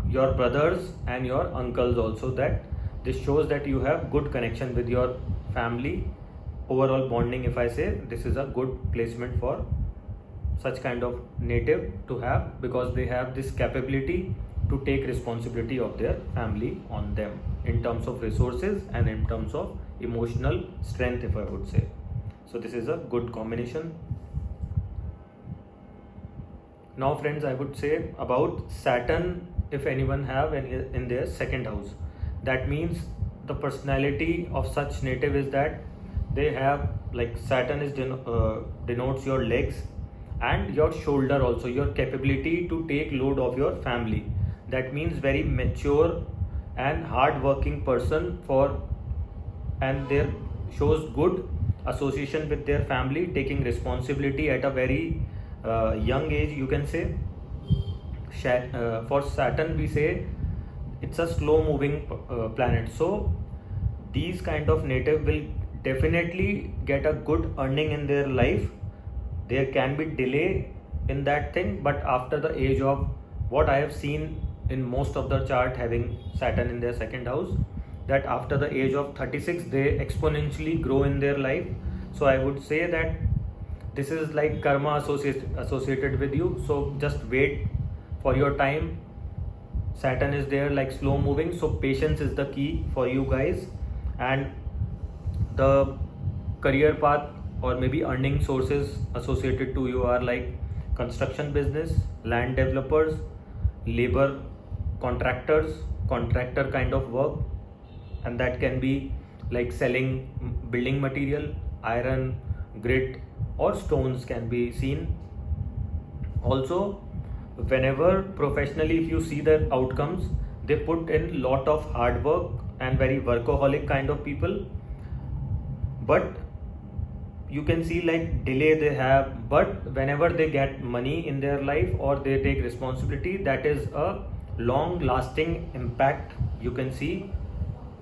your brothers and your uncles also, that this shows that you have good connection with your family, overall bonding, if I say. This is a good placement for such kind of native to have, because they have this capability to take responsibility of their family on them in terms of resources and in terms of emotional strength, if I would say. So this is a good combination. Now friends, I would say about Saturn, if anyone have in their second house, that means the personality of such native is that they have, like Saturn is denotes your legs and your shoulder also, your capability to take load of your family. That means very mature and hard working person for, and there shows good association with their family, taking responsibility at a very young age, you can say. For Saturn we say it's a slow moving planet, so these kind of native will definitely get a good earning in their life. There can be delay in that thing, but after the age of, what I have seen in most of the chart having Saturn in their second house, that after the age of 36 they exponentially grow in their life. So I would say that this is like karma associated with you, so just wait for your time. Saturn is there like slow moving, so patience is the key for you guys. And the career path or maybe earning sources associated to you are like construction business, land developers, labor contractors, contractor kind of work, and that can be like selling building material, iron, grit or stones can be seen. Also, whenever professionally, if you see the outcomes, they put in lot of hard work and very workaholic kind of people, but you can see like delay they have. But whenever they get money in their life or they take responsibility, that is a long lasting impact you can see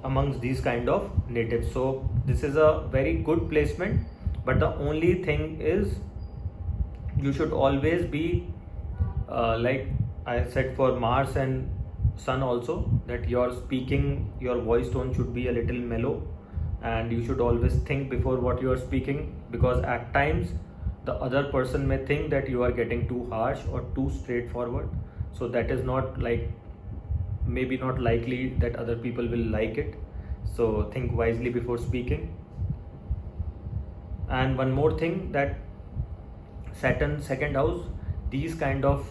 amongst these kind of natives. So this is a very good placement, but the only thing is you should always be like I said for Mars and Sun also, that your speaking, your voice tone should be a little mellow, and you should always think before what you are speaking, because at times the other person may think that you are getting too harsh or too straightforward. So that is not like, maybe not likely that other people will like it. So think wisely before speaking. And one more thing, that Saturn second house, these kind of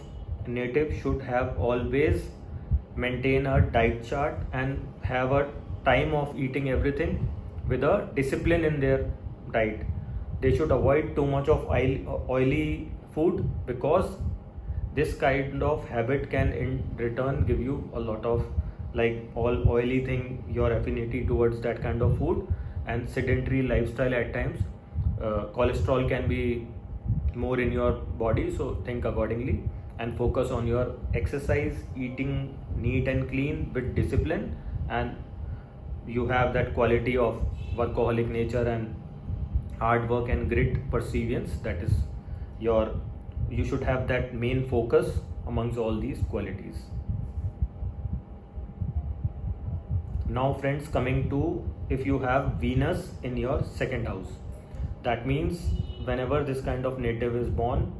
natives should have always maintain a diet chart and have a time of eating everything with a discipline in their diet. They should avoid too much of oily food, because this kind of habit can in return give you a lot of like all oily thing, your affinity towards that kind of food, and sedentary lifestyle at times. Cholesterol can be more in your body, so think accordingly and focus on your exercise, eating neat and clean with discipline, and you have that quality of workaholic nature and hard work and grit, perseverance. That is your, you should have that main focus amongst all these qualities. Now friends, coming to, if you have Venus in your second house, that means whenever this kind of native is born,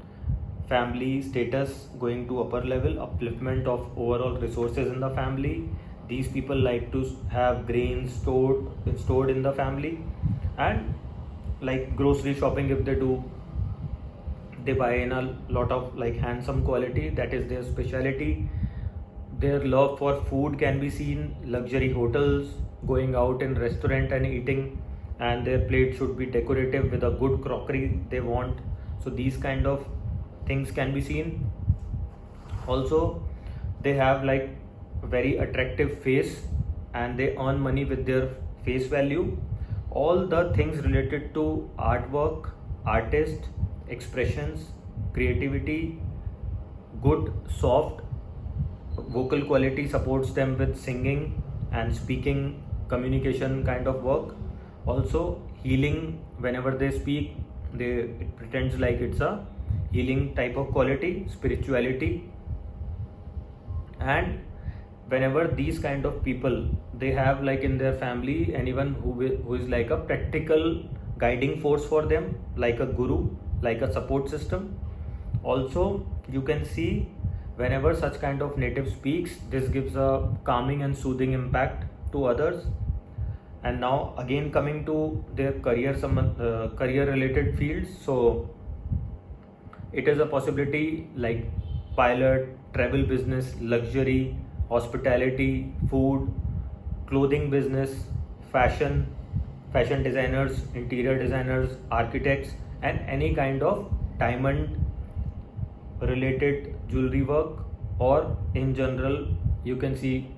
family status going to upper level, upliftment of overall resources in the family. These people like to have grains stored in the family, and like grocery shopping, if they do, they buy in a lot of like handsome quality. That is their speciality. Their love for food can be seen, luxury hotels, going out in restaurant and eating, and their plate should be decorative with a good crockery they want. So these kind of things can be seen. Also, they have like very attractive face, and they earn money with their face value. All the things related to artwork, artist, expressions, creativity, good soft vocal quality supports them with singing and speaking, communication kind of work. Also healing, whenever they speak, it pretends like it's a healing type of quality, spirituality. And whenever these kind of people, they have like in their family anyone who is like a practical guiding force for them, like a guru, like a support system. Also you can see whenever such kind of native speaks, this gives a calming and soothing impact to others. And now again coming to their career related fields, so it is a possibility like pilot, travel business, luxury, hospitality, food, clothing business, fashion designers, interior designers, architects, and any kind of diamond related jewelry work, or in general you can see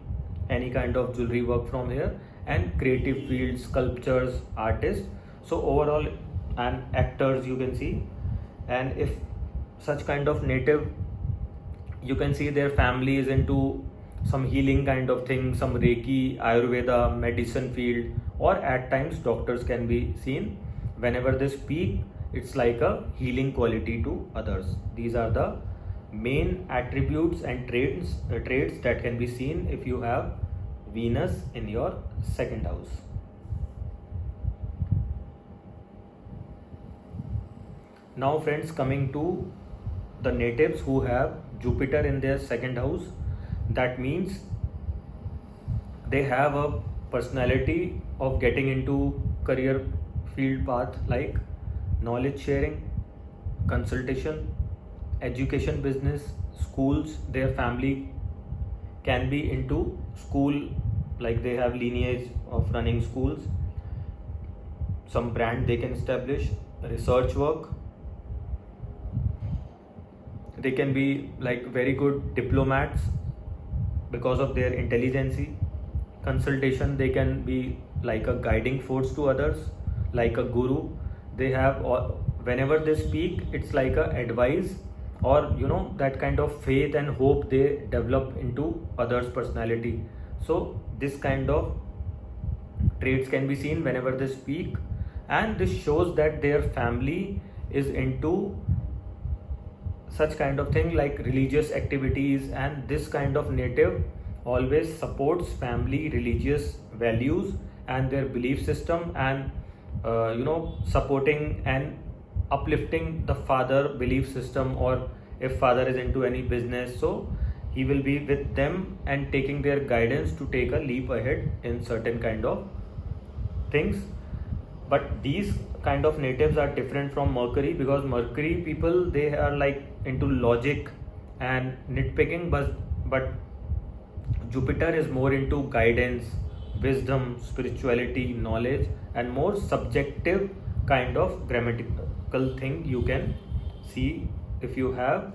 any kind of jewelry work from here, and creative fields, sculptures, artists. So overall, and actors you can see. And if such kind of native, you can see their family is into some healing kind of thing, some Reiki, Ayurveda, medicine field, or at times doctors can be seen. Whenever they speak, it's like a healing quality to others. These are the main attributes and traits that can be seen if you have Venus in your second house. Now friends, coming to the natives who have Jupiter in their second house, that means they have a personality of getting into career field path like knowledge sharing, consultation, education business, schools. Their family can be into school, like they have lineage of running schools, some brand they can establish, research work. They can be like very good diplomats because of their intelligence. Consultation, they can be like a guiding force to others, like a guru. They have, whenever they speak, it's like a advice, or that kind of faith and hope they develop into others' personality. So this kind of traits can be seen whenever they speak, and this shows that their family is into such kind of thing like religious activities, and this kind of native always supports family religious values and their belief system, and supporting and uplifting the father belief system, or if father is into any business, so he will be with them and taking their guidance to take a leap ahead in certain kind of things. But these kind of natives are different from Mercury, because Mercury people, they are like into logic and nitpicking, but Jupiter is more into guidance, wisdom, spirituality, knowledge, and more subjective kind of grammatical thing you can see if you have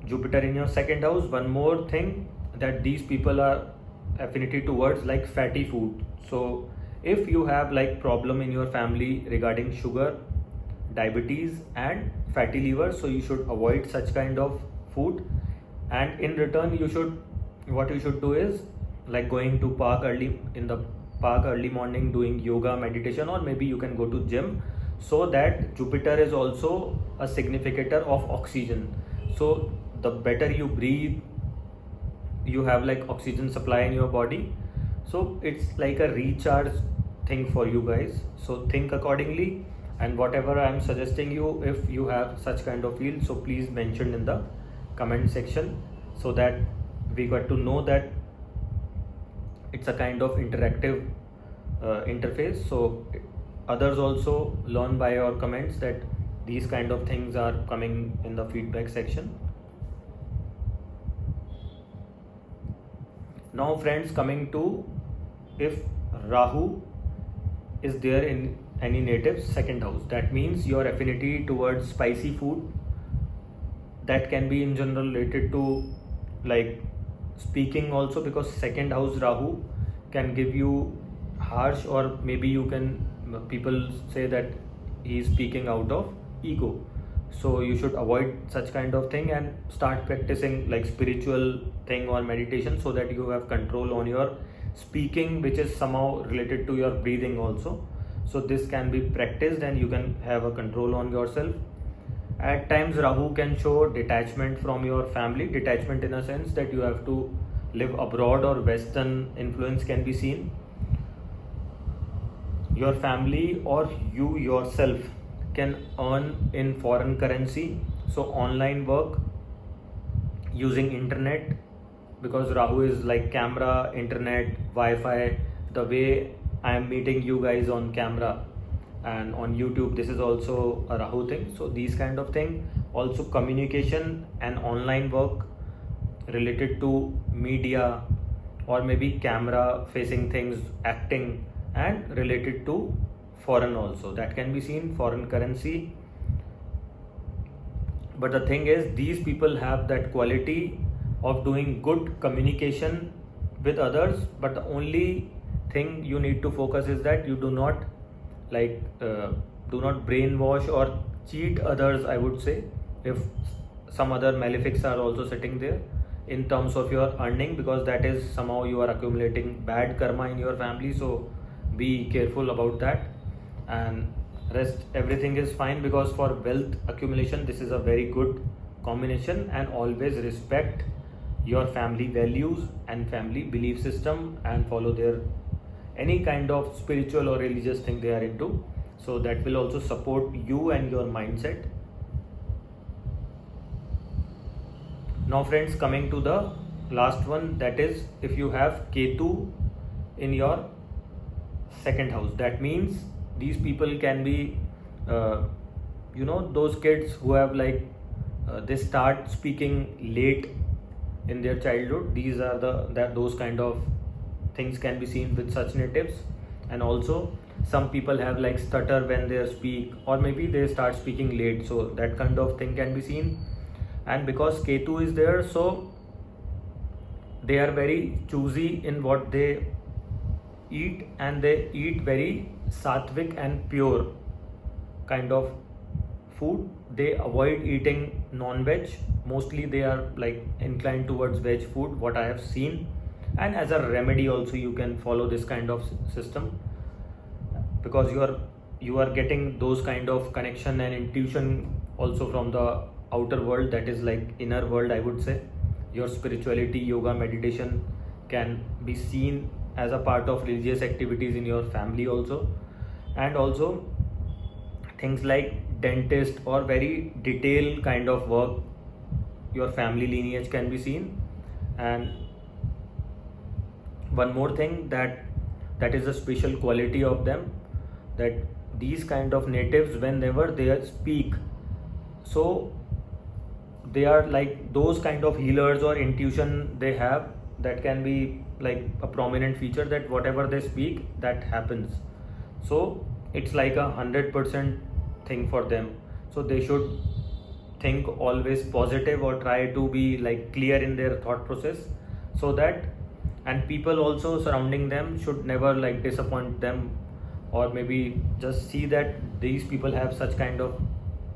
Jupiter in your second house. One more thing, that these people are affinity towards like fatty food. So if you have like problem in your family regarding sugar, diabetes and fatty liver, so you should avoid such kind of food. And in return, what you should do is like going to park early morning, doing yoga, meditation, or maybe you can go to gym, so that Jupiter is also a significator of oxygen. So the better you breathe, you have like oxygen supply in your body, so it's like a recharge thing for you guys. So think accordingly, and whatever I'm suggesting you, if you have such kind of feel, so please mention in the comment section, so that we got to know that it's a kind of interactive interface, so others also learn by your comments that these kind of things are coming in the feedback section. Now friends, coming to if Rahu is there in any native's second house, that means your affinity towards spicy food, that can be in general related to like speaking also, because second house Rahu can give you harsh, or maybe people say that he is speaking out of ego. So you should avoid such kind of thing and start practicing like spiritual thing or meditation, so that you have control on your speaking, which is somehow related to your breathing also. So this can be practiced and you can have a control on yourself. At times Rahu can show detachment from your family, detachment in a sense that you have to live abroad, or western influence can be seen. Your family or you yourself can earn in foreign currency, so online work using internet, because Rahu is like camera, internet, Wi-Fi. The way I am meeting you guys on camera and on YouTube, this is also a Rahu thing. So these kind of thing, also communication and online work related to media, or maybe camera facing things, acting, and related to foreign also, that can be seen, foreign currency. But the thing is, these people have that quality of doing good communication with others, but the only thing you need to focus is that you do not brainwash or cheat others, I would say, if some other malefics are also sitting there in terms of your earning, because that is somehow you are accumulating bad karma in your family. So be careful about that, and rest everything is fine, because for wealth accumulation this is a very good combination. And always respect your family values and family belief system, and follow their any kind of spiritual or religious thing they are into, so that will also support you and your mindset. Now friends, coming to the last one, that is if you have Ketu in your second house, that means these people can be those kids who have they start speaking late in their childhood. These are those kind of things can be seen with such natives. And also some people have like stutter when they speak, or maybe they start speaking late, so that kind of thing can be seen. And because Ketu is there, so they are very choosy in what they eat, and they eat very sattvic and pure kind of food. They avoid eating non-veg, mostly they are like inclined towards veg food, what I have seen. and as a remedy also you can follow this kind of system, because you are getting those kind of connection and intuition also from the outer world, that is like inner world, I would say. Your spirituality, yoga, meditation can be seen as a part of religious activities in your family also. And also things like dentist or very detailed kind of work, your family lineage can be seen. And one more thing, that is a special quality of them, that these kind of natives, whenever they speak, so they are like those kind of healers or intuition they have, that can be like a prominent feature, that whatever they speak, that happens. So it's like 100% thing for them. So they should think always positive, or try to be like clear in their thought process, so that, and people also surrounding them should never like disappoint them, or maybe just see that these people have such kind of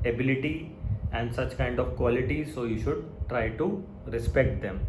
ability and such kind of quality, so you should try to respect them.